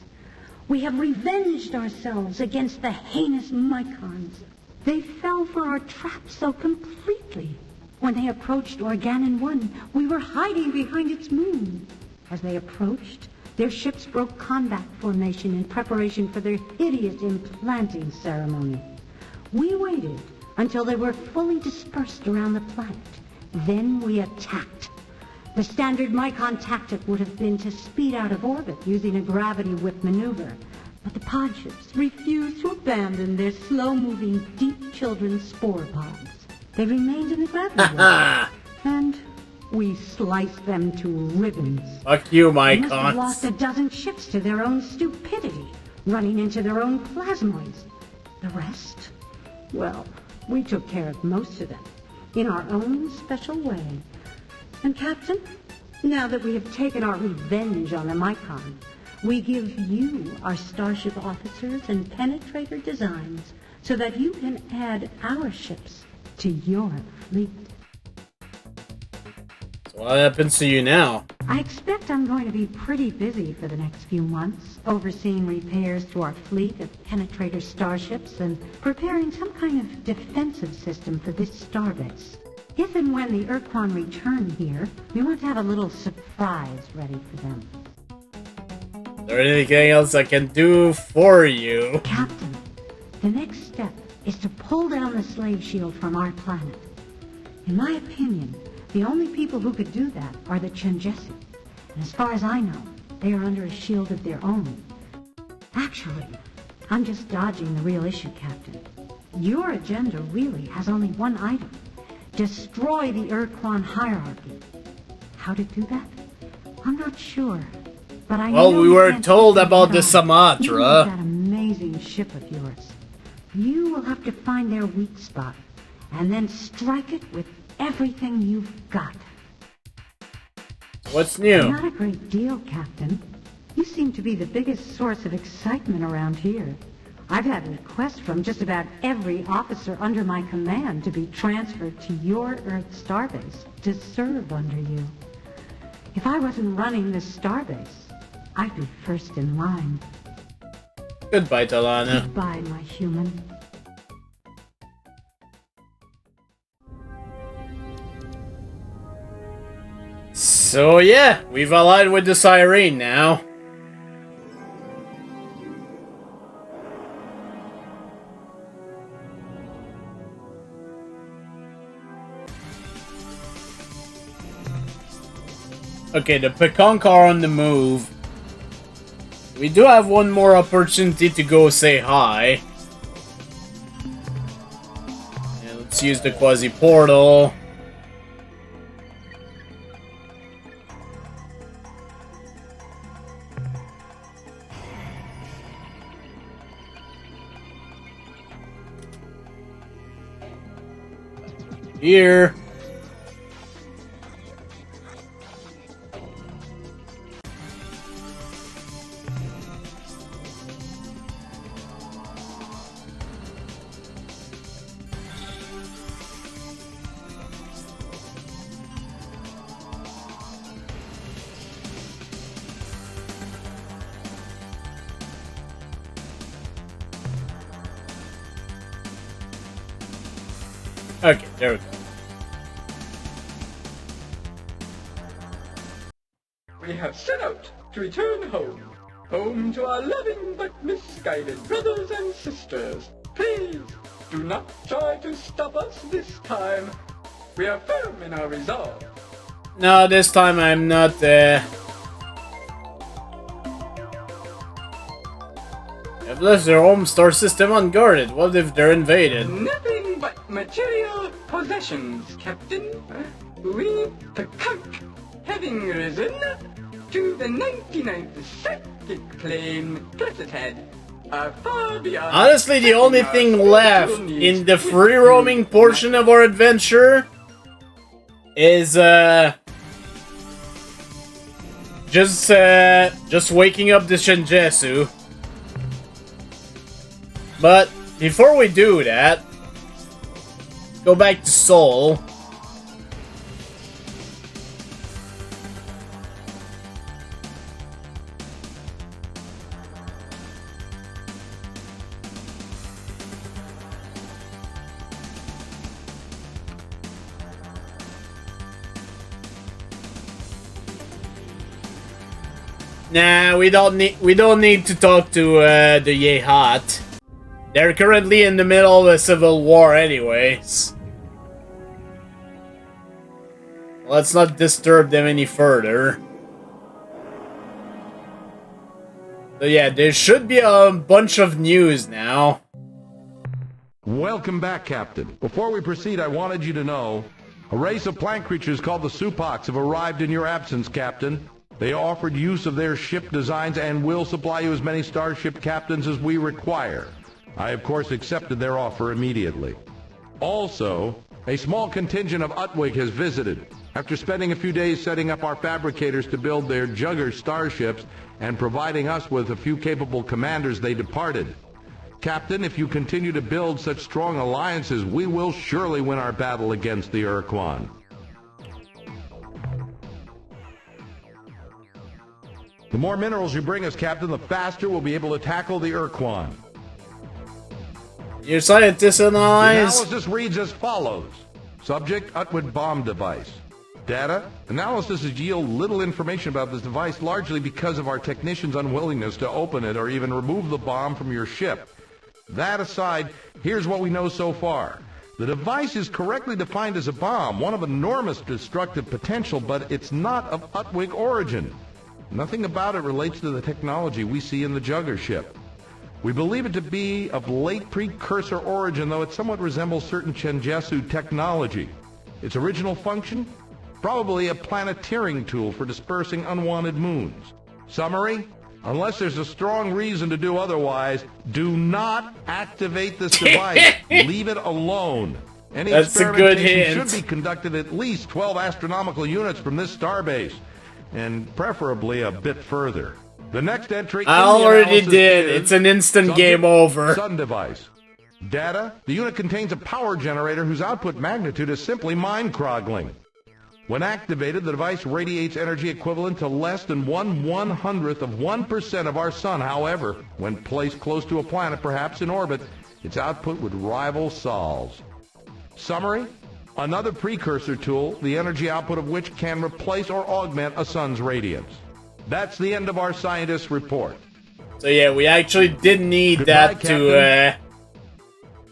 We have revenged ourselves against the heinous Mycons. They fell for our trap so completely. When they approached Organon 1, we were hiding behind its moon. As they approached, their ships broke combat formation in preparation for their hideous implanting ceremony. We waited until they were fully dispersed around the planet. Then we attacked. The standard Mycon tactic would have been to speed out of orbit using a gravity whip maneuver, but the pod ships refused to abandon their slow-moving, deep children's spore pods. They remained in the gravity whip, and we sliced them to ribbons. Fuck you, They must have Mycons. lost a dozen ships to their own stupidity, running into their own plasmoids. The rest? Well, we took care of most of them, in our own special way. And Captain, now that we have taken our revenge on the Mycon, we give you our starship officers and penetrator designs so that you can add our ships to your fleet. So what happens to you now? I expect I'm going to be pretty busy for the next few months, overseeing repairs to our fleet of penetrator starships and preparing some kind of defensive system for this starbase. If and when the Ur-Quan return here, we want to have a little surprise ready for them. Is there anything else I can do for you? Captain, the next step is to pull down the slave shield from our planet. In my opinion, the only people who could do that are the Chenjesu. And as far as I know, they are under a shield of their own. Actually, I'm just dodging the real issue, Captain. Your agenda really has only one item. Destroy the Ur-Quan hierarchy. How to do that? I'm not sure. But I know we you were can't told take about it the on. Sumatra. Even with that amazing ship of yours. You will have to find their weak spot and then strike it with everything you've got. What's new? Not a great deal, Captain. You seem to be the biggest source of excitement around here. I've had requests from just about every officer under my command to be transferred to your Earth starbase to serve under you. If I wasn't running this starbase, I'd be first in line. Goodbye, Talana. Goodbye, my human. So yeah, we've allied with the Siren now. Okay, the Pekonk are on the move. We do have one more opportunity to go say hi. And let's use the quasi-portal. Here. Okay, there we go. We have set out to return home. Home to our loving but misguided brothers and sisters. Please, do not try to stop us this time. We are firm in our resolve. No, this time I'm not, They've left their home star system unguarded. What if they're invaded? Nothing but material possessions, Captain. We, Pekonk, having risen to the 99th circuit plane Placethead, are far beyond... Honestly, the only thing left in the free roaming portion of our adventure is, just waking up the Shinjesu. But before we do that, go back to Seoul. Nah, we don't need to talk to the Yehat. They're currently in the middle of a civil war anyways. Let's not disturb them any further. So yeah, there should be a bunch of news now. Welcome back, Captain. Before we proceed, I wanted you to know, a race of plant creatures called the Supocs have arrived in your absence, Captain. They offered use of their ship designs and will supply you as many starship captains as we require. I, of course, accepted their offer immediately. Also, a small contingent of Utwig has visited. After spending a few days setting up our fabricators to build their Jugger starships and providing us with a few capable commanders, they departed. Captain, if you continue to build such strong alliances, we will surely win our battle against the Ur-Quan. The more minerals you bring us, Captain, the faster we'll be able to tackle the Ur-Quan. Your scientists and allies. The analysis reads as follows. Subject, Utwig bomb device. Data, analysis has yielded little information about this device, largely because of our technicians' unwillingness to open it or even remove the bomb from your ship. That aside, here's what we know so far. The device is correctly defined as a bomb, one of enormous destructive potential, but it's not of Utwig origin. Nothing about it relates to the technology we see in the Jugger ship. We believe it to be of late precursor origin, though it somewhat resembles certain Chenjesu technology. Its original function? Probably a planeteering tool for dispersing unwanted moons. Summary? Unless there's a strong reason to do otherwise, do not activate this device. Leave it alone. Any That's a good experimentation hint. should be conducted at least 12 astronomical units from this starbase, and preferably a bit further. The next entry I in the already analysis did. is It's an instant subject, game over. Sun device. Data, the unit contains a power generator whose output magnitude is simply mind-croggling. When activated, the device radiates energy equivalent to less than 1/100th of 1% of our sun. However, when placed close to a planet, perhaps in orbit, its output would rival Sol's. Summary? Another precursor tool, the energy output of which can replace or augment a sun's radiance. That's the end of our scientist's report. So yeah, we actually did need Goodbye, that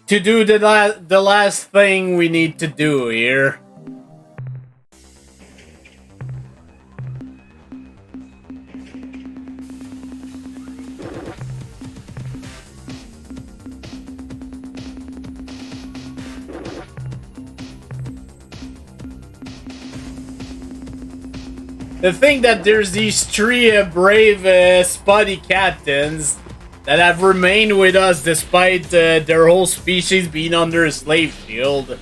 to do the last thing we need to do here. The thing that there's these three brave spotty captains that have remained with us despite their whole species being under a slave shield.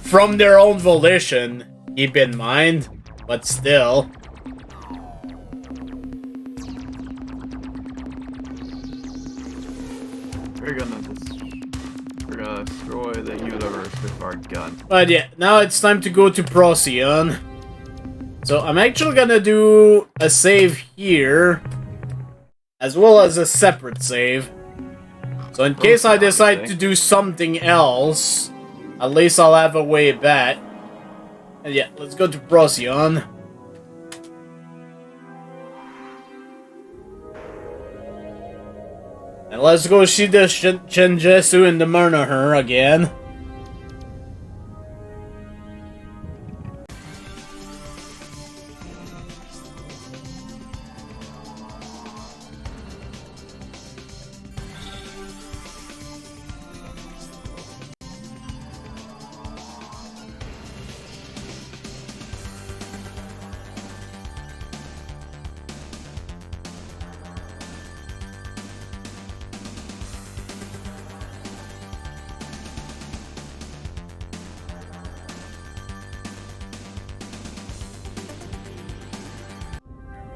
From their own volition, keep in mind, but still. We're gonna destroy the universe with our gun. But yeah, now it's time to go to Procyon. So I'm actually gonna do a save here, as well as a separate save. So in case I decide to do something else, at least I'll have a way back. And yeah, let's go to Procyon. And let's go see the Chenjesu and the Murnaher again.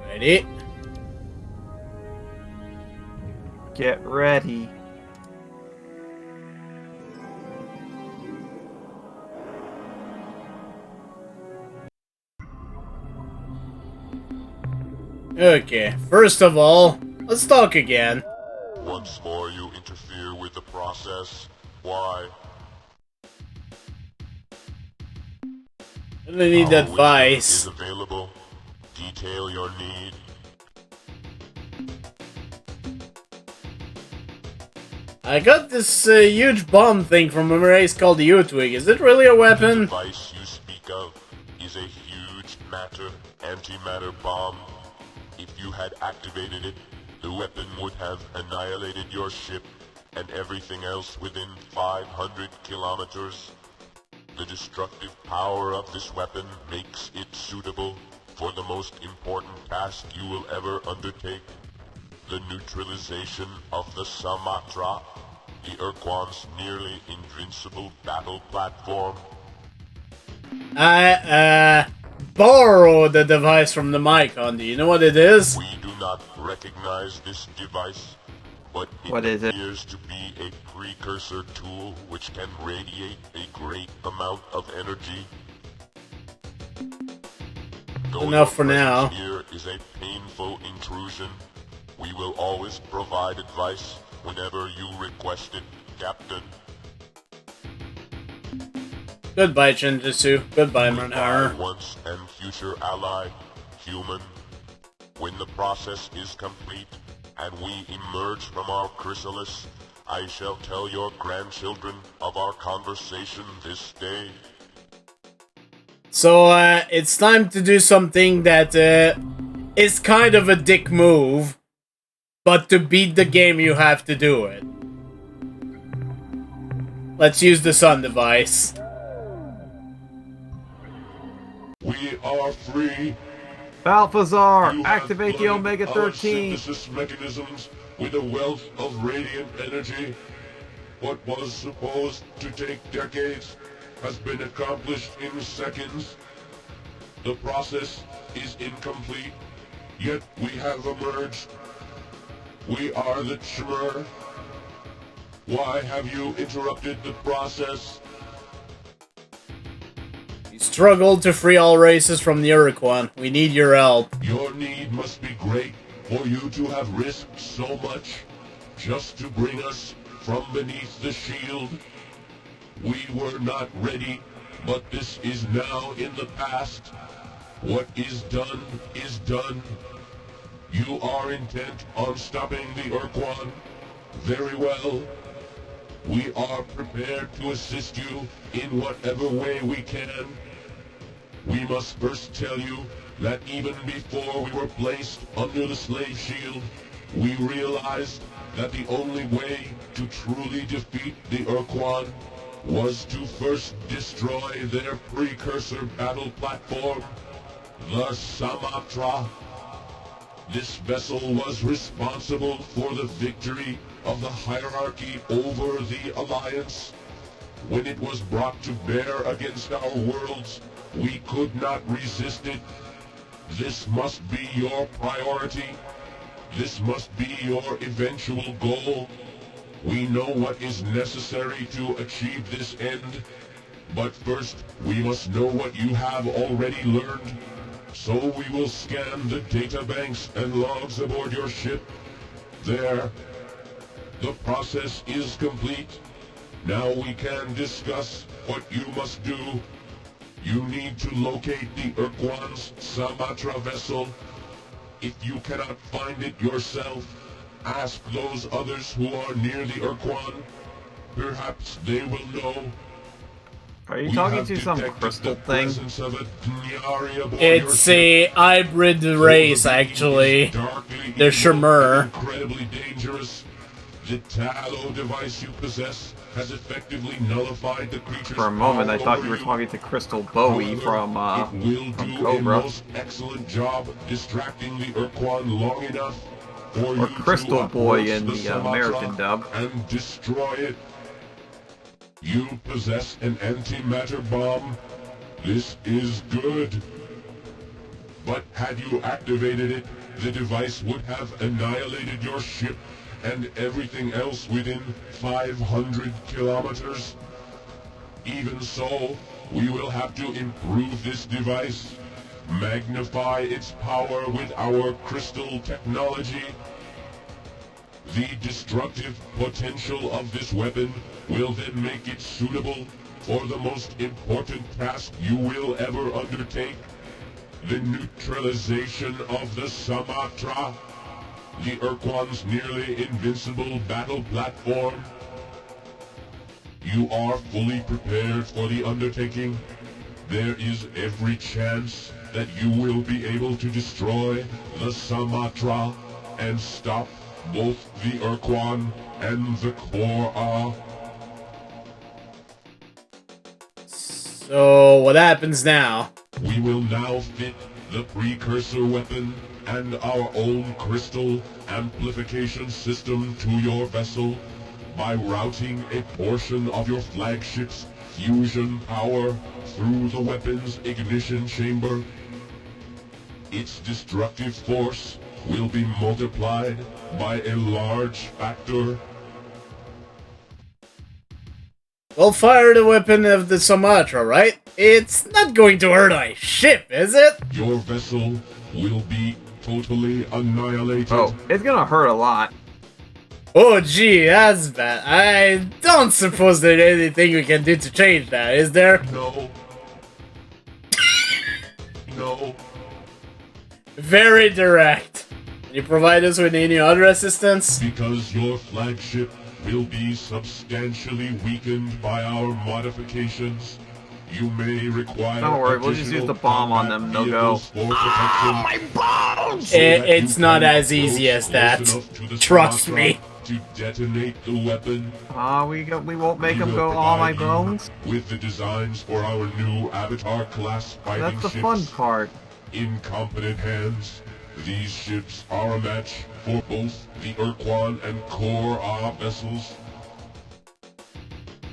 Ready? Get ready. Okay, first of all, let's talk again. Once more you interfere with the process. Why? I need Our advice. wisdom is available. Detail your need. I got this huge bomb thing from a race called the U-Twig. Is it really a The weapon? device you speak of is a huge matter antimatter bomb. If you had activated it, the weapon would have annihilated your ship and everything else within 500 kilometers. The destructive power of this weapon makes it suitable for the most important task you will ever undertake, the neutralization of the Sumatra, the Ur-Quan's nearly invincible battle platform. I borrowed the device from the Micon. Do you know what it is? We do not recognize this device, but What is it? appears to be a precursor tool which can radiate a great amount of energy. Though Enough for your now. presence here is a painful intrusion. We will always provide advice whenever you request it, Captain. Goodbye, Chenjesu. Goodbye, Goodbye, Murnaher. once and future ally, human. When the process is complete and we emerge from our chrysalis, I shall tell your grandchildren of our conversation this day. So, it's time to do something that is kind of a dick move. but to beat the game you have to do it. Let's use the sun device. We are free. Balthazar, You activate have the flooded Omega our 13. synthesis mechanisms with a wealth of radiant energy. What was supposed to take decades has been accomplished in seconds. The process is incomplete, yet we have emerged. We are the Chmer. Why have you interrupted the process? We struggled to free all races from the Ur-Quan. We need your help. Your need must be great for you to have risked so much just to bring us from beneath the shield. We were not ready, but this is now in the past. What is done is done. You are intent on stopping the Ur-Quan. Very well. We are prepared to assist you in whatever way we can. We must first tell you that even before we were placed under the slave shield, we realized that the only way to truly defeat the Ur-Quan was to first destroy their precursor battle platform, the Samatra. This vessel was responsible for the victory of the hierarchy over the Alliance. When it was brought to bear against our worlds, we could not resist it. This must be your priority. This must be your eventual goal. We know what is necessary to achieve this end, but first we must know what you have already learned. So we will scan the databanks and logs aboard your ship. There. The process is complete. Now we can discuss what you must do. You need to locate the Ur-Quan's Samatra vessel. If you cannot find it yourself, ask those others who are near the Ur-Quan. Perhaps they will know. Are you talking to some crystal thing? It's a hybrid race, actually. They're Chmer. Incredibly dangerous. The Tallow device you possess has effectively nullified the creature's For a moment, I power thought over you were you. talking to Crystal Bowie from It will do a Cobra. most excellent job distracting the Ur-Quan long enough for Or you Crystal to Boy approach in the Sumatra American dub. and destroy it. You possess an antimatter bomb. This is good. But had you activated it, the device would have annihilated your ship and everything else within 500 kilometers. Even so, we will have to improve this device, magnify its power with our crystal technology. The destructive potential of this weapon will then make it suitable for the most important task you will ever undertake, the neutralization of the Samatra, the Ur-Quan's nearly invincible battle platform. You are fully prepared for the undertaking. There is every chance that you will be able to destroy the Samatra and stop both the Ur-Quan and the Core. So, what happens now? We will now fit the precursor weapon and our own crystal amplification system to your vessel by routing a portion of your flagship's fusion power through the weapon's ignition chamber. Its destructive force will be multiplied by a large factor. We'll fire the weapon of the Sumatra, right? It's not going to hurt my ship, is it? Your vessel will be totally annihilated. Oh, it's gonna hurt a lot. Oh gee, that's bad. I don't suppose there's anything we can do to change that, is there? No. No. Very direct. Can you provide us with any other assistance? Because your flagship will be substantially weakened by our modifications, You may require. Don't worry, we'll just use the bomb on them. They'll go. My bombs! It's not as easy as that. Trust me. To detonate the weapon. We won't make them go. All my bones. With the designs for our new Avatar class fighting That's the ships. fun part. In competent hands, these ships are a match for both the Ur-Quan and Ur-Quan vessels.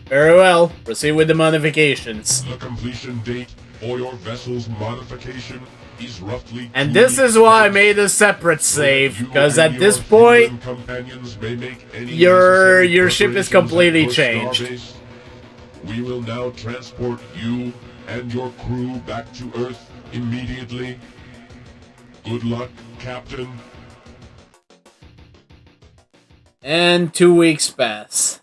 Very well. Proceed with the modifications. The completion date for your vessel's modification is roughly. And this is why I made a separate save, because at this point, your ship is completely changed. We will now transport you and your crew back to Earth immediately. Good luck, Captain. And 2 weeks pass.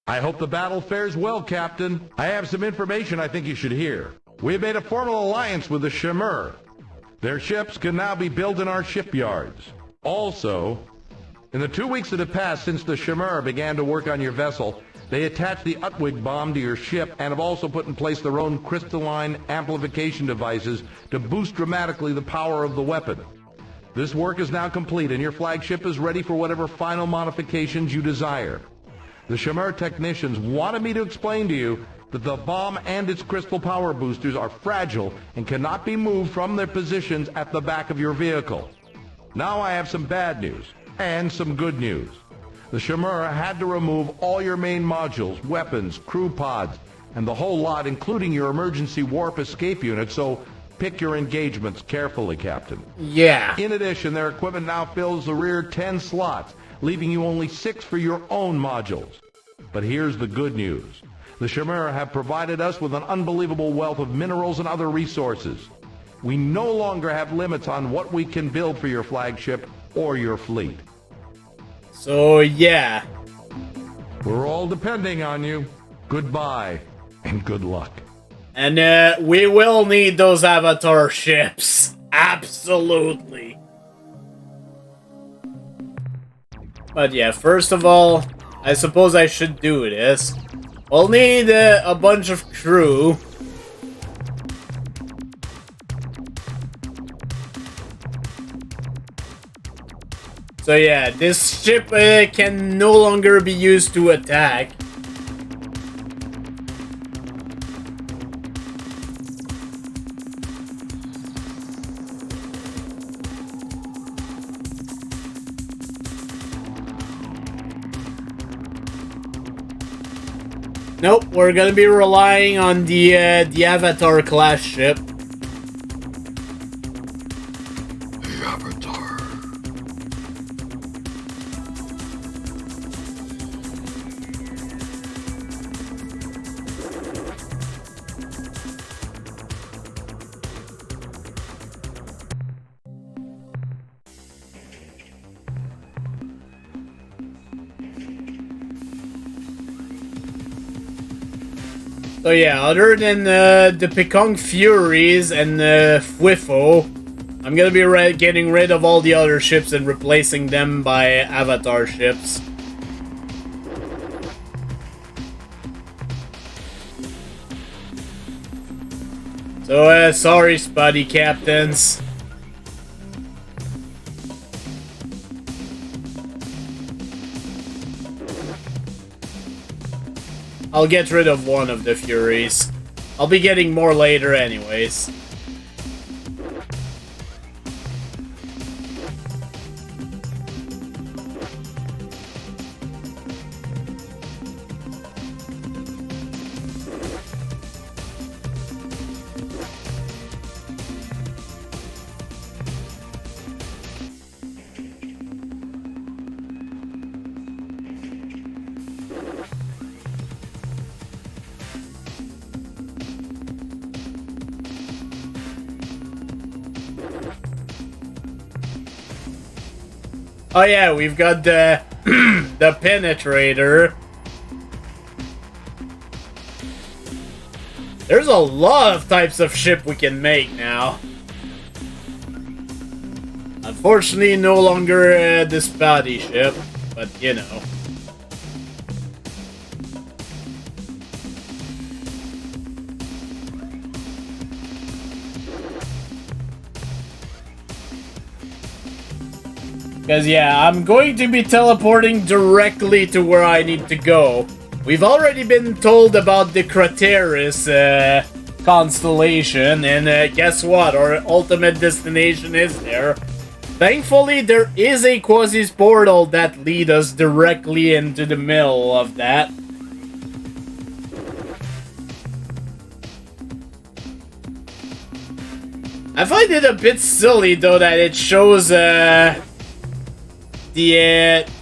I hope the battle fares well, Captain. I have some information I think you should hear. We have made a formal alliance with the Shimur. Their ships can now be built in our shipyards. Also, in the 2 weeks that have passed since the Shimur began to work on your vessel, they attached the Utwig bomb to your ship and have also put in place their own crystalline amplification devices to boost dramatically the power of the weapon. This work is now complete and your flagship is ready for whatever final modifications you desire. The Shimur technicians wanted me to explain to you that the bomb and its crystal power boosters are fragile and cannot be moved from their positions at the back of your vehicle. Now I have some bad news and some good news. The Shimur had to remove all your main modules, weapons, crew pods, and the whole lot, including your emergency warp escape unit, so pick your engagements carefully, Captain. Yeah. In addition, their equipment now fills the rear 10 slots, leaving you only 6 for your own modules. But here's the good news. The Shimur have provided us with an unbelievable wealth of minerals and other resources. We no longer have limits on what we can build for your flagship or your fleet. So, yeah. We're all depending on you. Goodbye, and good luck. And we will need those Avatar ships. Absolutely. But yeah, first of all, I suppose I should do this. We'll need a bunch of crew. So yeah, this ship can no longer be used to attack. Nope, we're gonna be relying on the Avatar class ship. The Avatar. So yeah, other than the Pekong Furies and Fwifo, I'm gonna be getting rid of all the other ships and replacing them by Avatar ships. So sorry, spotty captains. I'll get rid of one of the Furies. I'll be getting more later anyways. Oh yeah, we've got the the penetrator. There's a lot of types of ship we can make now. Unfortunately, no longer the spotty ship, but you know. Because, yeah, I'm going to be teleporting directly to where I need to go. We've already been told about the Craterus constellation, and guess what? Our ultimate destination is there. Thankfully, there is a Quasi's portal that leads us directly into the middle of that. I find it a bit silly, though, that it shows the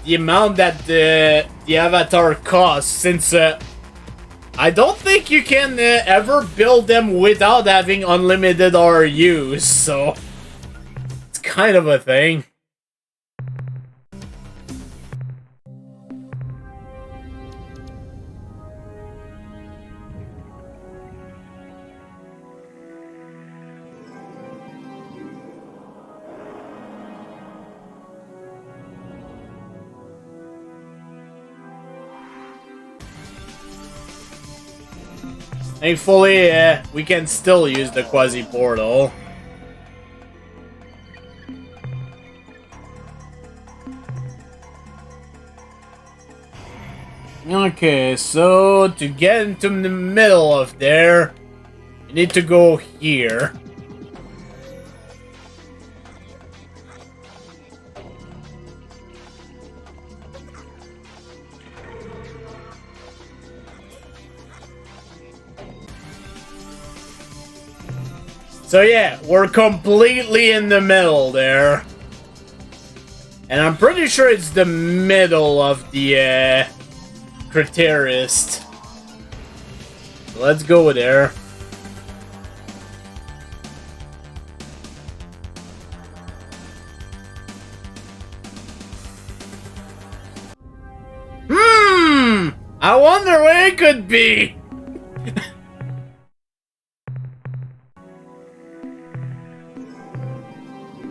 amount that the avatar costs, since I don't think you can ever build them without having unlimited RUs, so it's kind of a thing. Thankfully, we can still use the Quasi portal. Okay, so to get into the middle of there, you need to go here. So yeah, we're completely in the middle there. And I'm pretty sure it's the middle of the Craterist. So let's go there. I wonder where it could be.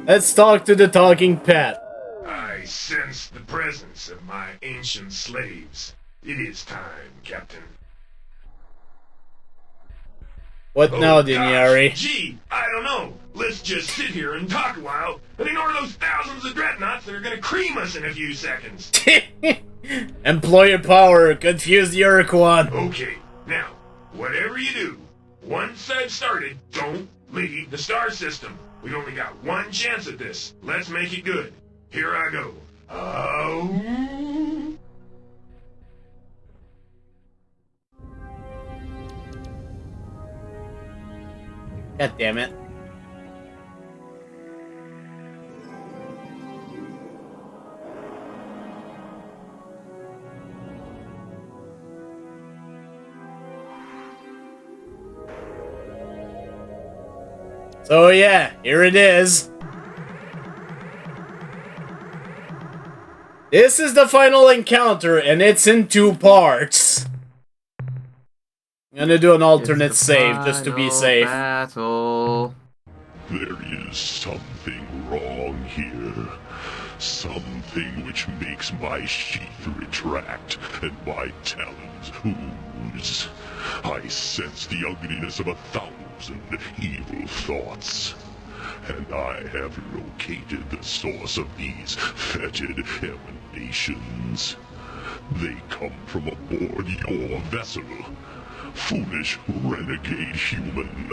Let's talk to the talking pet. I sense the presence of my ancient slaves. It is time, Captain. What now, Diniari? Gee, I don't know. Let's just sit here and talk a while and ignore those thousands of dreadnoughts that are gonna cream us in a few seconds. Employ your power, confuse the Ur-Quan. Okay, now, whatever you do, once I've started, don't leave the star system. We've only got one chance at this. Let's make it good. Here I go. God damn it. So yeah, here it is. This is the final encounter, and it's in 2 parts. I'm gonna do an alternate save, just to be safe. Battle. There is something wrong here. Something which makes my sheath retract and my talons ooze. I sense the ugliness of 1,000 evil thoughts. And I have located the source of these fetid emanations. They come from aboard your vessel. Foolish renegade human,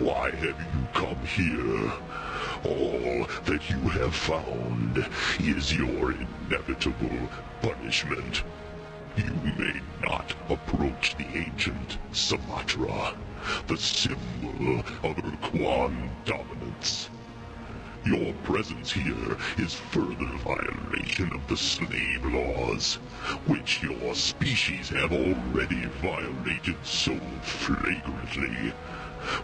why have you come here? All that you have found is your inevitable punishment. You may not approach the ancient Sumatra, the symbol of Ur-Quan dominance. Your presence here is further violation of the slave laws, which your species have already violated so flagrantly.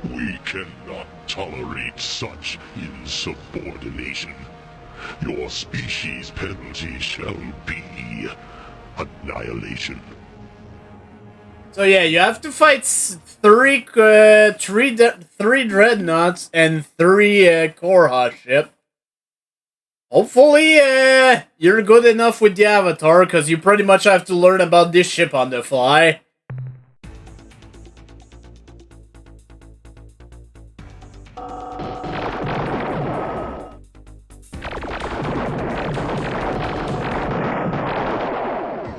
We cannot tolerate such insubordination. Your species' penalty shall be annihilation. So yeah, you have to fight three dreadnoughts and 3 Korha ship. Hopefully, you're good enough with the Avatar, because you pretty much have to learn about this ship on the fly.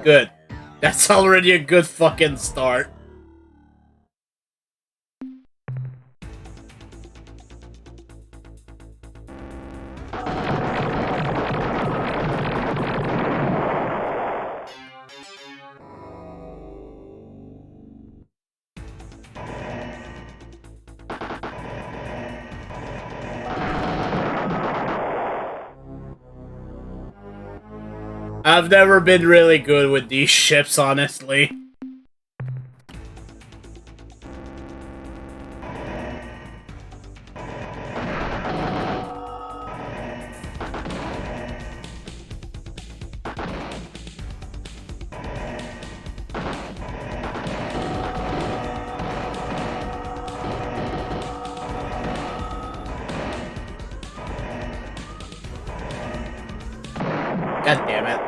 Good. That's already a good fucking start. I've never been really good with these ships, honestly. God damn it.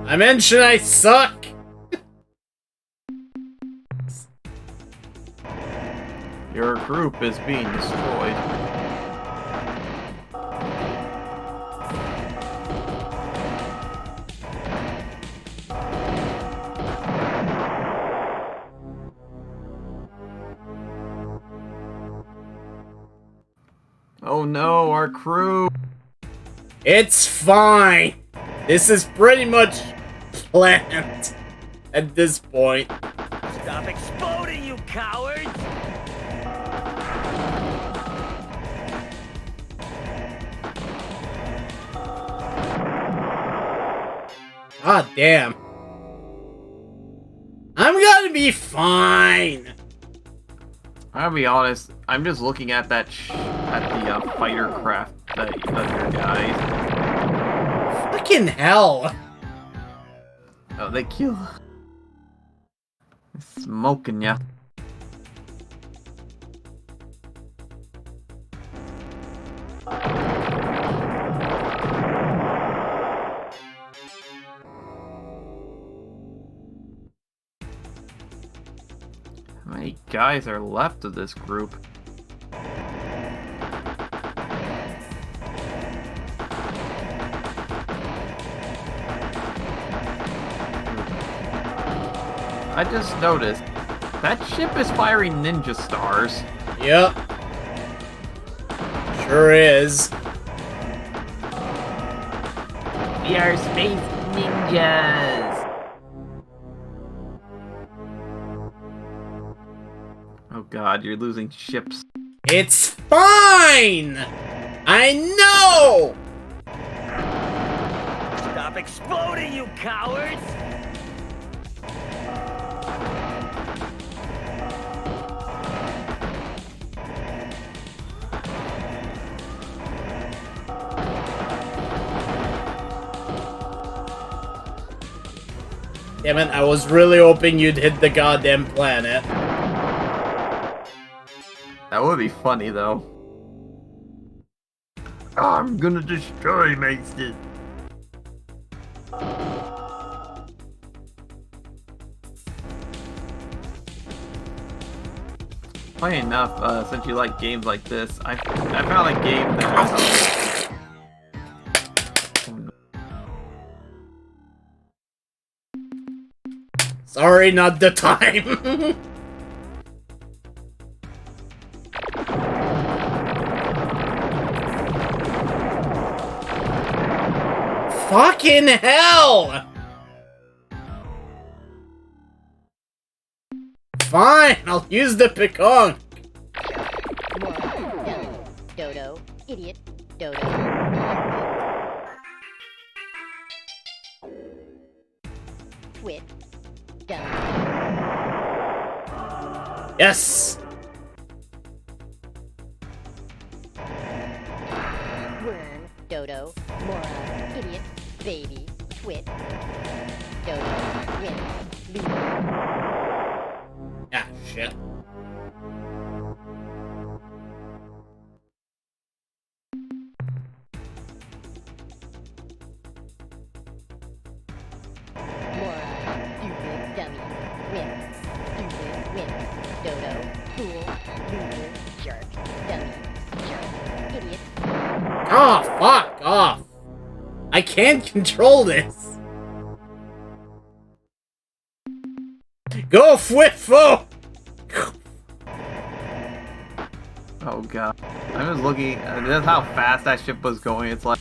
I mentioned I suck! Your group is being destroyed. Oh no, our crew! It's fine! This is pretty much planned at this point. Stop exploding, you cowards! God damn. I'm gonna be fine! I'll be honest, I'm just looking at that the fighter craft that your guys. Fucking hell! Oh, they kill. Smoking ya. How many guys are left of this group? I just noticed that ship is firing ninja stars. Yep. Sure is. We are space ninjas! Oh god, you're losing ships. It's fine! I know! Stop exploding, you cowards! Damn it, I was really hoping you'd hit the goddamn planet. That would be funny, though. I'm gonna destroy Mason. Funny enough, since you like games like this, I found a game that Sorry, not the time. Fucking hell! Fine, I'll use the pecan. Dodo, idiot, dodo. Twit, dumb. Yes! Worm, dodo, moron, idiot, baby, twit, dodo, win, loser. Ah, shit. Moron, stupid, dummy, win, stupid, win, dodo, fool, loser, jerk, dummy, jerk, idiot. Oh, fuck off. I I can't control this. Go, Fwifo! Oh god. I was looking, that's how fast that ship was going. It's like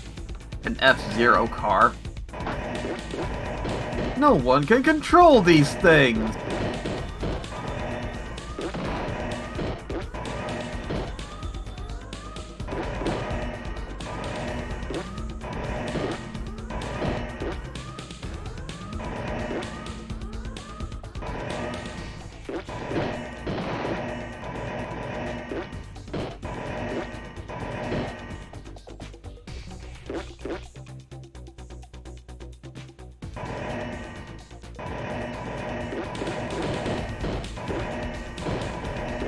an F-Zero car. No one can control these things!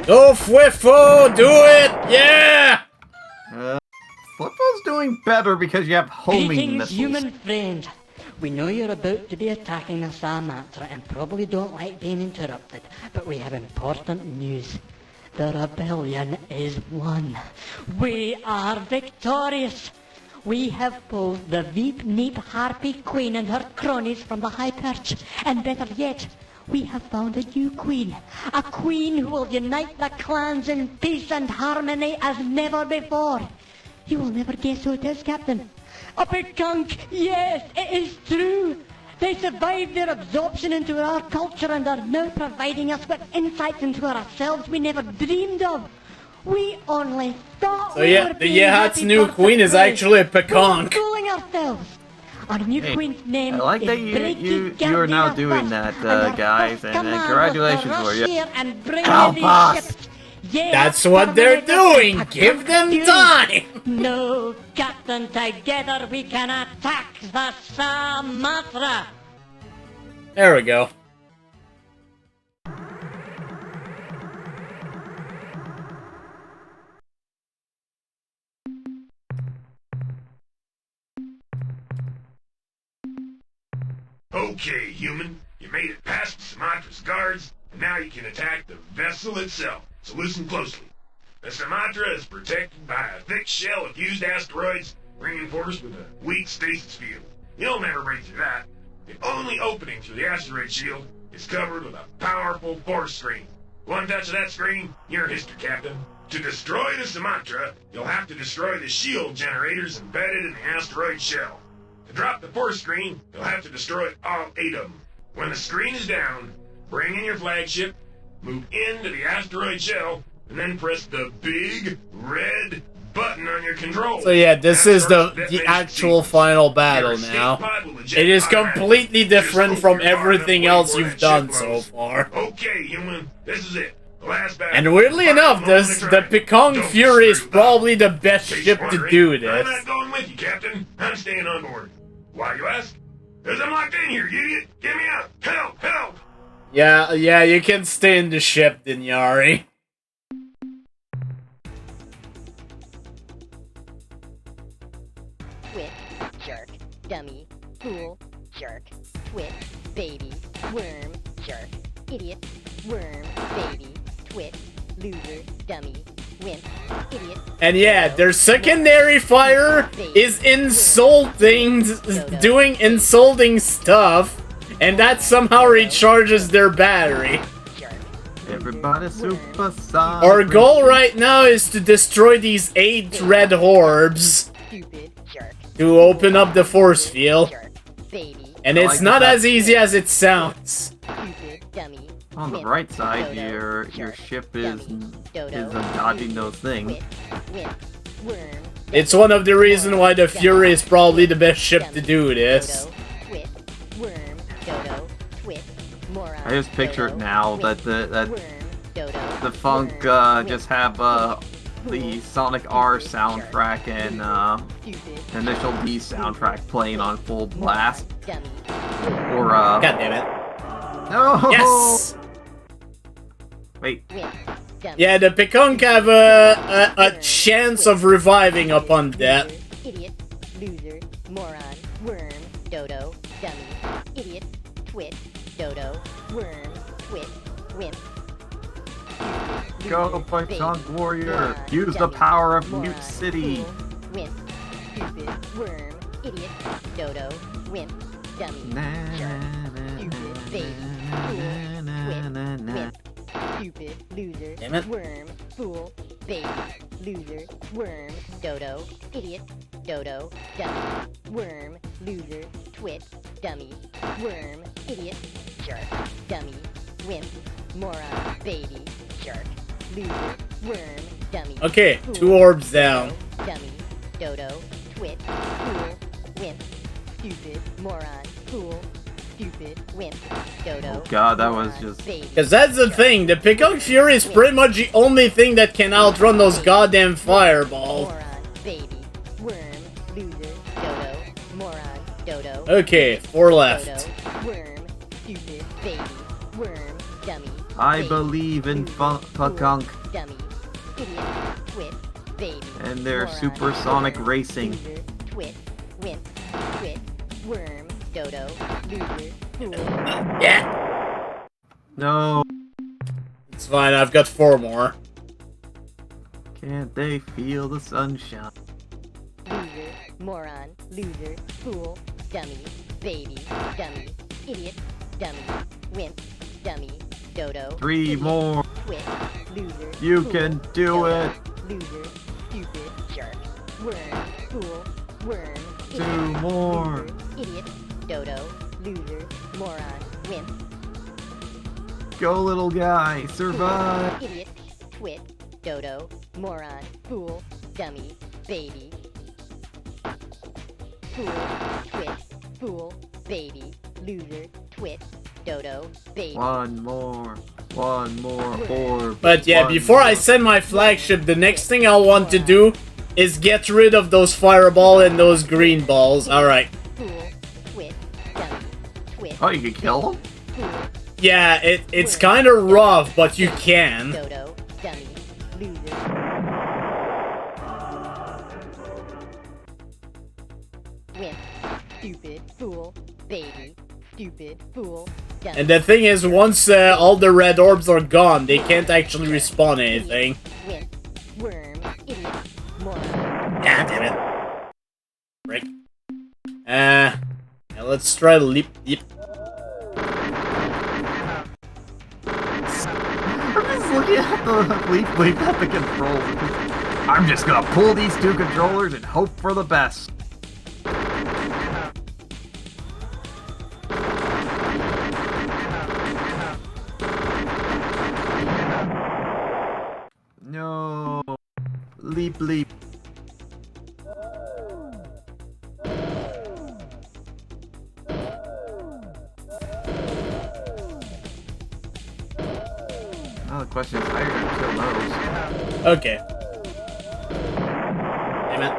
Go, Fwifo! Do it! Yeah! Flippo's doing better because you have homing Greetings, missiles. human friend. We know you're about to be attacking the Samatra and probably don't like being interrupted, but we have important news. The rebellion is won. We are victorious. We have pulled the Veep Neep Harpy Queen and her cronies from the high perch, and better yet, we have found a new queen. A queen who will unite the clans in peace and harmony as never before. You will never guess who it is, Captain. A Pikunk! Yes, it is true! They survived their absorption into our culture and are now providing us with insights into ourselves we never dreamed of. We only thought So yeah, the Yehat's new queen is actually a Pikunk. Fooling ourselves. Our new queen's name I like is that you are now doing that, guys, and congratulations for you. Help us! That's what they're doing! Give them time! No, Captain, together we can attack the Samatra! There we go. Okay, human. You made it past Sumatra's guards, and now you can attack the vessel itself. So listen closely. The Sumatra is protected by a thick shell of fused asteroids, reinforced with a weak stasis field. You'll never break through that. The only opening through the asteroid shield is covered with a powerful force screen. One touch of that screen, you're history, Captain. To destroy the Sumatra, you'll have to destroy the shield generators embedded in the asteroid shell. To drop the force screen, you'll have to destroy all 8 of them. When the screen is down, bring in your flagship, move into the asteroid shell, and then press the big red button on your controls. So yeah, this is the actual final battle now. It is completely different from everything else you've done so far. Okay, human, this is it. The last battle. And weirdly enough, the Pikong Fury is probably the best ship to do I'm this. not going with you, Captain. I'm staying on board. Why, you ask? Because I'm locked in here, you idiot! Get me out! Help! Help! Yeah, you can stay in the ship, Dinyari. Twit, jerk, dummy, fool, jerk, twit, baby, worm, jerk, idiot, worm, baby, twit, loser, dummy, wimp, idiot. And yeah, their secondary fire is insulting, doing insulting stuff, and that somehow recharges their battery. Everybody supersonic. Our goal right now is to destroy these 8 red orbs to open up the force field. And it's not as easy as it sounds. On the right side, your ship is dodging those things. It's one of the reasons why the Fury is probably the best ship to do this. I just picture it now that the Funk just have the Sonic R soundtrack and Initial D soundtrack playing on full blast. Or God damn it. No. Yes. Wait. Yeah, the Pikunk have a chance of reviving upon death. Idiot, loser, moron, worm, dodo, dummy, idiot, twit, dodo, worm, twit, wimp. Go, Pikunk Warrior! Use the power of Mute City! Wimp, stupid, worm, idiot, dodo, wimp, dummy, jerk, stupid, baby, fool, twit, wimp, stupid, loser, Damn it. worm, fool, baby, loser, worm, dodo, idiot, dodo, dummy, worm, loser, twit, dummy, worm, idiot, jerk, dummy, wimp, moron, baby, jerk, loser, worm, dummy. Okay, fool, 2 orbs down. dummy, dodo, twit, fool, wimp, stupid, moron, fool, stupid, wimp, dodo. Oh god, that was just... Because that's the thing, the Peacock Fury is pretty much the only thing that can outrun those goddamn fireballs. Moron, baby, worm, loser, dodo, moron, dodo. Okay, 4 left. Dodo, worm, stupid, baby, worm, dummy. I baby, believe in Peacock dummy, idiot, twit, baby, and their moron, supersonic worm, racing. Loser, twit, wimp, twit, worm, dodo, loser, fool. Yeah. No. It's fine, I've got 4 more. Can't they feel the sunshine? Loser, moron, loser, fool, dummy, baby, dummy, idiot, dummy, wimp, dummy, dodo. 3 idiot, more. Twit, loser, You fool, can do dodo, it. Loser, stupid, jerk, worm, fool, worm, 2 idiot, more. loser, idiot, dodo, loser, moron, wimp, Go, little guy. Survive. idiot, twit, dodo, moron, fool, dummy, baby. Fool, twit, fool, baby, loser, twit, dodo, baby. 1 more. 1 more orb. But yeah, 1 before I more. send my flagship, the next thing I'll want to do is get rid of those fireball and those green balls. Alright. Fool, twit, dummy, twit. Oh, you can kill him? Fool, Yeah, it's kind of rough, but you can. dodo, dummy, loser. Wimp, stupid, fool, baby, stupid, fool, dummy. And the thing is, once all the red orbs are gone, they can't actually respawn anything. Wimp, worm, idiot, moron. God damn it. Break. Yeah, let's try leap. I'm just looking at the leap at the controls. I'm just gonna pull these 2 controllers and hope for the best. No. Leap. Oh, the question is how you're gonna kill those. Okay. Damn it.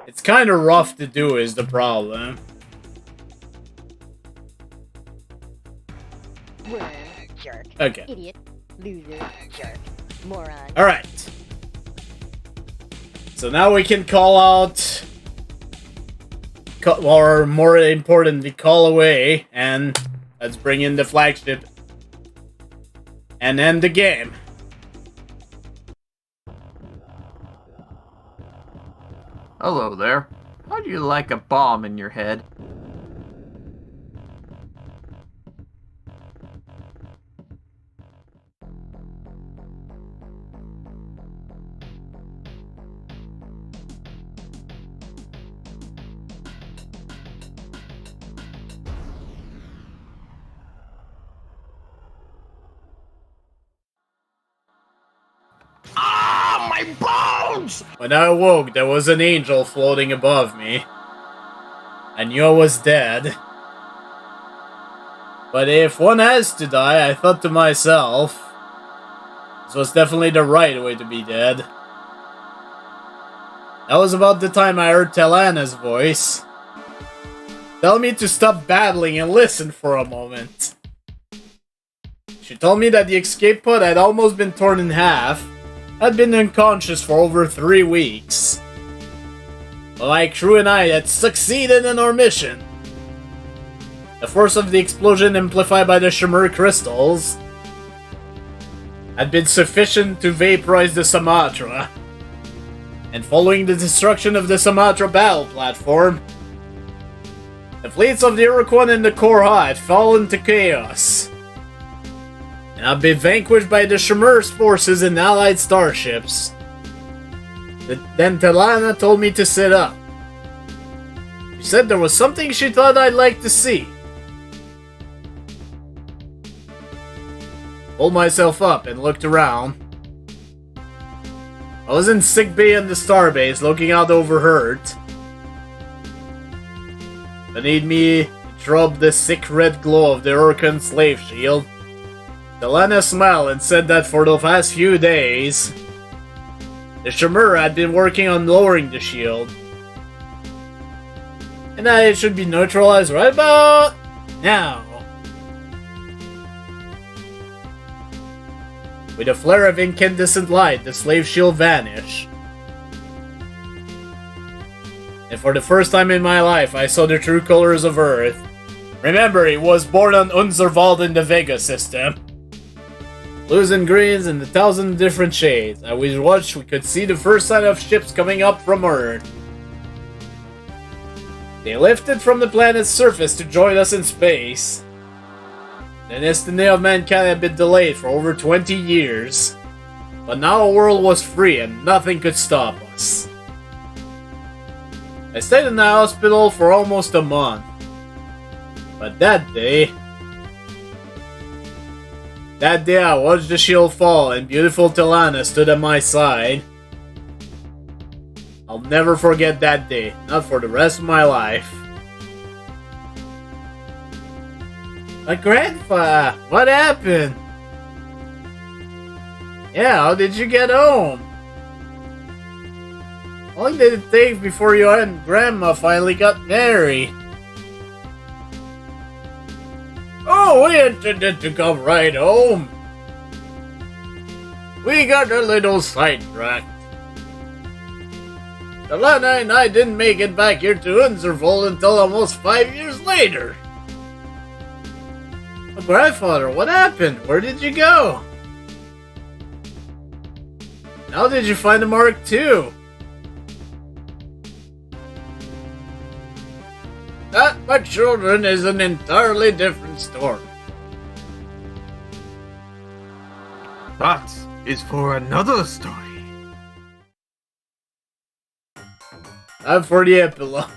It's kind of rough to do is the problem. Worm, jerk, Okay. idiot, loser, jerk, moron. Alright. So now we can call out... or more importantly, call away, and let's bring in the flagship. And end the game. Hello there. How do you like a bomb in your head? Ah, my bones! When I awoke, there was an angel floating above me. I knew I was dead. But if one has to die, I thought to myself, this was definitely the right way to be dead. That was about the time I heard Telana's voice. Tell me to stop battling and listen for a moment. She told me that the escape pod had almost been torn in half. I'd been unconscious for over 3 weeks. My crew and I had succeeded in our mission. The force of the explosion, amplified by the Shimmer crystals, had been sufficient to vaporize the Sumatra. And following the destruction of the Sumatra battle platform, the fleets of the Ur-Quan and the Korha had fallen to chaos, and had been vanquished by the Shimmer's forces and allied starships. Then Talana told me to sit up. She said there was something she thought I'd like to see. Pulled myself up and looked around. I was in sickbay on the starbase, looking out over Earth. Beneath me, throbbed the sick red glow of the Ur-Quan slave shield. Talana smiled and said that for the past few days, the Shimmer had been working on lowering the shield, and that it should be neutralized right about now. With a flare of incandescent light, the slave shield vanished. And for the first time in my life, I saw the true colors of Earth. Remember, it was born on Unzerwald in the Vega system. Blues and greens in 1,000 different shades. As we watched, we could see the first sign of ships coming up from Earth. They lifted from the planet's surface to join us in space. The destiny of mankind had been delayed for over 20 years. But now our world was free and nothing could stop us. I stayed in the hospital for almost a month. But that day I watched the shield fall and beautiful Talana stood at my side. I'll never forget that day, not for the rest of my life. My grandpa, what happened? Yeah, how did you get home? How long did it take before you and Grandma finally got married? Oh, we intended to come right home. We got a little sidetracked. Talana and I didn't make it back here to Unzerwald until almost 5 years later. Oh, grandfather, what happened? Where did you go? How did you find the Mark II? That, my children, is an entirely different story. That is for another story. Time for the epilogue.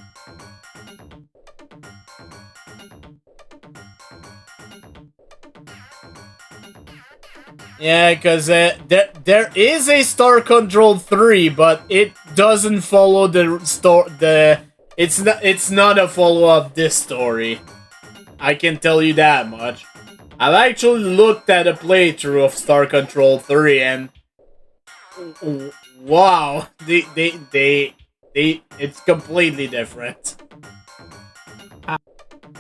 Yeah, because there is a Star Control 3, but it doesn't follow it's not a follow-up this story. I can tell you that much. I've actually looked at a playthrough of Star Control 3 and wow, it's completely different.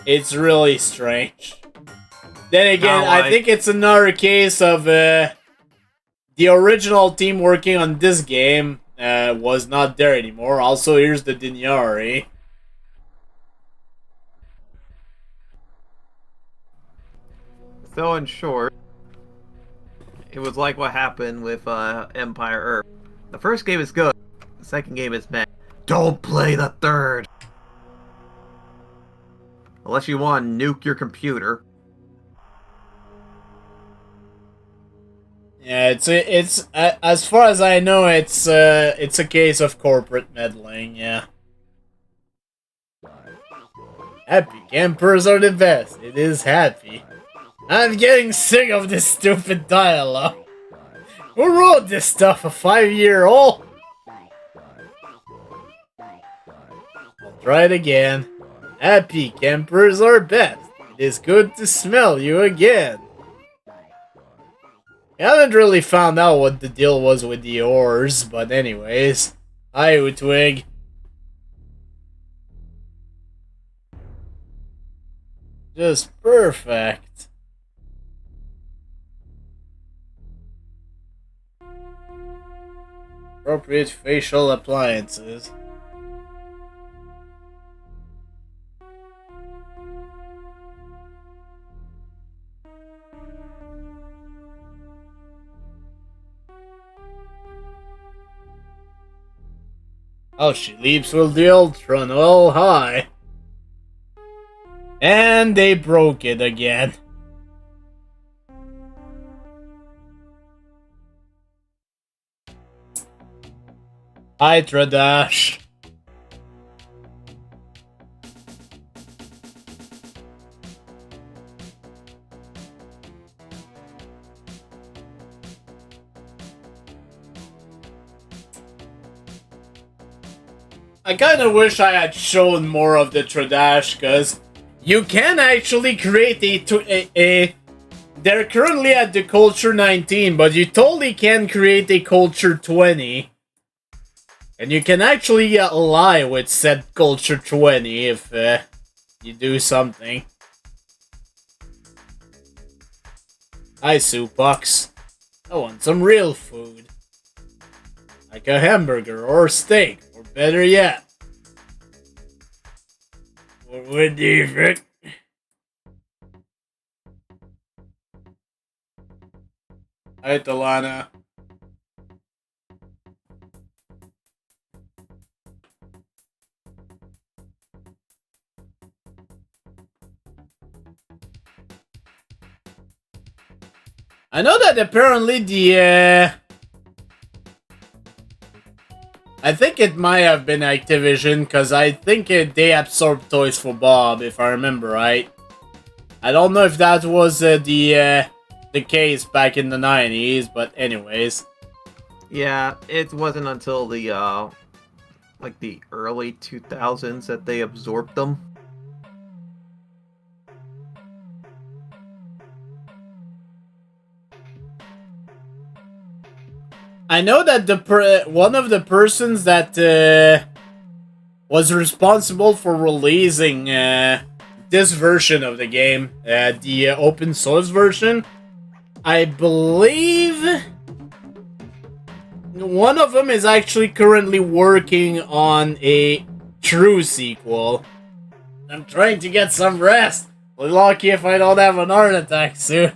It's really strange. Then again, I think it's another case of the original team working on this game was not there anymore. Also, here's the Dinyari. So in short, it was like what happened with Empire Earth. The first game is good. The second game is bad. Don't play the third! Unless you want to nuke your computer. Yeah, it's as far as I know, it's a case of corporate meddling. Yeah. Happy campers are the best. It is happy. I'm getting sick of this stupid dialogue. Who wrote this stuff? A 5-year-old? I'll try it again. Happy campers are best. It is good to smell you again. I haven't really found out what the deal was with the oars, but anyways. Hi, Utwig. Just perfect. Appropriate facial appliances. Oh, she leaps with the Ultron all high. And they broke it again. Hydra Dash. I kinda wish I had shown more of the Tradash, because you can actually create a they're currently at the Culture 19, but you totally can create a Culture 20. And you can actually ally with said Culture 20 if you do something. Hi, Supucks. I want some real food. Like a hamburger or steak, or better yet. What do you think? Hi, Talana. I know that apparently the, I think it might have been Activision, because I think they absorbed Toys for Bob, if I remember right. I don't know if that was the case back in the 90s, but anyways. Yeah, it wasn't until the, like the early 2000s that they absorbed them. I know that one of the persons that was responsible for releasing this version of the game, the open source version, I believe one of them is actually currently working on a true sequel. I'm trying to get some rest. Lucky if I don't have an heart attack soon.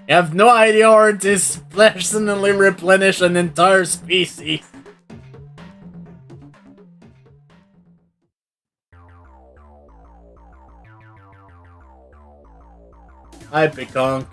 I have no idea where to personally replenish an entire species. Hi, Peconk.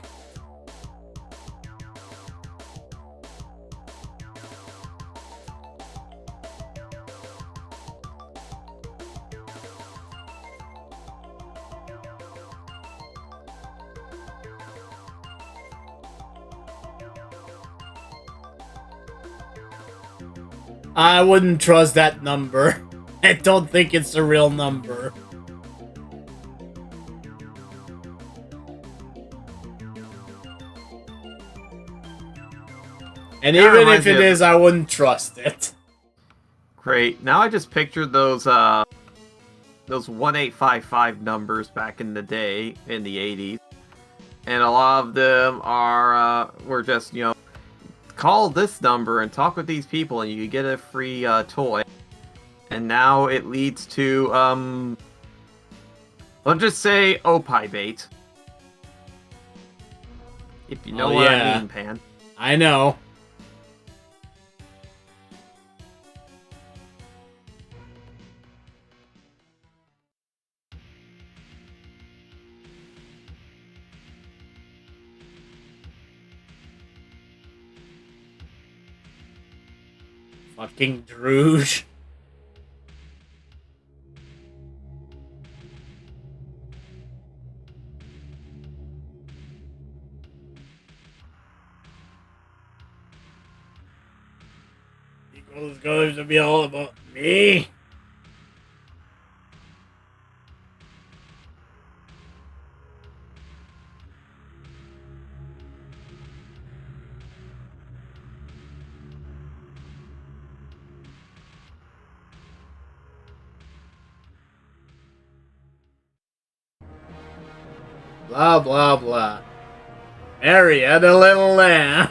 I wouldn't trust that number. I don't think it's a real number. And even if it is, I wouldn't trust it. Great. Now I just pictured those 1855 numbers back in the day, in the 80s. And a lot of them were just, you know, call this number and talk with these people and you get a free toy. And now it leads to, let's just say Opie bait. If you know what I mean, Pan. I know. Fucking Drooge. It's going to be all about me. Blah, blah, blah. Mary had a little lamb.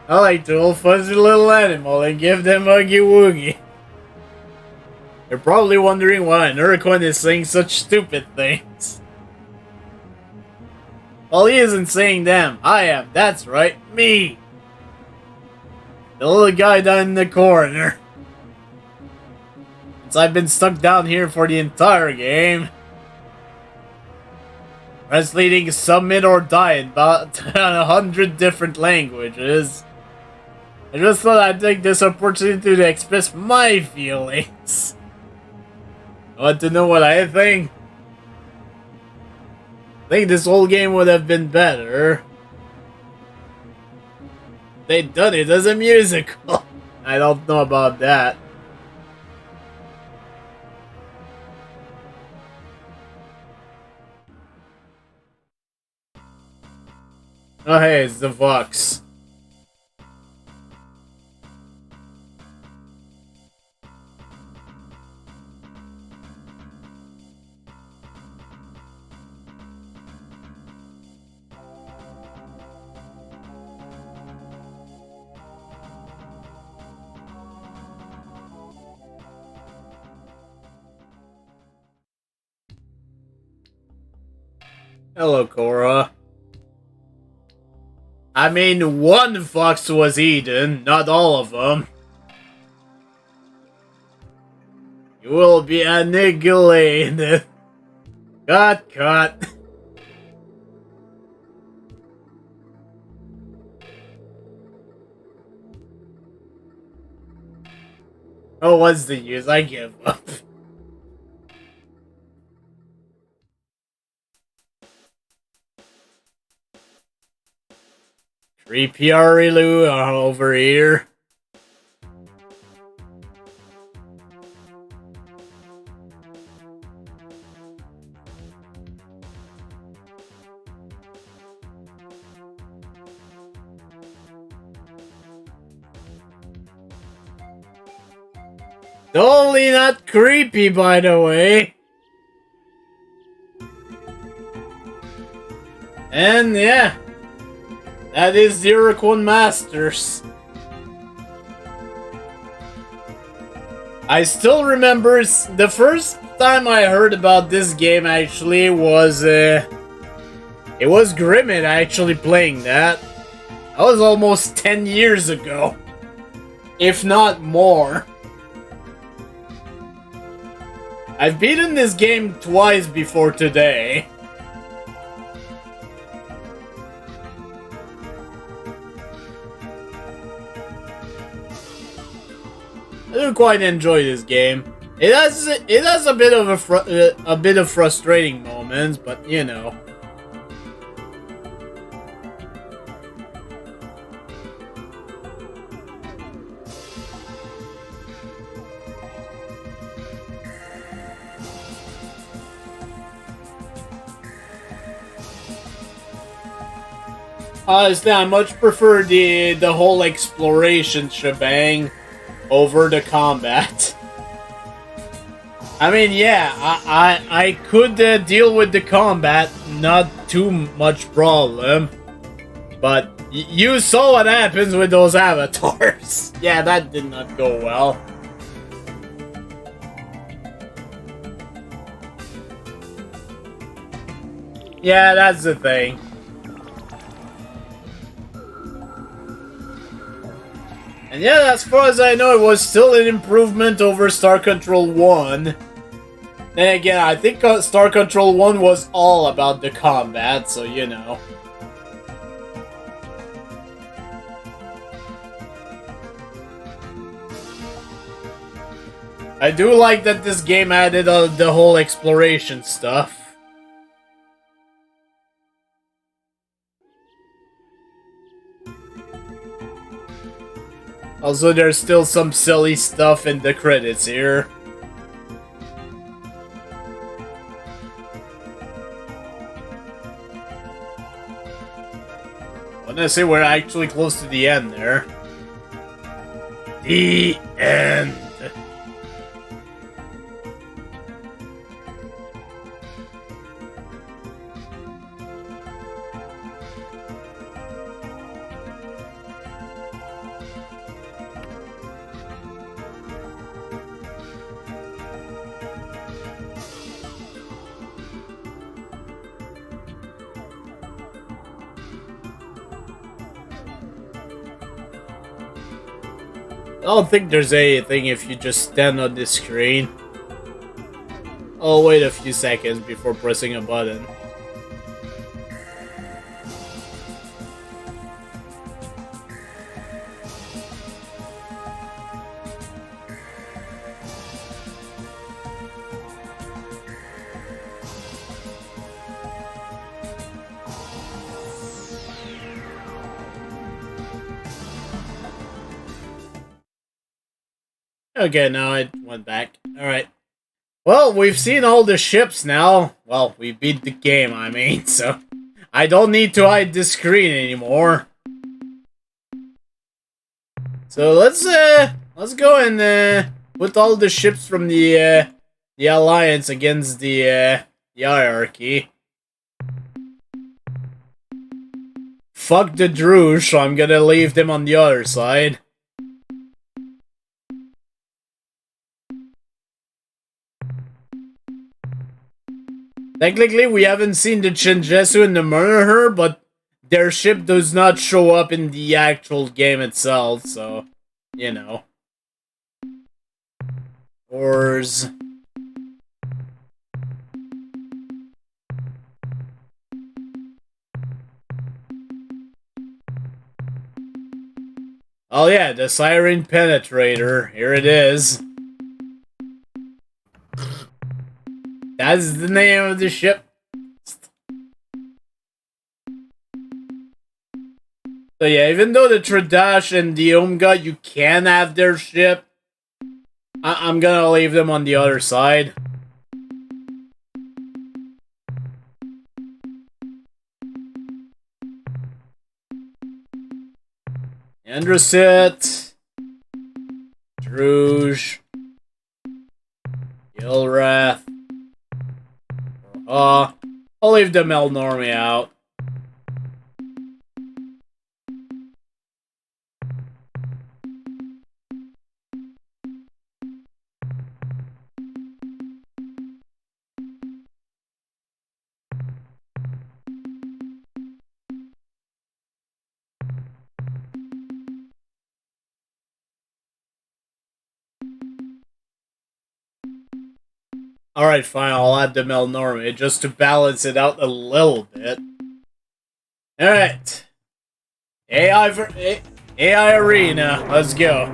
I like to old fuzzy little animal and give them huggy woogie. You're probably wondering why an Ur-Quan is saying such stupid things. Well, he isn't saying them. I am. That's right. Me. The little guy down in the corner. Since I've been stuck down here for the entire game. Translating submit or die in about 100 different languages. I just thought I'd take this opportunity to express my feelings. I want to know what I think. I think this whole game would have been better. They'd done it as a musical. I don't know about that. Oh hey, it's the Vox. Hello, Cora. I mean, one fox was eaten, not all of them. You will be annihilated. Cut. Oh, what's the use? I give up. Ripiarilu over here. Totally not creepy, by the way. And yeah. That is the Ur-Quan Masters. I still remember the first time I heard about this game actually was it was Grimmett actually playing that. That was almost 10 years ago. If not more. I've beaten this game twice before today. I do quite enjoy this game. It has a bit of a bit of frustrating moments, but you know. Honestly, I much prefer the whole exploration shebang over the combat. I mean, yeah, I could deal with the combat, not too much problem. But you saw what happens with those avatars. Yeah, that did not go well. Yeah, that's the thing. And yeah, as far as I know, it was still an improvement over Star Control 1. Then again, I think Star Control 1 was all about the combat, so you know. I do like that this game added the whole exploration stuff. Also, there's still some silly stuff in the credits here. I wanna say we're actually close to the end there. The end. I don't think there's anything if you just stand on this screen. I'll wait a few seconds before pressing a button. Okay, now it went back. Alright. Well, we've seen all the ships now. Well, we beat the game, I mean, so I don't need to hide the screen anymore. So let's go and put all the ships from the Alliance against the hierarchy. Fuck the Druge, so I'm gonna leave them on the other side. Technically, we haven't seen the Chinjesu and the Murderer, but their ship does not show up in the actual game itself, so, you know. Ors. Oh yeah, the Siren Penetrator. Here it is. That's the name of the ship. So yeah, even though the Tradash and the Omega, you can have their ship, I'm gonna leave them on the other side. Androsit, Druge, Gilrath. I'll leave the Melnorme out. Alright, fine, I'll add the Melnorme just to balance it out a little bit. Alright. AI Arena, let's go.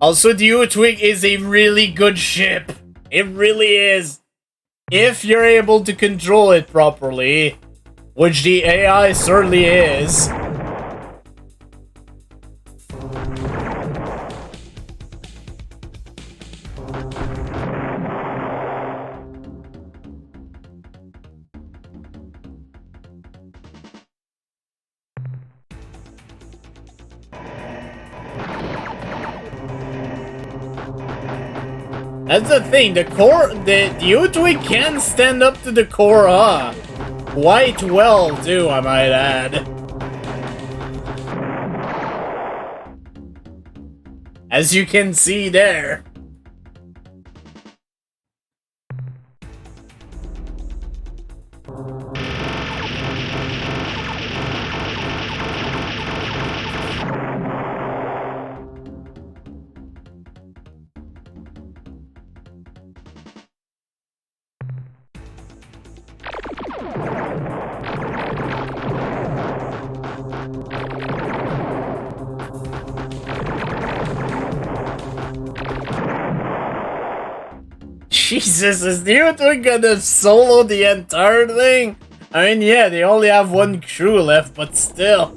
Also, the Utwig is a really good ship. It really is. If you're able to control it properly, which the AI certainly is. That's the thing, the Utwig can stand up to the Korra quite well, too, I might add. As you can see there. Jesus, is the Utwig gonna solo the entire thing? I mean, yeah, they only have one crew left, but still.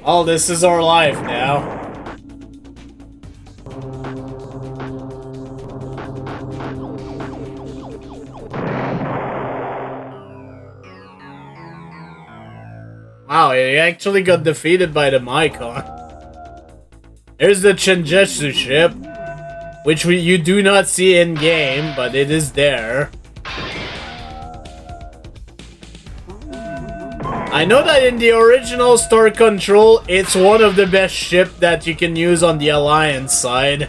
Oh, this is our life now. Wow, he actually got defeated by the Mycon. Here's the Chinjetsu ship. which you do not see in game, but it is there. I know that in the original Star Control, it's one of the best ships that you can use on the Alliance side.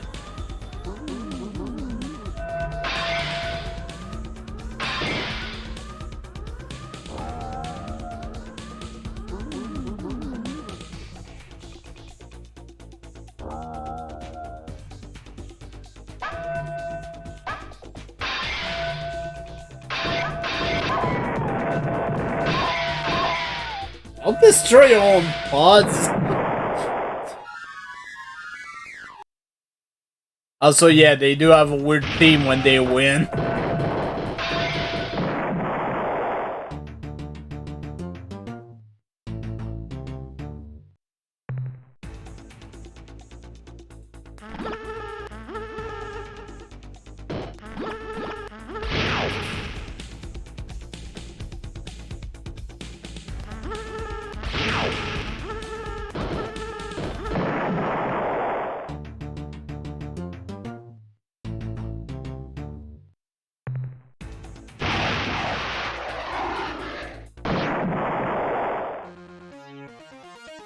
I'll destroy your own pods. Also, yeah, they do have a weird theme when they win.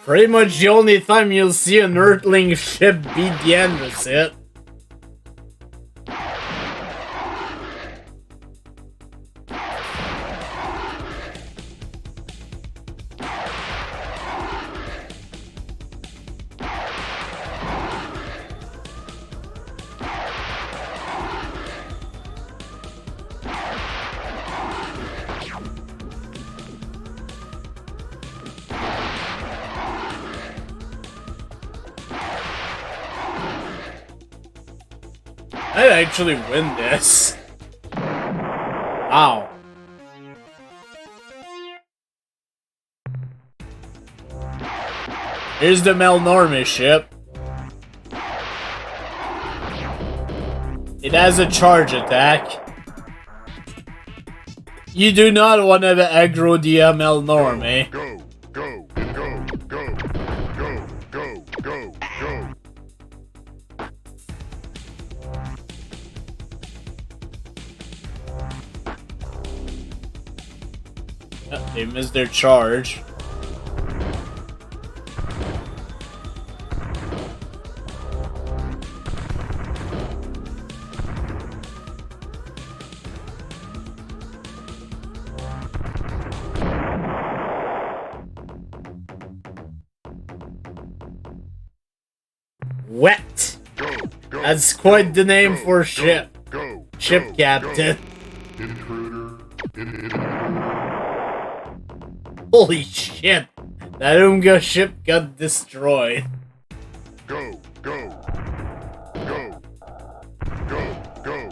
Pretty much the only time you'll see an Earthling ship beat the Androset. I'd actually win this. Wow. Here's the Melnorme ship. It has a charge attack. You do not want to aggro the Melnorme. They missed their charge. Wet. That's quite the name for a ship. Ship captain. Holy shit! That Unga ship got destroyed. Go, go, go, go, go, go,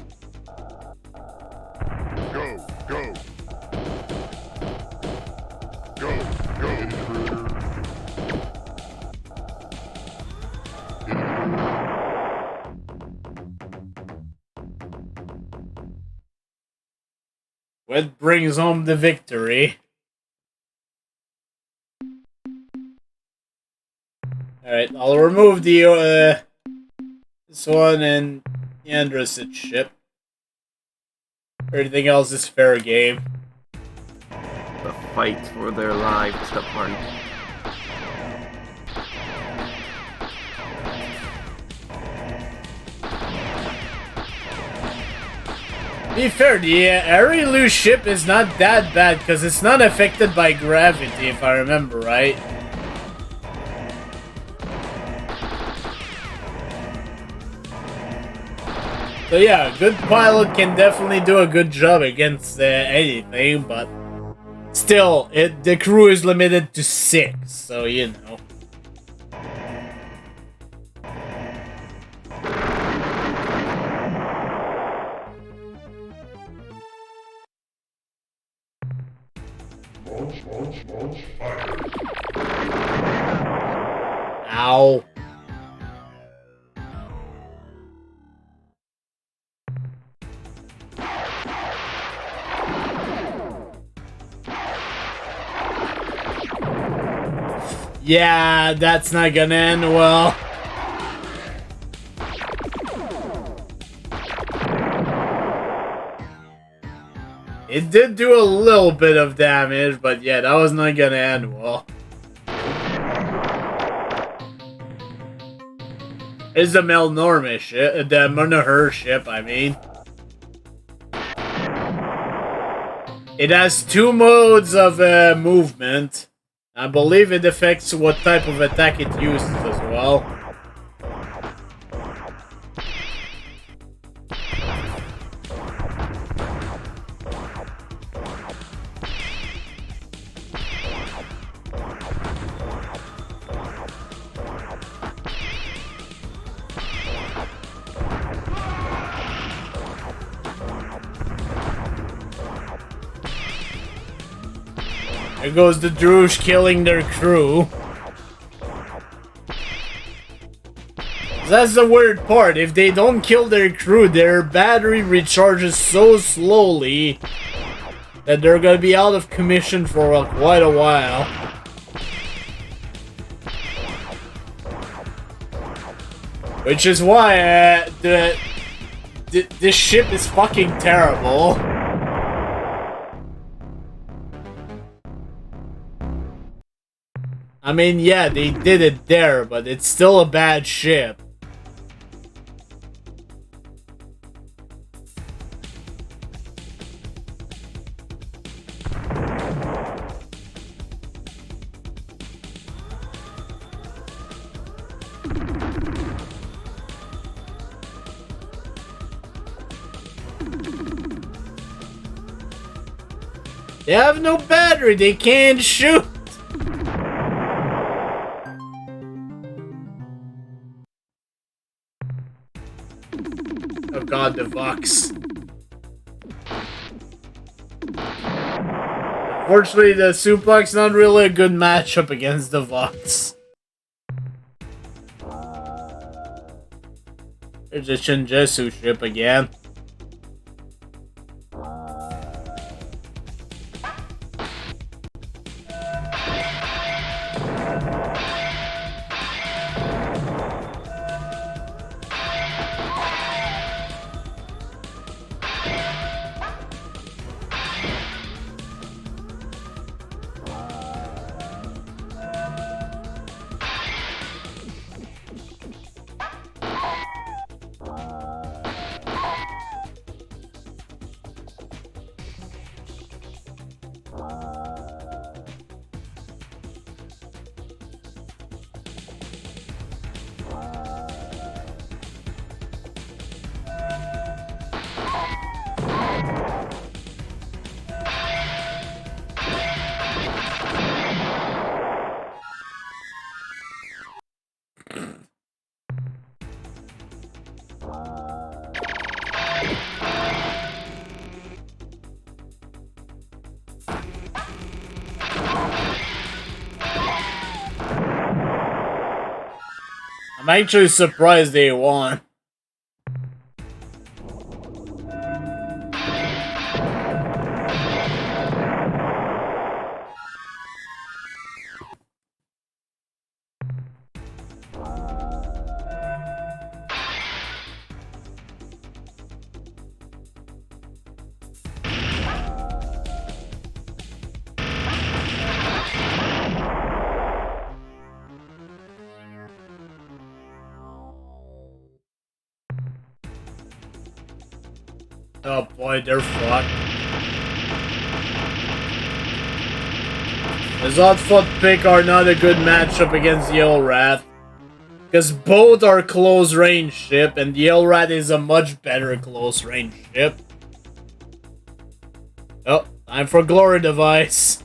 go, go, go. What brings home the victory? Alright, I'll remove the, this one and the Androset ship. Everything else is fair game. The fight for their lives, the party. To be fair, the Arielu ship is not that bad because it's not affected by gravity, if I remember right. So yeah, a good pilot can definitely do a good job against anything, but still, the crew is limited to 6, so you know. Launch, fire. Ow. Yeah, that's not gonna end well. It did do a little bit of damage, but yeah, that was not gonna end well. It's the Melnorme ship, the Munaher ship, I mean. It has 2 modes of movement. I believe it affects what type of attack it uses as well. There goes the Drush killing their crew. That's the weird part. If they don't kill their crew, their battery recharges so slowly that they're gonna be out of commission for quite a while. Which is why this ship is fucking terrible. I mean, yeah, they did it there, but it's still a bad ship. They have no battery, they can't shoot! Oh god, the Vox. Unfortunately, the Suplex not really a good matchup against the Vox. There's a Shinjesu ship again. I'm actually surprised they won. Oh boy, they're fucked. The Zodfoot pick are not a good matchup against the Elrath. Because both are close range ship, and the Elrath is a much better close range ship. Oh, time for Glory Device.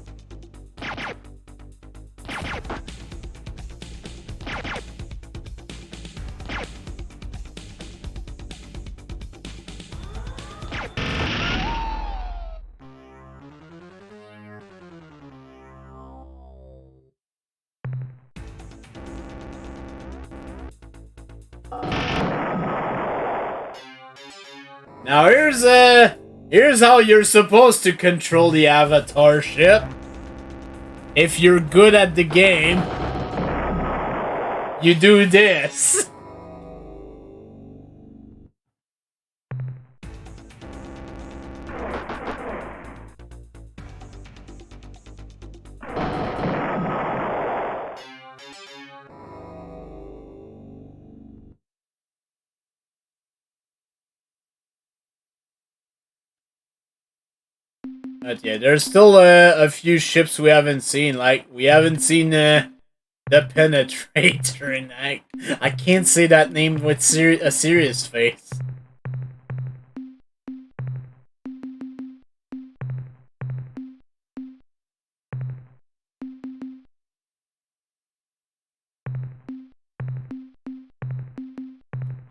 Now here's how you're supposed to control the Avatar ship. If you're good at the game, you do this. But yeah, there's still a few ships we haven't seen. Like, we haven't seen the Penetrator, and I can't say that name with a serious face.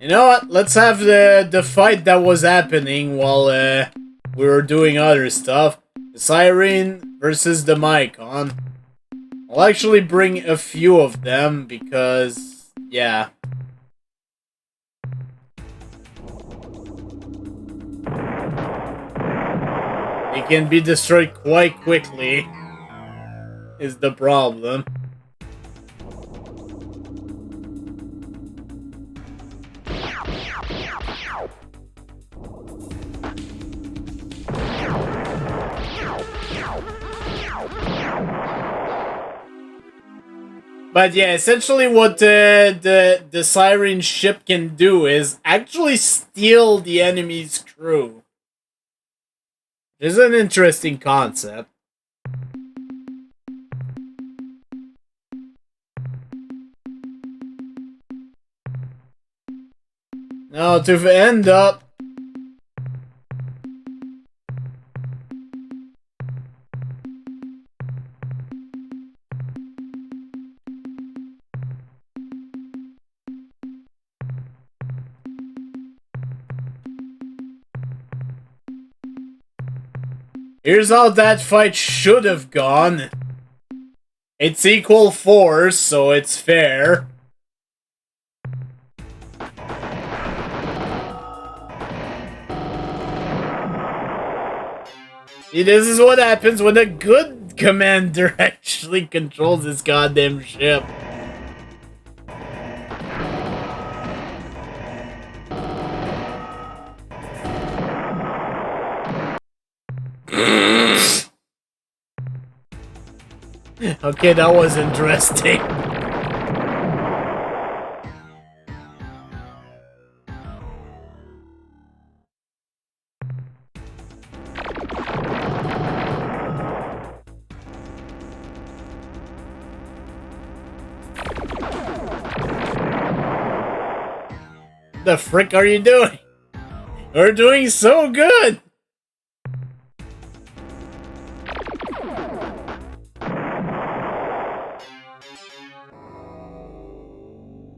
You know what? Let's have the fight that was happening while we were doing other stuff. The Siren versus the Mycon. I'll actually bring a few of them because, yeah. They can be destroyed quite quickly, is the problem. But yeah, essentially what the Siren ship can do is actually steal the enemy's crew. Which is an interesting concept. Now, to end up... Here's how that fight should have gone. It's equal force, so it's fair. See, this is what happens when a good commander actually controls this goddamn ship. Okay, that was interesting. The frick are you doing? You're doing so good!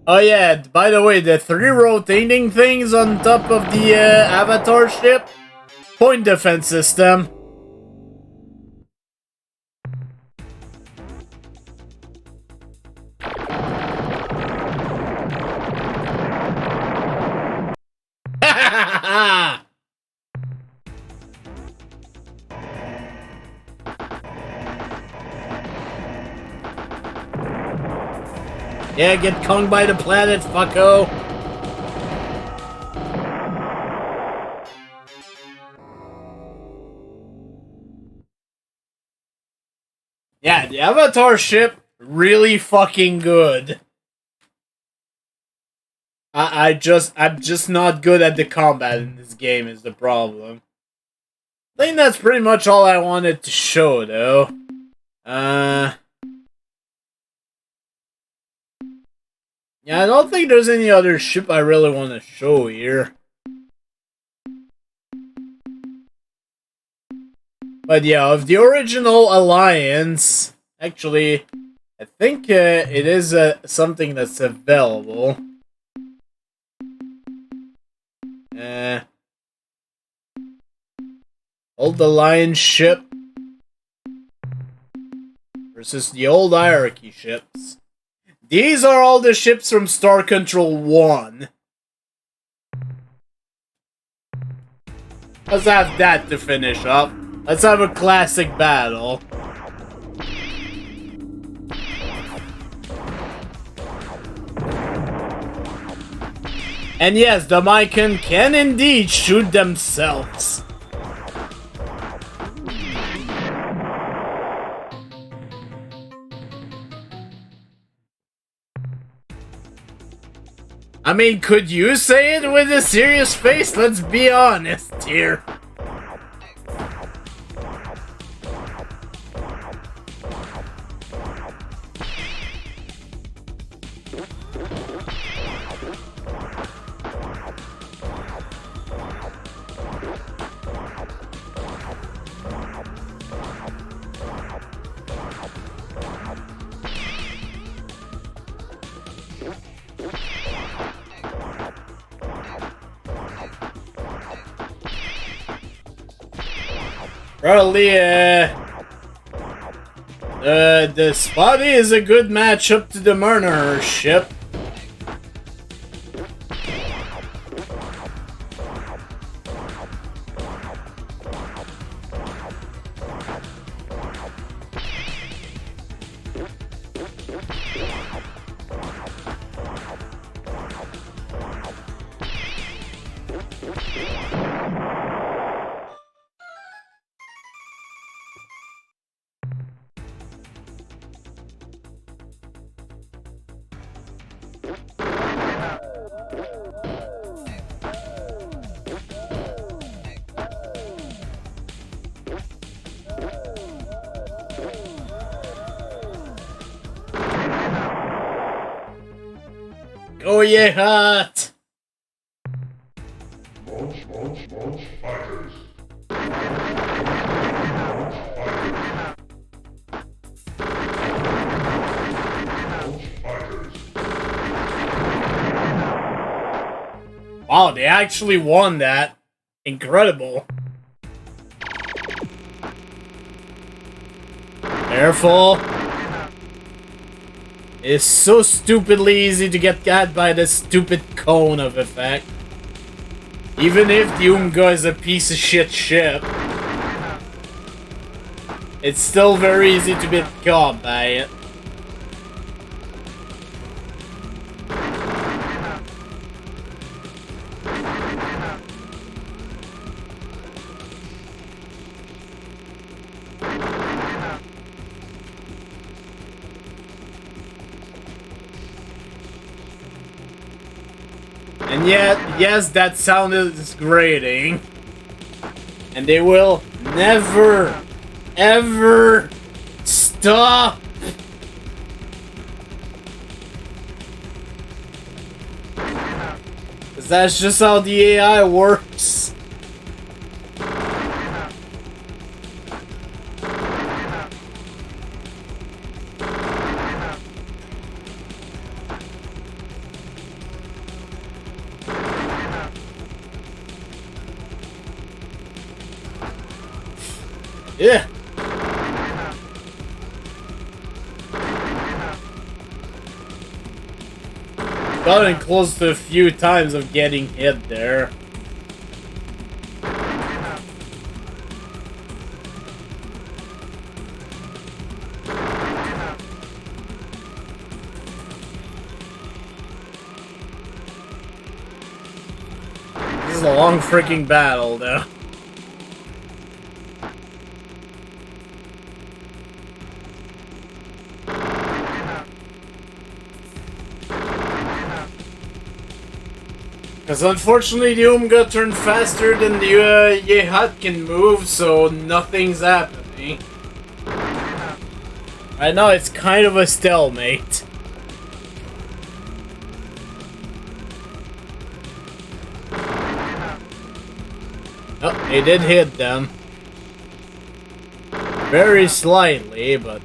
Oh yeah, by the way, the 3 rotating things on top of the Avatar ship, point defense system. Yeah, get Kong by the planet, fucko! Yeah, the Avatar ship, really fucking good. I'm just not good at the combat in this game is the problem. I think that's pretty much all I wanted to show, though. Yeah, I don't think there's any other ship I really want to show here. But yeah, of the original Alliance, actually, I think it is something that's available. Old Alliance ship versus the old Hierarchy ships. These are all the ships from Star Control 1. Let's have that to finish up. Let's have a classic battle. And yes, the Mycon can indeed shoot themselves. I mean, could you say it with a serious face? Let's be honest here. Probably, the Spotty is a good matchup to the Murner ship. Oh yeah, hot! Launch fighters. Wow, they actually won that. Incredible. Careful. It's so stupidly easy to get got by this stupid cone of effect. Even if the Umga is a piece of shit ship, it's still very easy to get caught by it. And yet, yes, that sound is grating. And they will never, ever stop. Because that's just how the AI works. Yeah. Gotten close to a few times of getting hit there. This is a long freaking battle, though. Because unfortunately the Umga turned faster than the Yehat can move, so nothing's happening. Right now it's kind of a stalemate. Oh, they did hit them. Very slightly, but...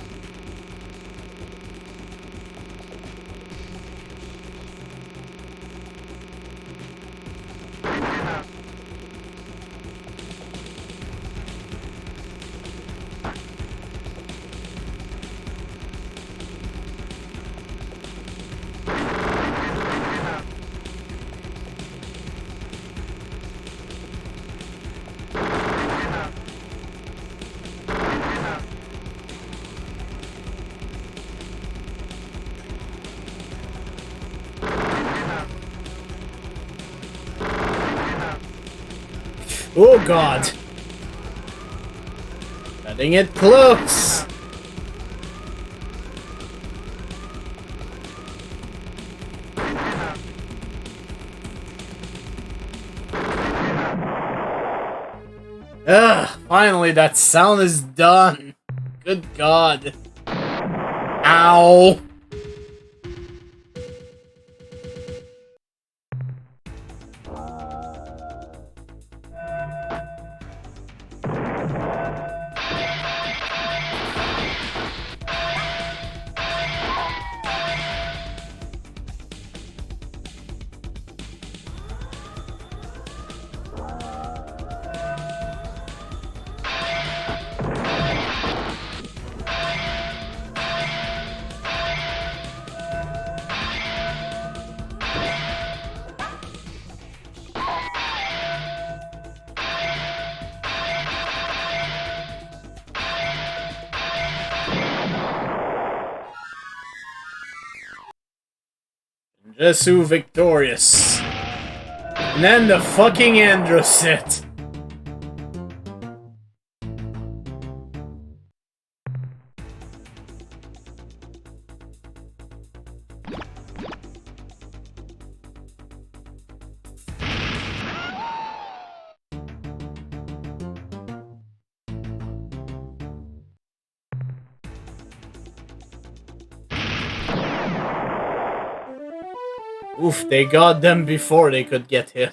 Oh god! Cutting it close! Ugh! Finally, that sound is done! Good god! Ow! Jesu victorious. And then the fucking Androsit. Oof, they got them before they could get hit.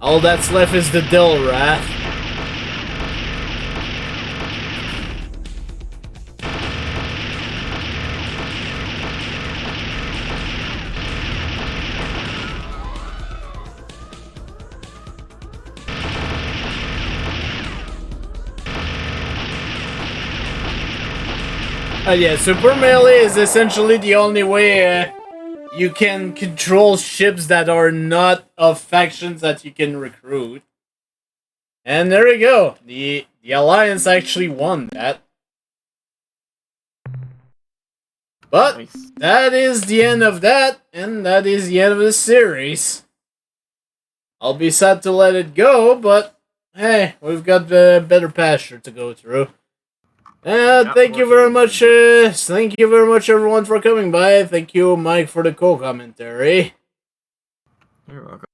All that's left is the Dill Wrath. Yeah, Super Melee is essentially the only way you can control ships that are not of factions that you can recruit. And there we go. The Alliance actually won that. But that is the end of that, and that is the end of the series. I'll be sad to let it go, but hey, we've got better pasture to go through. Thank you very much. Thank you very much, everyone, for coming by. Thank you, Mike, for the co-commentary. You're welcome.